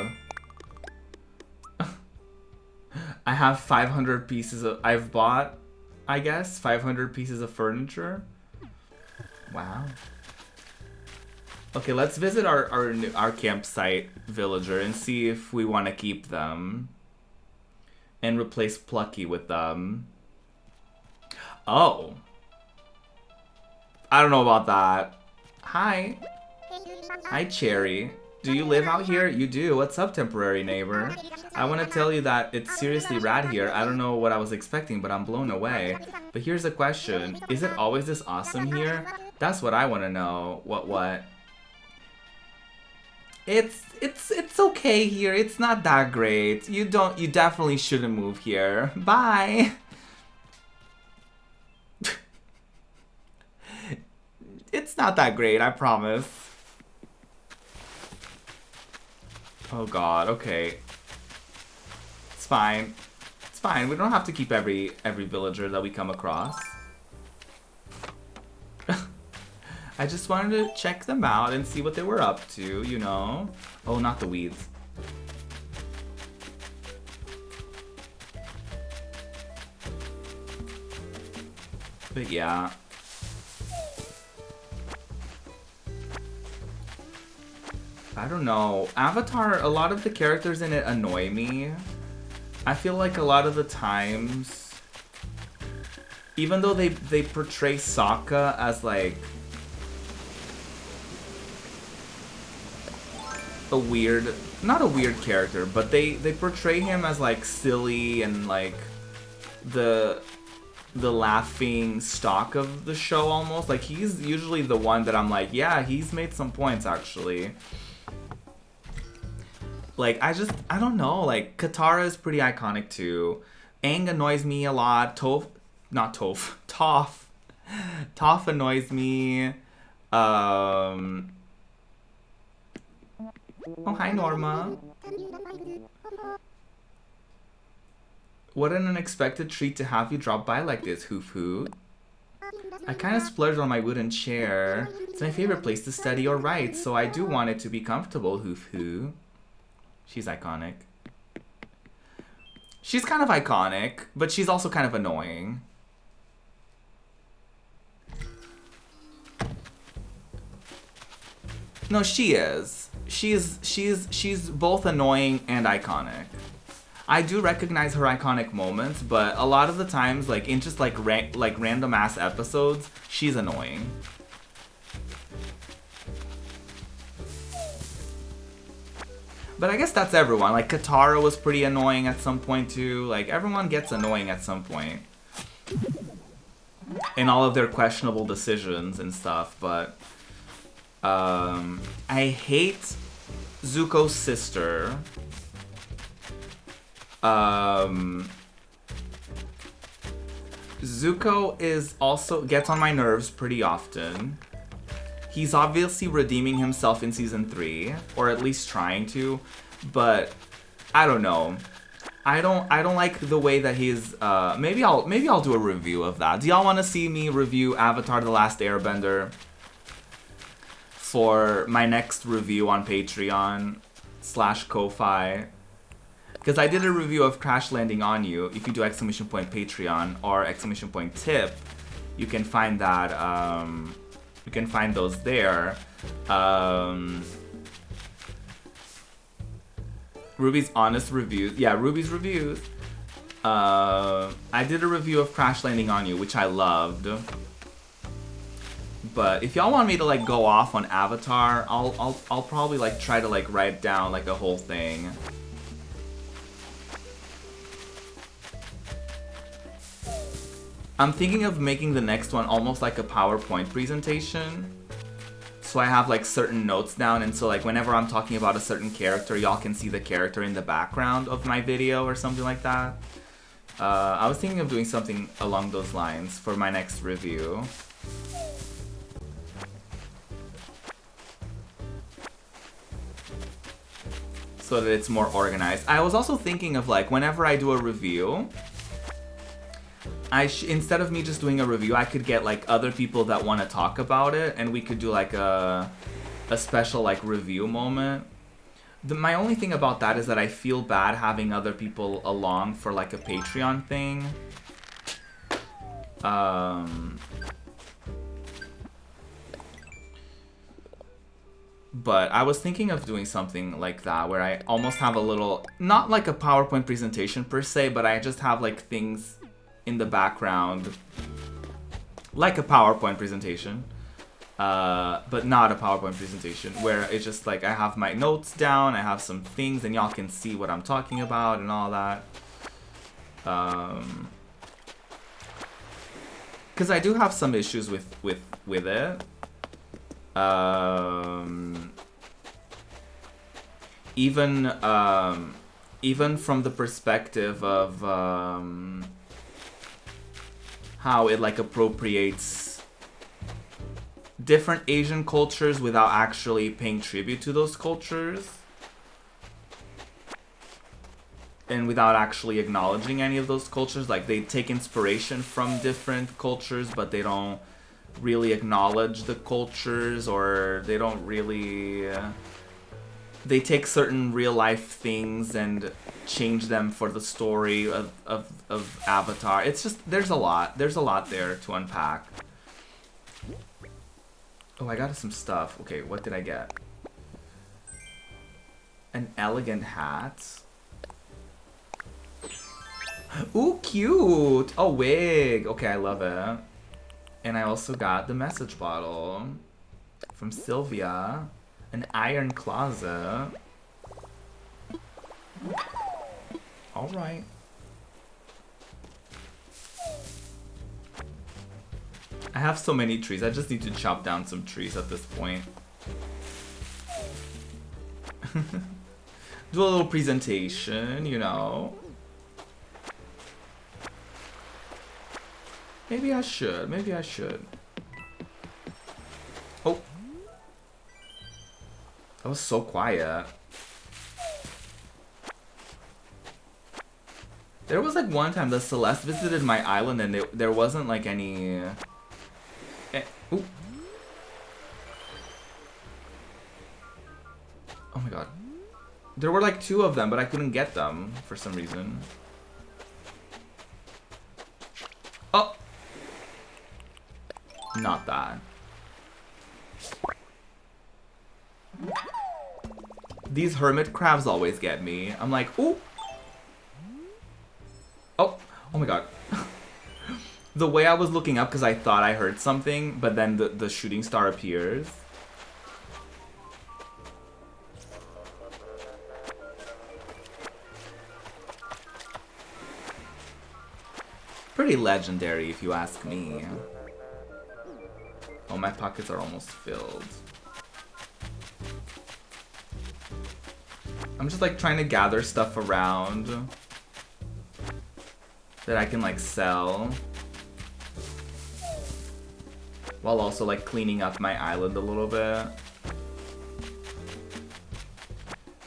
I have 500 pieces of... I've bought, I guess, 500 pieces of furniture. Wow. Okay, let's visit our campsite villager and see if we want to keep them. And replace Plucky with them. Oh. I don't know about that. Hi. Hi, Cherry. Do you live out here? You do. What's up, temporary neighbor? I want to tell you that it's seriously rad here. I don't know what I was expecting, but I'm blown away. But here's the question. Is it always this awesome here? That's what I want to know. What? It's okay here. It's not that great. You definitely shouldn't move here. Bye. It's not that great, I promise. Oh god, okay. It's fine. It's fine. We don't have to keep every villager that we come across. I just wanted to check them out and see what they were up to, you know? Oh, not the weeds. But yeah. I don't know. Avatar, a lot of the characters in it annoy me. I feel like a lot of the times, even though they portray Sokka as like a weird, not a weird character, but they portray him as like silly and like the laughing stock of the show almost. Like he's usually the one that I'm like, yeah, he's made some points actually. Like, I don't know, like, Katara is pretty iconic too. Aang annoys me a lot. Toph annoys me. Oh, hi, Norma. What an unexpected treat to have you drop by like this, Hoof Hoo. I kind of splurged on my wooden chair. It's my favorite place to study or write, so I do want it to be comfortable, Hoof Hoo. She's iconic. She's kind of iconic, but she's also kind of annoying. No, she is. She's both annoying and iconic. I do recognize her iconic moments, but a lot of the times, like in just like random ass episodes, she's annoying. But I guess that's everyone. Like, Katara was pretty annoying at some point, too. Like, everyone gets annoying at some point. In all of their questionable decisions and stuff, but... I hate Zuko's sister. Zuko is also... gets on my nerves pretty often. He's obviously redeeming himself in season 3, or at least trying to, but I don't know. I don't like the way that he's. Maybe I'll do a review of that. Do y'all want to see me review Avatar: The Last Airbender for my next review on Patreon/Ko-fi? Because I did a review of Crash Landing on You. If you do !Patreon or !Tip, you can find that. You can find those there. Ruby's honest reviews. Yeah, Ruby's reviews. I did a review of Crash Landing on You, which I loved. But if y'all want me to like go off on Avatar, I'll probably like try to like write down like a whole thing. I'm thinking of making the next one almost like a PowerPoint presentation. So I have like certain notes down, and so like whenever I'm talking about a certain character, y'all can see the character in the background of my video or something like that. I was thinking of doing something along those lines for my next review. So that it's more organized. I was also thinking of like whenever I do a review, instead of me just doing a review, I could get like other people that want to talk about it, and we could do like a special like review moment. My only thing about that is that I feel bad having other people along for like a Patreon thing. But I was thinking of doing something like that, where I almost have a little, not like a PowerPoint presentation per se, but I just have like things in the background, like a PowerPoint presentation, but not a PowerPoint presentation, where it's just like I have my notes down, I have some things, and y'all can see what I'm talking about and all that. Because I do have some issues with it. Even from the perspective of how it like appropriates different Asian cultures without actually paying tribute to those cultures, and without actually acknowledging any of those cultures. Like, they take inspiration from different cultures, but they don't really acknowledge the cultures, or they don't really they take certain real life things and change them for the story of Avatar. It's just, there's a lot there to unpack. Oh, I got some stuff. Okay, what did I get? An elegant hat. Ooh, cute! Oh, wig! Okay, I love it. And I also got the message bottle from Sylvia. An iron closet. Alright. I have so many trees. I just need to chop down some trees at this point. Do a little presentation, you know. Maybe I should. Maybe I should. Oh. That was so quiet. There was like one time that Celeste visited my island and there wasn't like any... Ooh. Oh my god. There were like 2 of them, but I couldn't get them for some reason. Oh! Not that. These hermit crabs always get me. I'm like, ooh! Oh! Oh my god. The way I was looking up because I thought I heard something, but then the shooting star appears. Pretty legendary if you ask me. Oh, my pockets are almost filled. I'm just like trying to gather stuff around that I can like sell. While also like cleaning up my island a little bit.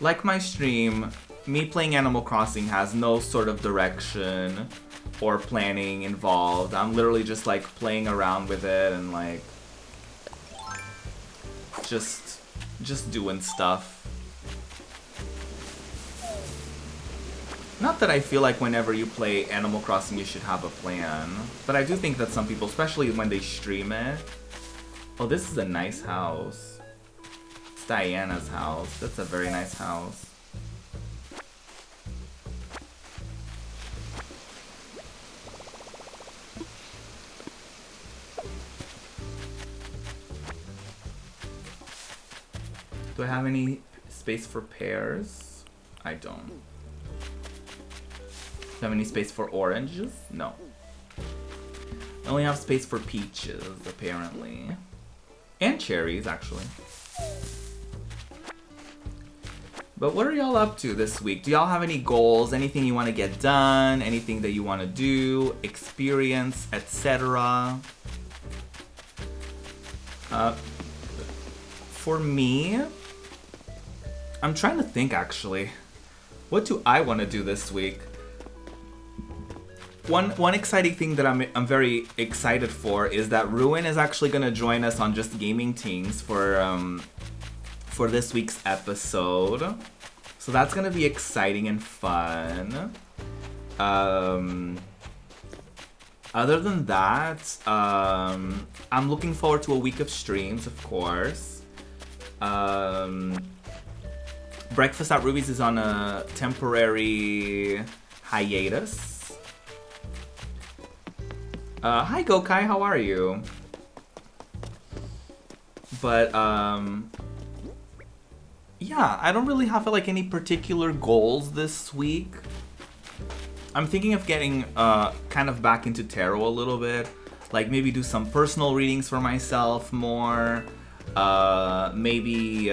Like my stream, me playing Animal Crossing has no sort of direction or planning involved. I'm literally just like playing around with it and like just doing stuff. Not that I feel like whenever you play Animal Crossing you should have a plan, but I do think that some people, especially when they stream it... Oh, this is a nice house. It's Diana's house. That's a very nice house. Do I have any space for pears? I don't. Do I have any space for oranges? No. I only have space for peaches, apparently. And cherries, actually. But what are y'all up to this week? Do y'all have any goals? Anything you want to get done? Anything that you want to do? Experience, etc.? For me, I'm trying to think actually. What do I want to do this week? One exciting thing that I'm very excited for is that Ruin is actually gonna join us on Just Gaming Things for this week's episode. So that's gonna be exciting and fun. Other than that, I'm looking forward to a week of streams, of course. Breakfast at Ruby's is on a temporary hiatus. Hi Gokai, how are you? But, yeah, I don't really have like any particular goals this week. I'm thinking of getting kind of back into tarot a little bit. Like maybe do some personal readings for myself more. Maybe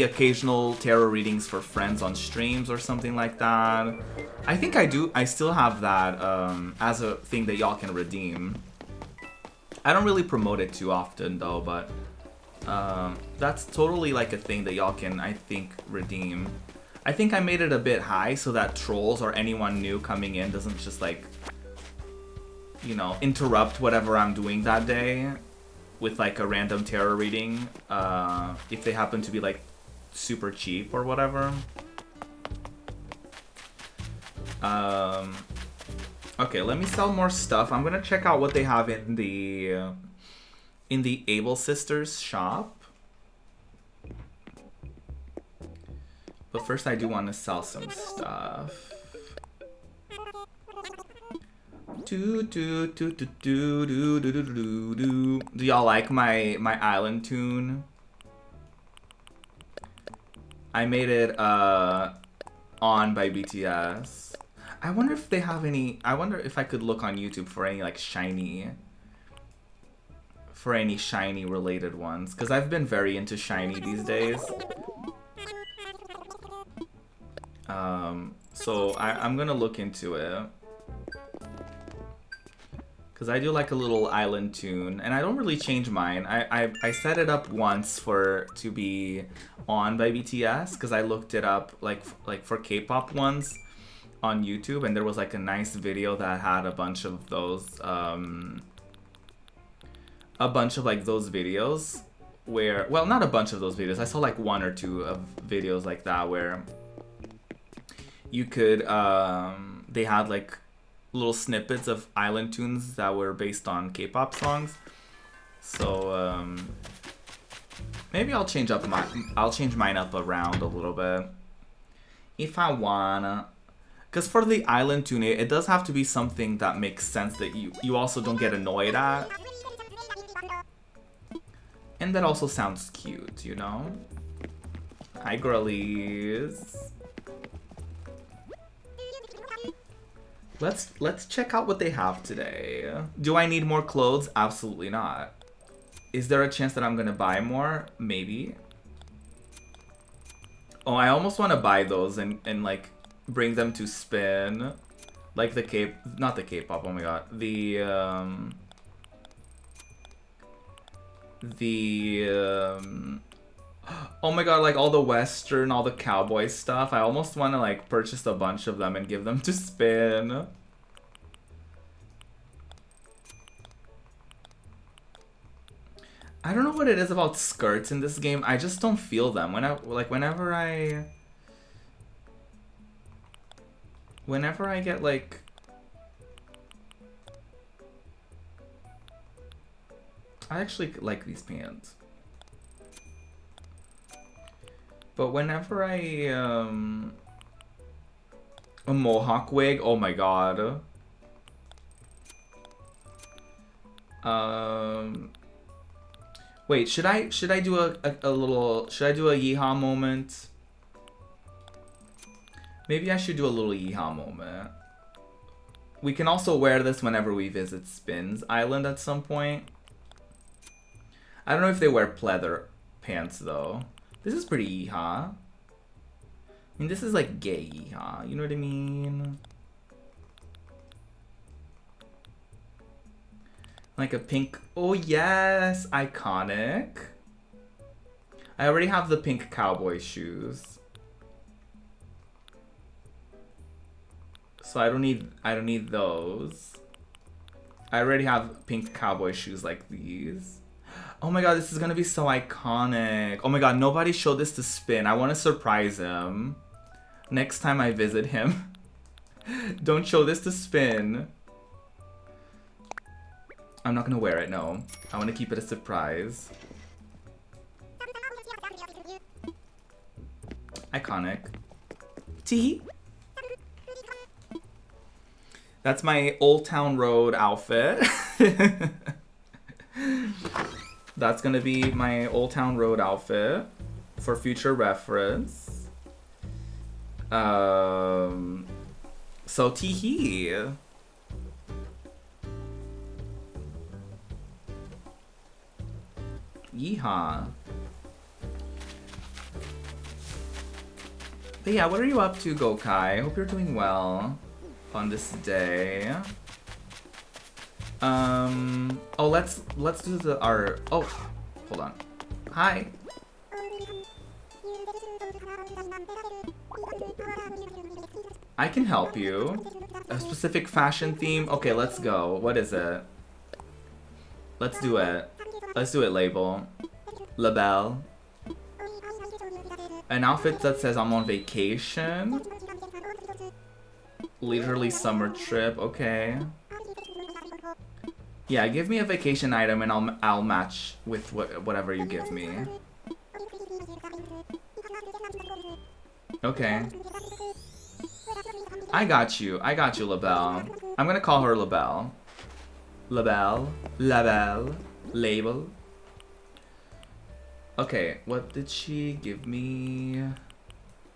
occasional tarot readings for friends on streams or something like that. I think I still have that as a thing that y'all can redeem. I don't really promote it too often though, but that's totally like a thing that y'all can, I think, redeem. I think I made it a bit high so that trolls or anyone new coming in doesn't just like, you know, interrupt whatever I'm doing that day with like a random tarot reading, if they happen to be like super cheap or whatever. Okay, let me sell more stuff. I'm gonna check out what they have in the Able Sisters shop. But first I do want to sell some stuff. Do y'all like my island tune? I made it on by BTS. I wonder if they have any. I wonder if I could look on YouTube for any like shiny related ones, because I've been very into shiny these days. So I'm gonna look into it, because I do like a little island tune, and I don't really change mine. I set it up once to be on by BTS, because I looked it up like for K-pop ones on YouTube, and there was like a nice video that had a bunch of those those videos where, well, not a bunch of those videos. I saw like one or two of videos like that where you could they had like little snippets of island tunes that were based on K-pop songs. So maybe I'll change mine up around a little bit if I wanna, because for the island tune it does have to be something that makes sense, that you also don't get annoyed at, and that also sounds cute, you know? Hi girlies. Let's check out what they have today. Do I need more clothes? Absolutely not. Is there a chance that I'm gonna buy more? Maybe. Oh, I almost want to buy those and like bring them to spin, like not the K-pop. Oh my god, oh my god, like all the Western, all the cowboy stuff. I almost want to like purchase a bunch of them and give them to spin. I don't know what it is about skirts in this game. I just don't feel them. Whenever I get like, I actually like these pants. But whenever I a mohawk wig, oh my god. Wait, should I do a yeehaw moment? Maybe I should do a little yeehaw moment. We can also wear this whenever we visit Spin's Island at some point. I don't know if they wear pleather pants though. This is pretty yeehaw. I mean, this is like gay yeehaw, you know what I mean? Like a pink, oh yes, iconic. I already have the pink cowboy shoes. So I don't need those. I already have pink cowboy shoes like these. Oh my god, this is gonna be so iconic. Oh my god, nobody showed this to Spin. I want to surprise him. Next time I visit him. Don't show this to Spin. I'm not gonna wear it, no. I want to keep it a surprise. Iconic. Tee. That's my Old Town Road outfit. That's gonna be my Old Town Road outfit for future reference. So teehee. Yeehaw. But yeah, what are you up to, Gokai? Hope you're doing well on this day. Oh, let's do our, oh, hold on. Hi. I can help you. A specific fashion theme? Okay, let's go. What is it? Let's do it. Let's do it, Label. Label. An outfit that says I'm on vacation. Leisurely summer trip, okay. Yeah, give me a vacation item and I'll match with whatever you give me. Okay. I got you, LaBelle. I'm gonna call her LaBelle. LaBelle, label. Okay, what did she give me?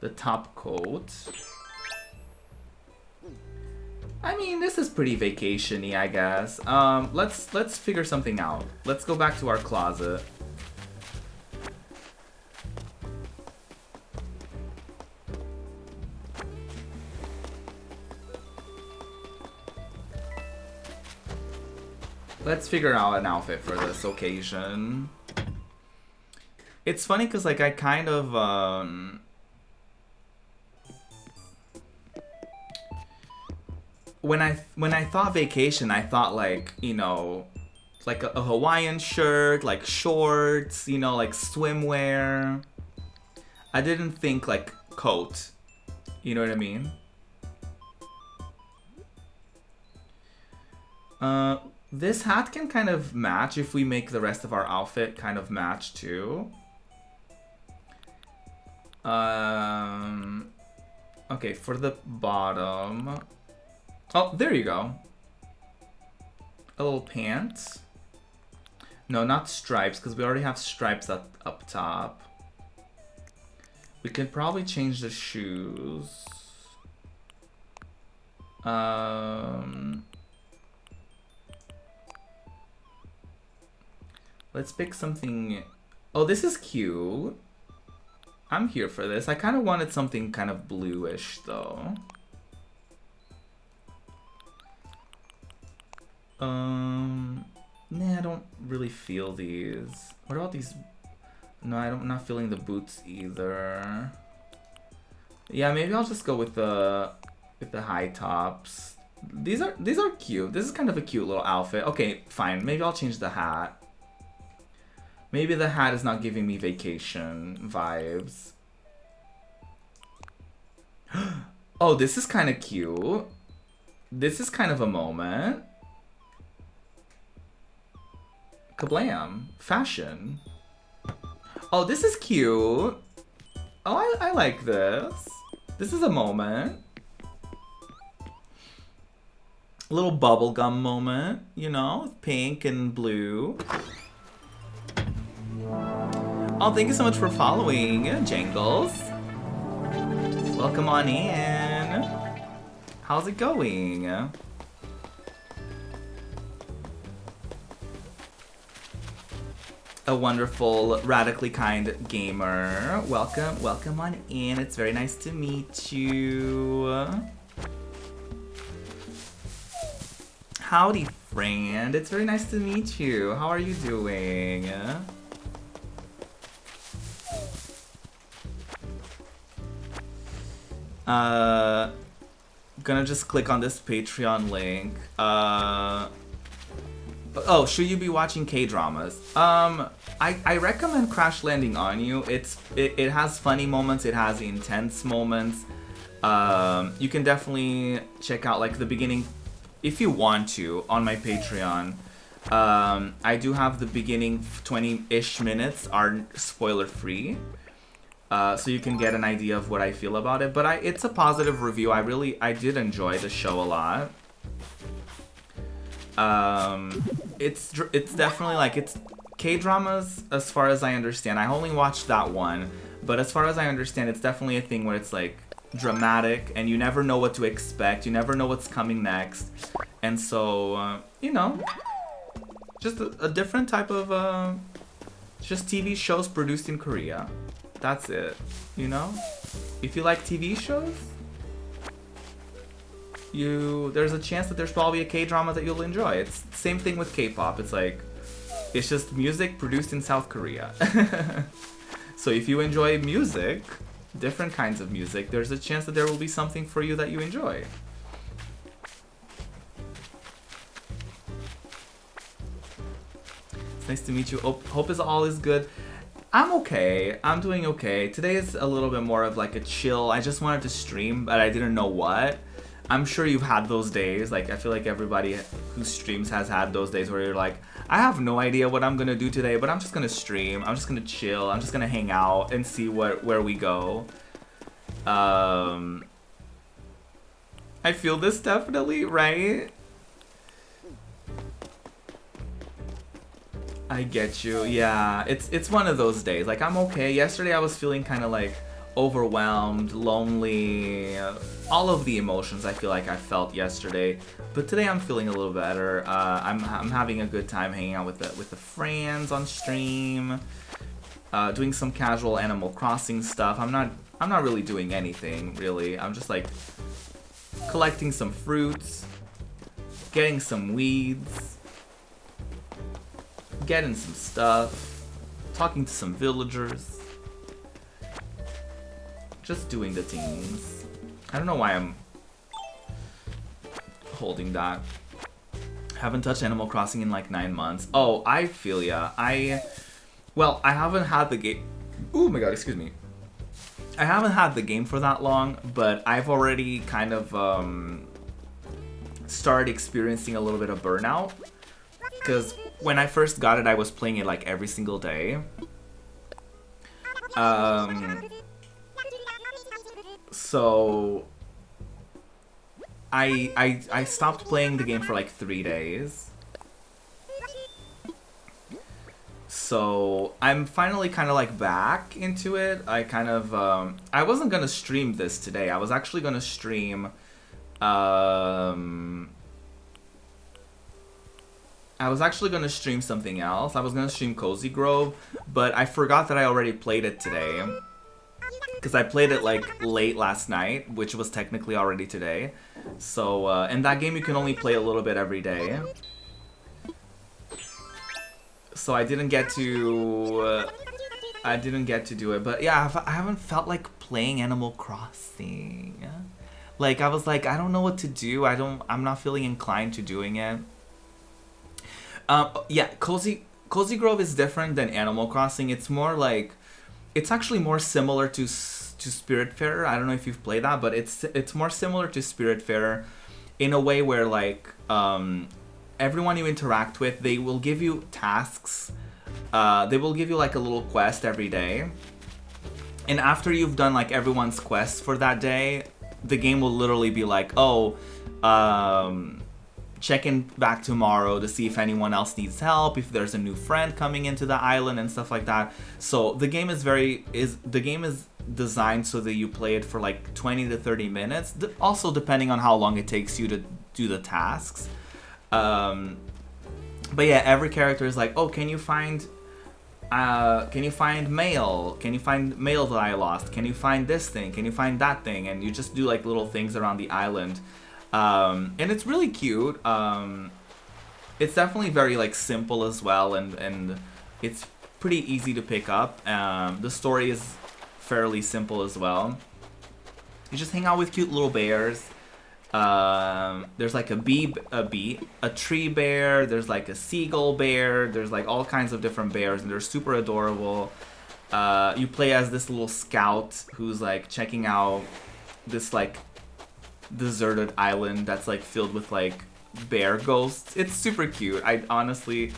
The top coat. I mean, this is pretty vacation-y, I guess. Let's figure something out. Let's go back to our closet. Let's figure out an outfit for this occasion. It's funny because, like, I kind of, when I thought vacation, I thought, like, you know, like a Hawaiian shirt, like shorts, you know, like swimwear. I didn't think, like, coat. You know what I mean? This hat can kind of match if we make the rest of our outfit kind of match too. Okay, for the bottom. Oh, there you go. A little pants. No, not stripes, because we already have stripes up top. We could probably change the shoes. Let's pick something. Oh, this is cute. I'm here for this. I kind of wanted something kind of bluish, though. Nah, I don't really feel these. What about these? No, I'm not feeling the boots either. Yeah, maybe I'll just go with the high tops. These are cute. This is kind of a cute little outfit. Okay, fine. Maybe I'll change the hat. Maybe the hat is not giving me vacation vibes. Oh, this is kind of cute. This is kind of a moment. Kablam. Fashion. Oh, this is cute. Oh, I like this. This is a moment. A little bubblegum moment, you know? Pink and blue. Oh, thank you so much for following, Jangles. Welcome on in. How's it going? A wonderful, radically kind gamer. Welcome on in. It's very nice to meet you. Howdy, friend. It's very nice to meet you. How are you doing? Gonna just click on this Patreon link. Oh, should you be watching K-dramas? I recommend Crash Landing on You. It has funny moments, it has intense moments. You can definitely check out like the beginning if you want to on my Patreon. I do have the beginning 20-ish minutes are spoiler free. So you can get an idea of what I feel about it. But it's a positive review. I did enjoy the show a lot. It's definitely like it's K-dramas as far as I understand. I only watched that one, but as far as I understand, it's definitely a thing where it's like dramatic and you never know what to expect. You never know what's coming next. And so, you know, just a different type of just TV shows produced in Korea. That's it, you know? If you like TV shows, there's a chance that there's probably a K-drama that you'll enjoy. It's the same thing with K-pop. It's like, it's just music produced in South Korea. So if you enjoy music, different kinds of music, there's a chance that there will be something for you that you enjoy. It's nice to meet you. Hope all is good. I'm okay. I'm doing okay. Today is a little bit more of like a chill. I just wanted to stream, but I didn't know what. I'm sure you've had those days. Like, I feel like everybody who streams has had those days where you're like, I have no idea what I'm gonna do today, but I'm just gonna stream. I'm just gonna chill. I'm just gonna hang out and see where we go. I feel this definitely, right? I get you. Yeah, it's one of those days. Like, I'm okay. Yesterday I was feeling kind of like overwhelmed, lonely, all of the emotions I feel like I felt yesterday. But today I'm feeling a little better. I'm having a good time hanging out with the friends on stream, doing some casual Animal Crossing stuff. I'm not really doing anything really. I'm just like collecting some fruits, getting some weeds, getting some stuff, talking to some villagers. Just doing the things. I don't know why I'm holding that. Haven't touched Animal Crossing in like 9 months. Oh, I feel ya. Well, I haven't had the game. Oh my god, excuse me. I haven't had the game for that long, but I've already kind of started experiencing a little bit of burnout. Because when I first got it, I was playing it like every single day. So I stopped playing the game for like 3 days. So I'm finally kind of like back into it. I kind of I wasn't gonna stream this today. I was actually gonna stream something else. I was gonna stream Cozy Grove, but I forgot that I already played it today. Because I played it like late last night, which was technically already today. So, and that game you can only play a little bit every day. So I didn't get to do it. But yeah, I haven't felt like playing Animal Crossing. Like, I was like, I don't know what to do. I'm not feeling inclined to doing it. Yeah, Cozy Grove is different than Animal Crossing. It's more like, it's actually more similar to Spiritfarer. I don't know if you've played that, but it's more similar to Spiritfarer in a way where like everyone you interact with, they will give you tasks. They will give you like a little quest every day, and after you've done like everyone's quests for that day, the game will literally be like, oh, check in back tomorrow to see if anyone else needs help, if there's a new friend coming into the island and stuff like that. So the game is designed so that you play it for like 20 to 30 minutes, also depending on how long it takes you to do the tasks. But yeah, every character is like, oh, can you find mail? Can you find mail that I lost? Can you find this thing? Can you find that thing? And you just do like little things around the island. And it's really cute. It's definitely very like simple as well, and it's pretty easy to pick up. The story is fairly simple as well. You just hang out with cute little bears. There's like a tree bear. There's like a seagull bear. There's like all kinds of different bears, and they're super adorable. You play as this little scout who's like checking out this like deserted island that's like filled with like bear ghosts. It's super cute. I honestly,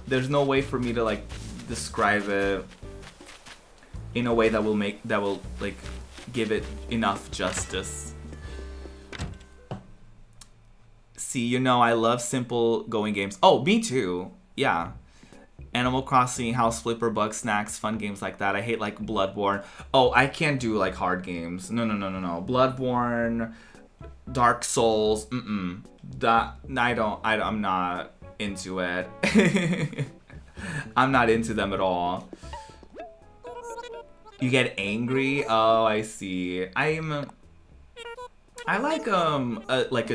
there's no way for me to like describe it in a way that will like give it enough justice. See, you know, I love simple going games. Oh, me too. Yeah. Animal Crossing, House Flipper, Bug Snacks, fun games like that. I hate like Bloodborne. Oh, I can't do like hard games. No. Bloodborne, Dark Souls, I'm not into it. I'm not into them at all. You get angry? Oh, I see. I like a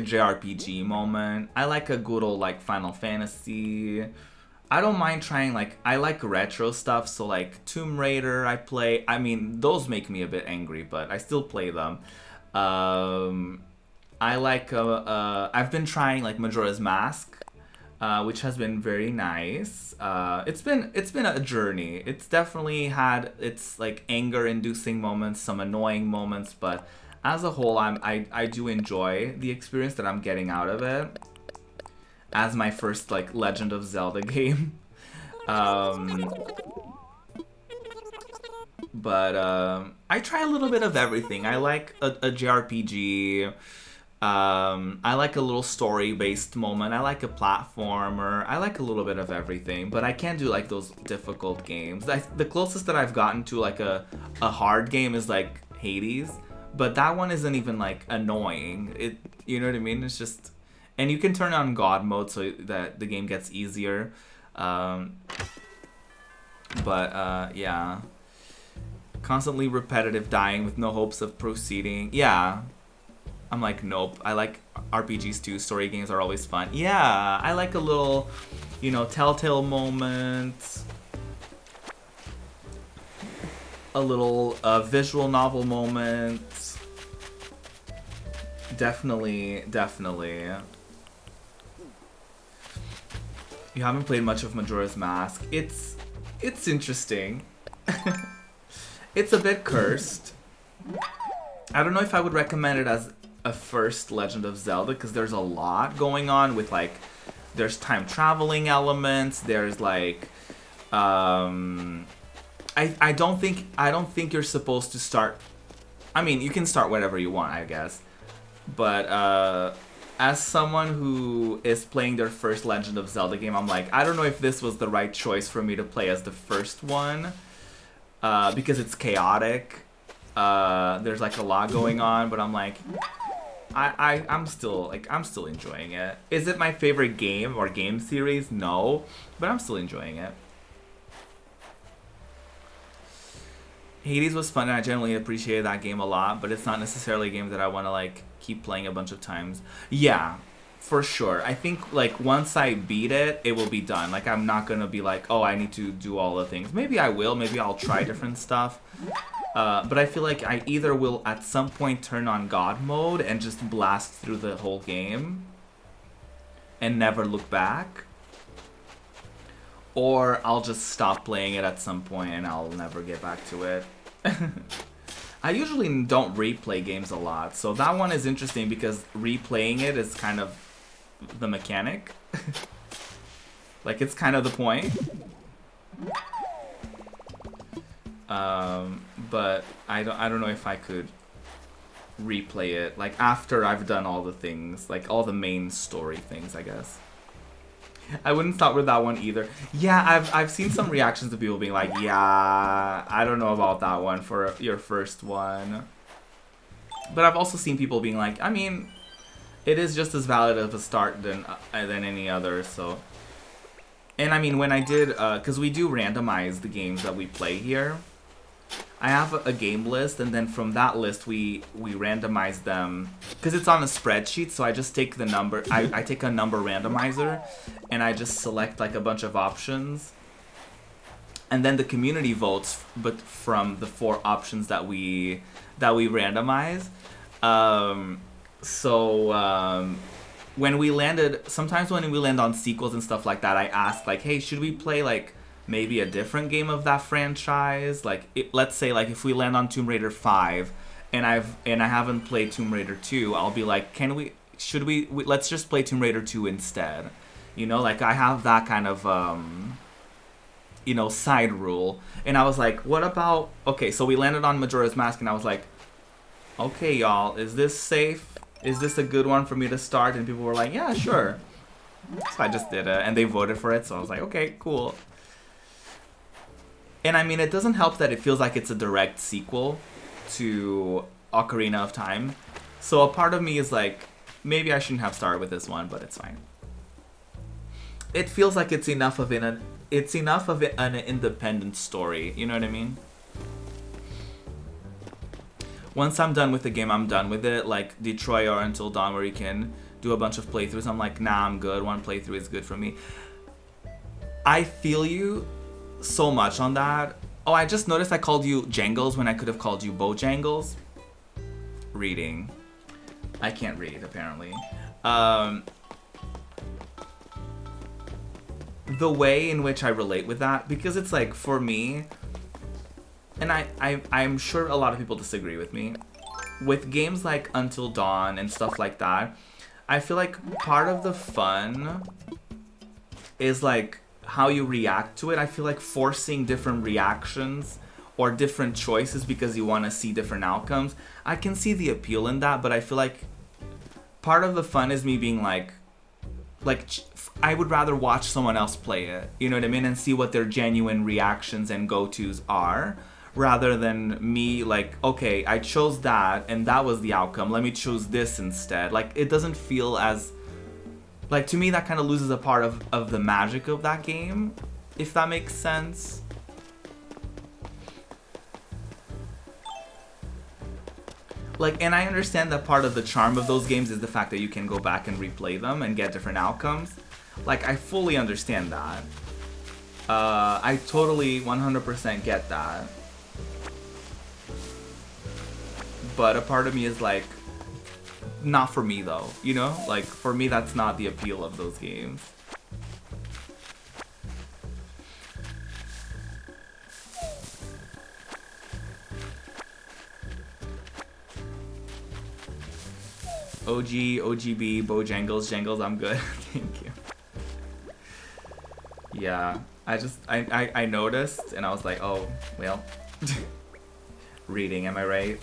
JRPG moment. I like a good old like Final Fantasy. I don't mind trying like, I like retro stuff, so like Tomb Raider I play. I mean, those make me a bit angry, but I still play them. I like I've been trying like Majora's Mask. which has been very nice. It's been a journey. It's definitely had its like anger-inducing moments, some annoying moments, but as a whole, I do enjoy the experience that I'm getting out of it. As my first like Legend of Zelda game. But I try a little bit of everything. I like a JRPG. I like a little story-based moment. I like a platformer. I like a little bit of everything, but I can't do like those difficult games. The closest that I've gotten to like a hard game is like Hades, but that one isn't even like annoying. You know what I mean? It's just, and you can turn on God mode so that the game gets easier. Yeah. Constantly repetitive dying with no hopes of proceeding. Yeah. I'm like, nope. I like RPGs too. Story games are always fun. Yeah. I like a little, telltale moment. A little visual novel moment. Definitely. You haven't played much of Majora's Mask. It's interesting. It's a bit cursed. I don't know if I would recommend it as a first Legend of Zelda, because there's a lot going on with like, there's time traveling elements. There's like, I don't think you're supposed to start. I mean, you can start whatever you want, I guess. But as someone who is playing their first Legend of Zelda game, I'm like, I don't know if this was the right choice for me to play as the first one. Because it's chaotic. There's like a lot going on, but I'm like, I'm still enjoying it. Is it my favorite game or game series? No, but I'm still enjoying it. Hades was fun and I generally appreciated that game a lot, but it's not necessarily a game that I want to like keep playing a bunch of times. Yeah, for sure. I think like once I beat it, it will be done. Like I'm not gonna be like, oh, I need to do all the things. Maybe I will. Maybe I'll try different stuff. But I feel like I either will at some point turn on God mode and just blast through the whole game and never look back, or I'll just stop playing it at some point and I'll never get back to it. I usually don't replay games a lot, so that one is interesting because replaying it is kind of the mechanic. Like it's kind of the point. But I don't know if I could replay it like after I've done all the things, like all the main story things, I guess. I wouldn't start with that one either. Yeah, I've seen some reactions of people being like, yeah, I don't know about that one for your first one. But I've also seen people being like, I mean, it is just as valid of a start than any other, so. And I mean, when I did, because we do randomize the games that we play here, I have a game list, and then from that list we randomize them because it's on a spreadsheet. So I just take the number. I take a number randomizer, and I just select like a bunch of options, and then the community votes, but from the 4 options that we randomize. When we landed, sometimes when we land on sequels and stuff like that, I ask like, hey, should we play like maybe a different game of that franchise? Like, let's say like if we land on Tomb Raider 5 and I haven't played Tomb Raider 2, I'll be like, should we let's just play Tomb Raider 2 instead. You know, like I have that kind of side rule. And I was like, what about, okay, so we landed on Majora's Mask and I was like, okay, y'all, is this safe? Is this a good one for me to start? And people were like, yeah, sure. So I just did it, and they voted for it, so I was like, okay, cool. And I mean, it doesn't help that it feels like it's a direct sequel to Ocarina of Time. So a part of me is like, maybe I shouldn't have started with this one, but it's fine. It feels like it's enough of an independent story, you know what I mean? Once I'm done with the game, I'm done with it. Like Detroit or Until Dawn, where you can do a bunch of playthroughs. I'm like, nah, I'm good. One playthrough is good for me. I feel you so much on that. Oh, I just noticed I called you Jangles when I could have called you Bojangles. Reading. I can't read, apparently. the way in which I relate with that, because it's like, for me, and I'm sure a lot of people disagree with me, with games like Until Dawn and stuff like that, I feel like part of the fun is like how you react to it. I feel like forcing different reactions or different choices because you want to see different outcomes, I can see the appeal in that, but I feel like part of the fun is me being like I would rather watch someone else play it, you know what I mean, and see what their genuine reactions and go-tos are, rather than me like, okay, I chose that and that was the outcome, let me choose this instead. Like, it doesn't feel as, like, to me that kind of loses a part of the magic of that game, if that makes sense. Like, and I understand that part of the charm of those games is the fact that you can go back and replay them and get different outcomes. Like, I fully understand that. I totally 100% get that. But a part of me is like, not for me though, you know? Like, for me that's not the appeal of those games. OGB, Bojangles, I'm good. Thank you. Yeah, I noticed and I was like, oh, well. Reading, am I right?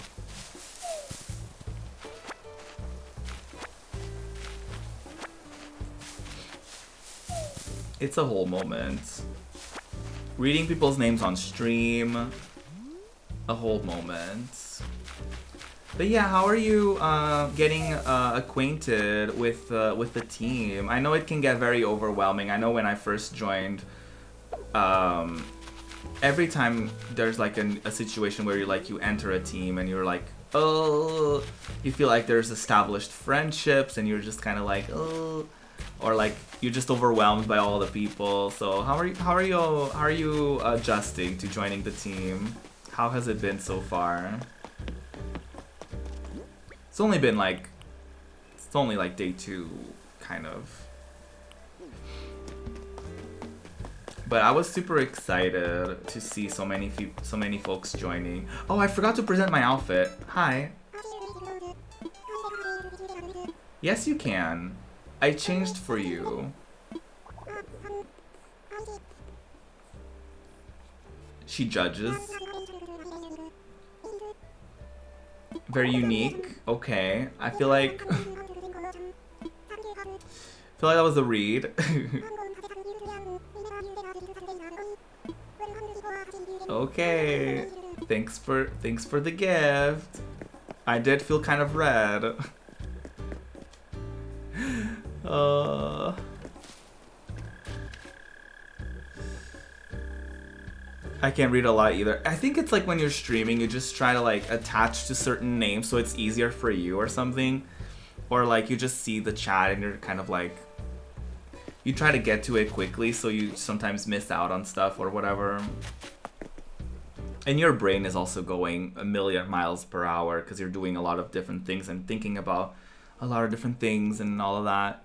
It's a whole moment. Reading people's names on stream, a whole moment. But yeah, how are you getting acquainted with the team? I know it can get very overwhelming. I know when I first joined, every time there's like a situation where you enter a team and you're like, oh, you feel like there's established friendships and you're just kind of like, oh, or like you're just overwhelmed by all the people. So how are you adjusting to joining the team? How has it been so far? It's only like day 2, kind of. But I was super excited to see so many folks joining. Oh, I forgot to present my outfit. Hi. Yes, you can. I changed for you. She judges. Very unique. Okay. I feel like that was a read. Okay. Thanks for the gift. I did feel kind of red. I can't read a lot either. I think it's like when you're streaming, you just try to like attach to certain names so it's easier for you or something. Or like you just see the chat and you're kind of like, you try to get to it quickly so you sometimes miss out on stuff or whatever. And your brain is also going a million miles per hour because you're doing a lot of different things and thinking about a lot of different things and all of that.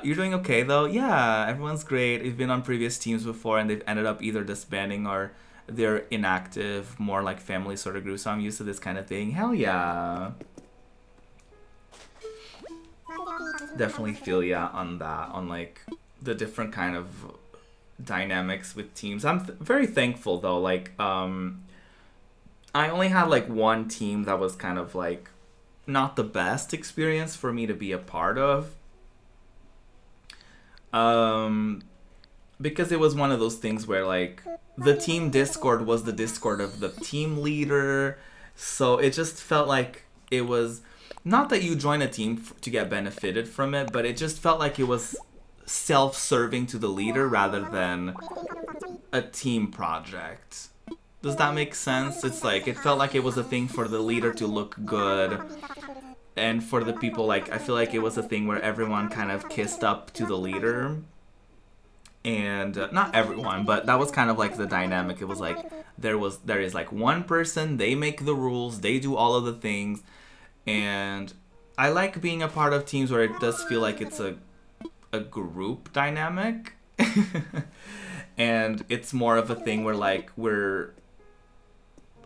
You're doing okay though? Yeah, everyone's great. We've been on previous teams before and they've ended up either disbanding or they're inactive, more like family sort of group, so I'm used to this kind of thing. Hell yeah. Definitely feel ya on that, on like the different kind of dynamics with teams. I'm very thankful though, like I only had like one team that was kind of like not the best experience for me to be a part of. Because it was one of those things where like the team Discord was the Discord of the team leader, so it just felt like it was not that you join a team to get benefited from it, but it just felt like it was self-serving to the leader rather than a team project. Does that make sense? It's like it felt like it was a thing for the leader to look good. And for the people, like, I feel like it was a thing where everyone kind of kissed up to the leader. And not everyone, but that was kind of like the dynamic. It was like there is like one person, they make the rules, they do all of the things. And I like being a part of teams where it does feel like it's a group dynamic. And it's more of a thing where like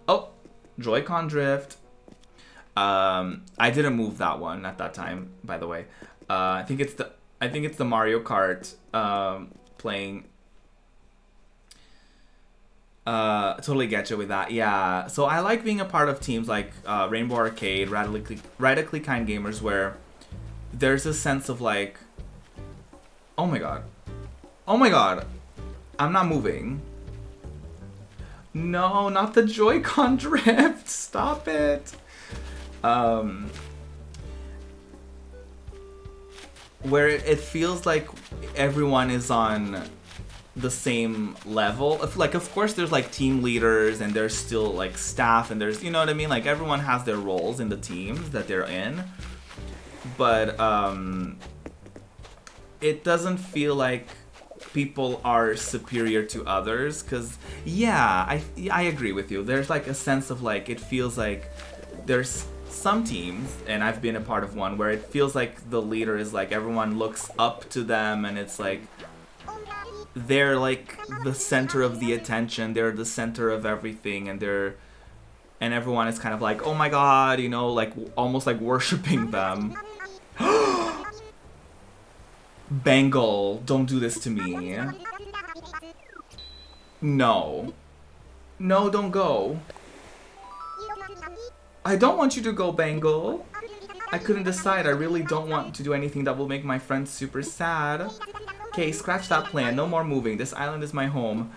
oh, Joy-Con drift. I didn't move that one at that time, by the way. I think it's the Mario Kart playing. Totally get you with that. Yeah. So I like being a part of teams like Rainbow Arcade, Radically Kind Gamers, where there's a sense of like, oh my god, I'm not moving. No, not the Joy-Con drift. Stop it. Where it feels like everyone is on the same level. Like, of course there's like team leaders and there's still like staff and there's, you know what I mean? Like everyone has their roles in the teams that they're in. But it doesn't feel like people are superior to others, because I agree with you. There's like a sense of like, it feels like there's some teams, and I've been a part of one, where it feels like the leader is like, everyone looks up to them and it's like they're like the center of the attention, they're the center of everything, and everyone is kind of like, oh my god, you know, like almost like worshiping them. Bangle, don't do this to me. No. No, don't go. I don't want you to go, Bangle. I couldn't decide. I really don't want to do anything that will make my friends super sad. Okay, scratch that plan. No more moving. This island is my home.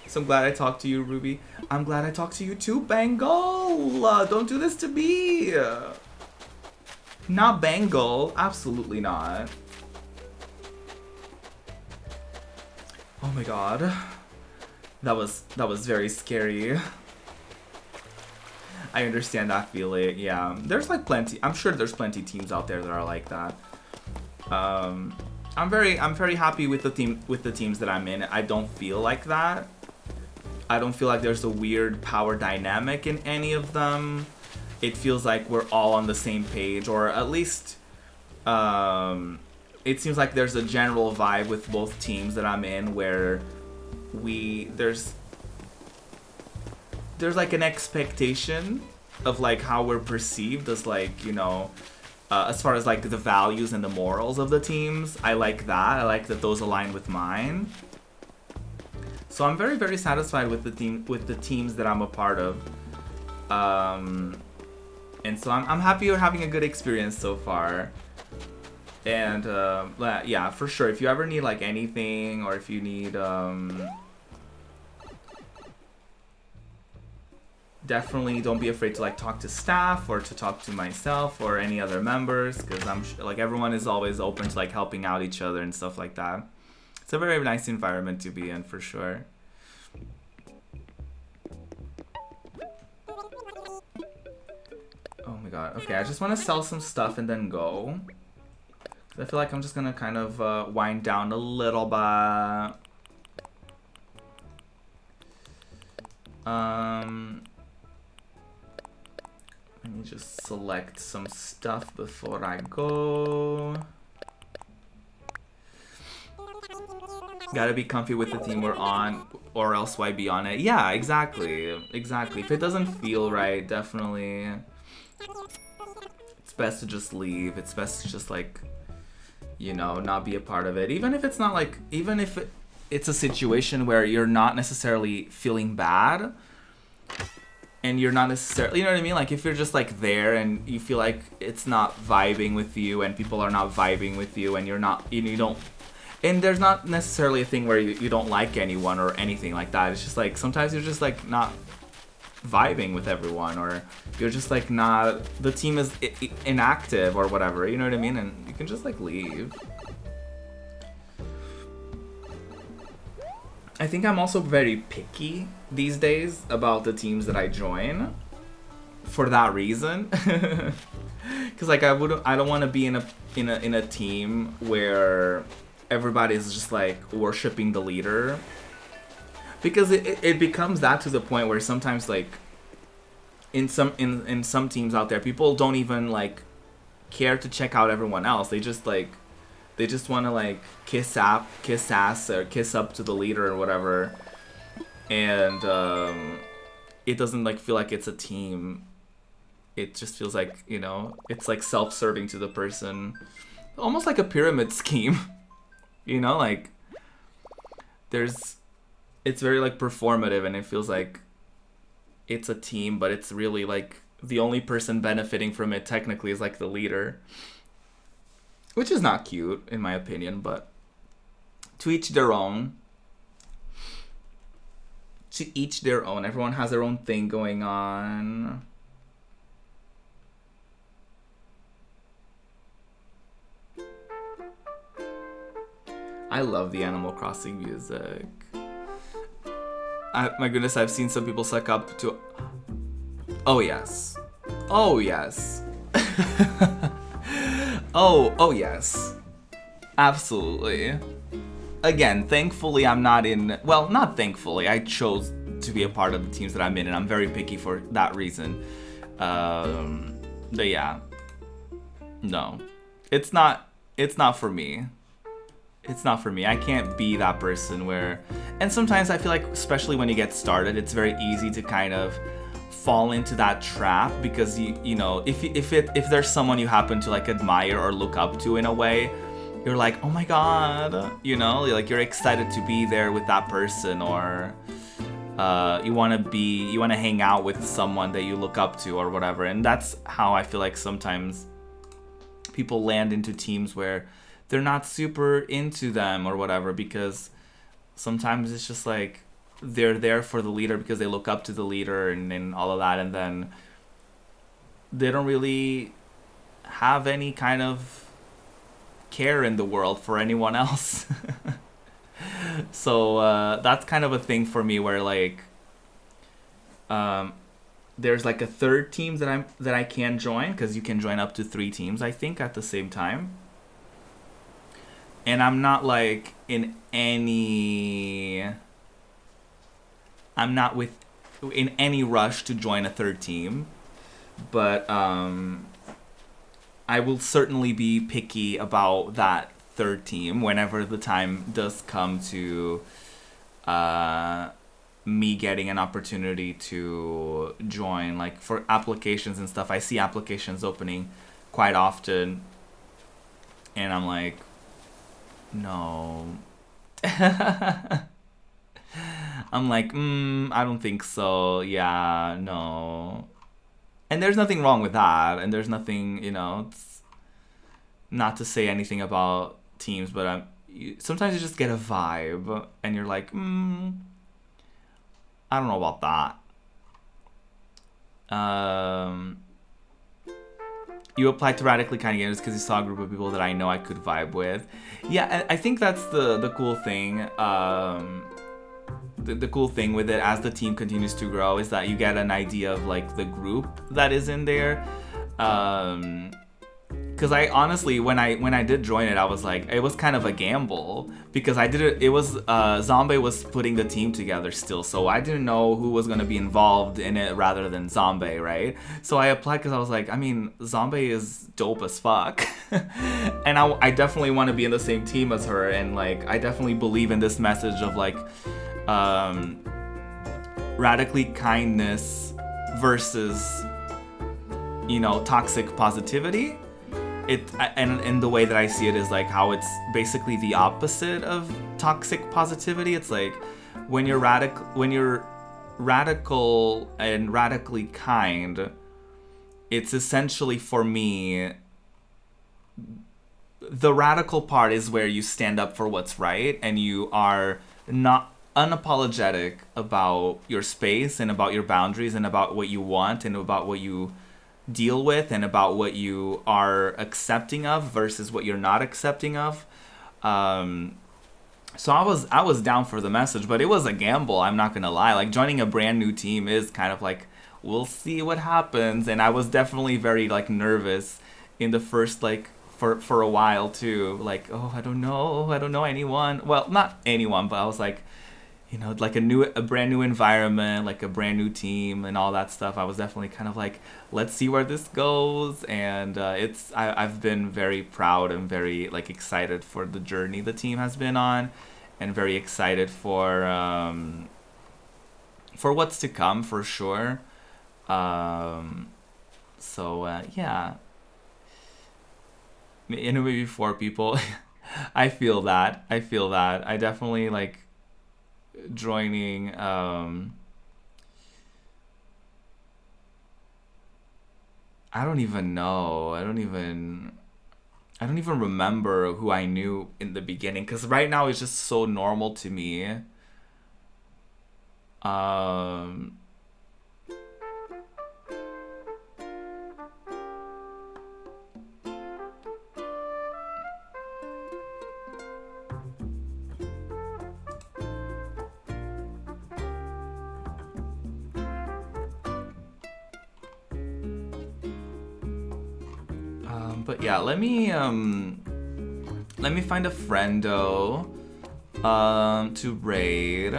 So I'm glad I talked to you, Ruby. I'm glad I talked to you too, Bangle. Don't do this to me. Not Bangle. Absolutely not. Oh my god. That was very scary. I understand that feeling. Yeah. There's like plenty. I'm sure there's plenty teams out there that are like that. I'm very happy with the teams that I'm in. I don't feel like that. I don't feel like there's a weird power dynamic in any of them. It feels like we're all on the same page, or at least it seems like there's a general vibe with both teams that I'm in where there's like an expectation of like how we're perceived as, like, you know, as far as like the values and the morals of the teams. I like that. I like that those align with mine. So I'm very, very satisfied with the teams that I'm a part of. And so I'm happy you're having a good experience so far. And yeah, for sure, if you ever need like anything, or if you need definitely don't be afraid to like talk to staff or to talk to myself or any other members, because I'm like everyone is always open to like helping out each other and stuff like that. It's a very nice environment to be in, for sure. Oh my god. Okay, I just want to sell some stuff and then go. I feel like I'm just gonna kind of wind down a little bit. Let me just select some stuff before I go. Gotta be comfy with the team we're on, or else why be on it? Yeah, exactly. Exactly. If it doesn't feel right, definitely it's best to just leave. It's best to just like, you know, not be a part of it. Even if it's not like, even if it's a situation where you're not necessarily feeling bad, and you're not necessarily, you know what I mean? Like if you're just like there and you feel like it's not vibing with you and people are not vibing with you and you're not, you don't, and there's not necessarily a thing where you don't like anyone or anything like that. It's just like sometimes you're just like not vibing with everyone, or you're just like not, the team is inactive or whatever, you know what I mean? And you can just like leave. I think I'm also very picky these days about the teams that I join for that reason. Cuz like I don't want to be in a team where everybody's just like worshiping the leader, because it becomes that to the point where sometimes like in some teams out there, people don't even like care to check out everyone else. They just like They just want to like kiss ass, or kiss up to the leader or whatever, and it doesn't like feel like it's a team. It just feels like, you know, it's like self-serving to the person, almost like a pyramid scheme. You know, like it's very like performative, and it feels like it's a team, but it's really like the only person benefiting from it technically is like the leader, which is not cute in my opinion, but to each their own. To each their own. Everyone has their own thing going on. I love the Animal Crossing music. My goodness, I've seen some people suck up to... Oh, yes. Oh, yes. Oh, yes. Absolutely. Again, thankfully, I'm not in... Well, not thankfully. I chose to be a part of the teams that I'm in, and I'm very picky for that reason. But yeah. No. It's not for me. It's not for me. I can't be that person where... And sometimes I feel like, especially when you get started, it's very easy to kind of fall into that trap, because you know, if there's someone you happen to like admire or look up to in a way, you're like, oh my god, you know, like you're excited to be there with that person, or you want to hang out with someone that you look up to or whatever. And that's how I feel like sometimes people land into teams where they're not super into them or whatever, because sometimes it's just like they're there for the leader because they look up to the leader and all of that, and then they don't really have any kind of care in the world for anyone else. So that's kind of a thing for me, where like there's like a third team that I can join, because you can join up to 3 teams, I think, at the same time. And I'm not like in any rush to join a third team, but I will certainly be picky about that third team whenever the time does come to me getting an opportunity to join, like for applications and stuff. I see applications opening quite often, and I'm like, no. I'm like, I don't think so. Yeah, no. And there's nothing wrong with that. And there's nothing, you know, it's not to say anything about teams, but sometimes you just get a vibe and you're like, I don't know about that. You applied to Radically Kind Gamers because you saw a group of people that I know I could vibe with. Yeah, I think that's the cool thing. The cool thing with it, as the team continues to grow, is that you get an idea of like the group that is in there. Because I honestly, when I did join it, I was like, it was kind of a gamble, because I did it. It was Zombie was putting the team together still, so I didn't know who was gonna be involved in it rather than Zombie, right? So I applied because I was like, I mean, Zombie is dope as fuck, and I definitely want to be in the same team as her, and like I definitely believe in this message of like radically kindness versus, you know, toxic positivity. And the way that I see it is like how it's basically the opposite of toxic positivity. It's like when you're radical and radically kind, it's essentially, for me, the radical part is where you stand up for what's right and you are not unapologetic about your space and about your boundaries and about what you want and about what you deal with and about what you are accepting of versus what you're not accepting of. So I was down for the message, but it was a gamble, I'm not gonna lie. Like, joining a brand new team is kind of like, we'll see what happens, and I was definitely very like nervous in the first like for a while too, like, oh, I don't know anyone. Well, not anyone, but I was like, like a brand new environment, like a brand new team and all that stuff. I was definitely kind of like, let's see where this goes. And I've been very proud and very like excited for the journey the team has been on, and very excited for what's to come for sure. Yeah, in a maybe 4 people. I feel that. I definitely like joining. I don't even know. I don't even remember who I knew in the beginning, because right now it's just so normal to me. But yeah, let me find a friendo to raid.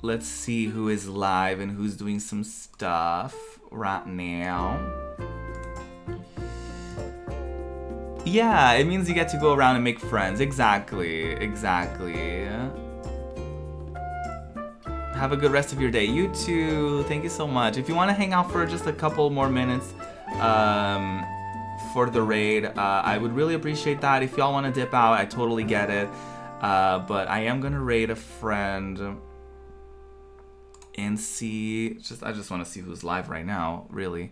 Let's see who is live and who's doing some stuff right now. Yeah, it means you get to go around and make friends. Exactly. Have a good rest of your day. You too. Thank you so much. If you want to hang out for just a couple more minutes for the raid, I would really appreciate that. If y'all want to dip out, I totally get it. But I am gonna raid a friend and see. I just want to see who's live right now, really,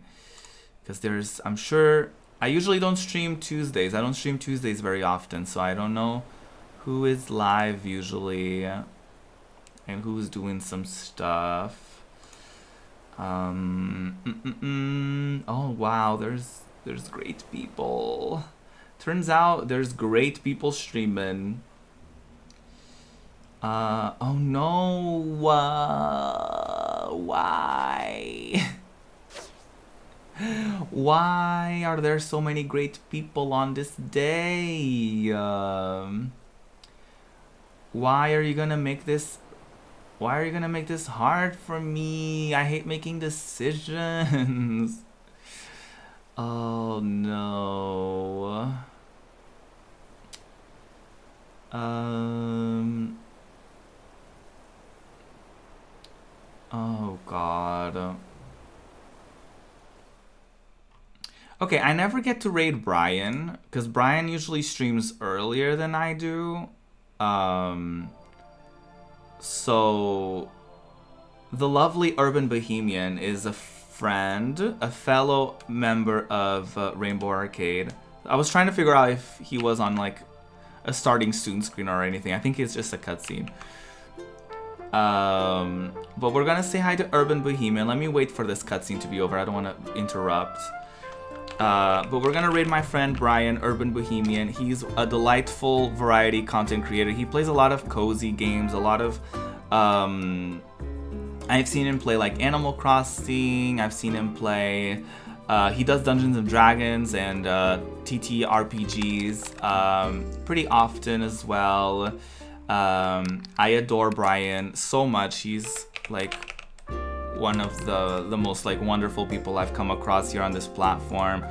because I'm sure. I usually don't stream Tuesdays. I don't stream Tuesdays very often, so I don't know who is live usually and who's doing some stuff. Oh wow, there's great people. Turns out there's great people streaming. Oh no, why? Why are there so many great people on this day? Why are you gonna make this hard for me? I hate making decisions. Oh no. Oh god. Okay, I never get to raid Brian, because Brian usually streams earlier than I do. So the lovely Urban Bohemian is a friend, a fellow member of Rainbow Arcade. I was trying to figure out if he was on like a starting soon screen or anything. I think it's just a cutscene. But we're gonna say hi to Urban Bohemian. Let me wait for this cutscene to be over. I don't want to interrupt. But we're gonna raid my friend Brian, Urban Bohemian. He's a delightful variety content creator. He plays a lot of cozy games, a lot of I've seen him play like Animal Crossing. I've seen him play he does Dungeons and Dragons and TTRPGs pretty often as well. I adore Brian so much. He's like one of the most like wonderful people I've come across here on this platform.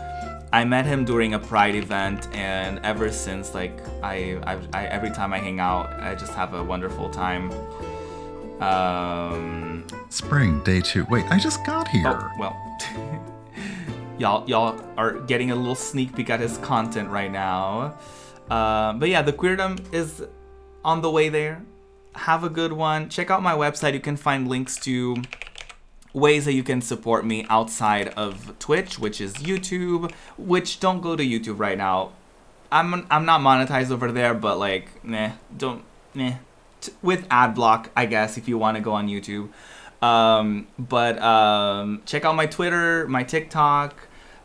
I met him during a Pride event, and ever since, like I every time I hang out, I just have a wonderful time. Spring day 2. Wait, I just got here. Oh, well. y'all are getting a little sneak peek at his content right now. But yeah, the Queerdom is on the way there. Have a good one. Check out my website. You can find links to ways that you can support me outside of Twitch, which is YouTube, which don't go to YouTube right now. I'm not monetized over there, but like, with ad block, I guess, if you want to go on YouTube. But check out my Twitter, my TikTok,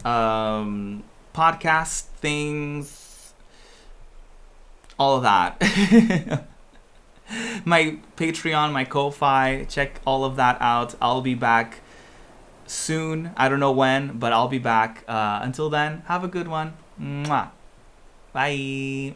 podcast things, all of that. My Patreon, my Ko-Fi, check all of that out. I'll be back soon. I don't know when, but I'll be back. Until then, have a good one. Mwah. Bye.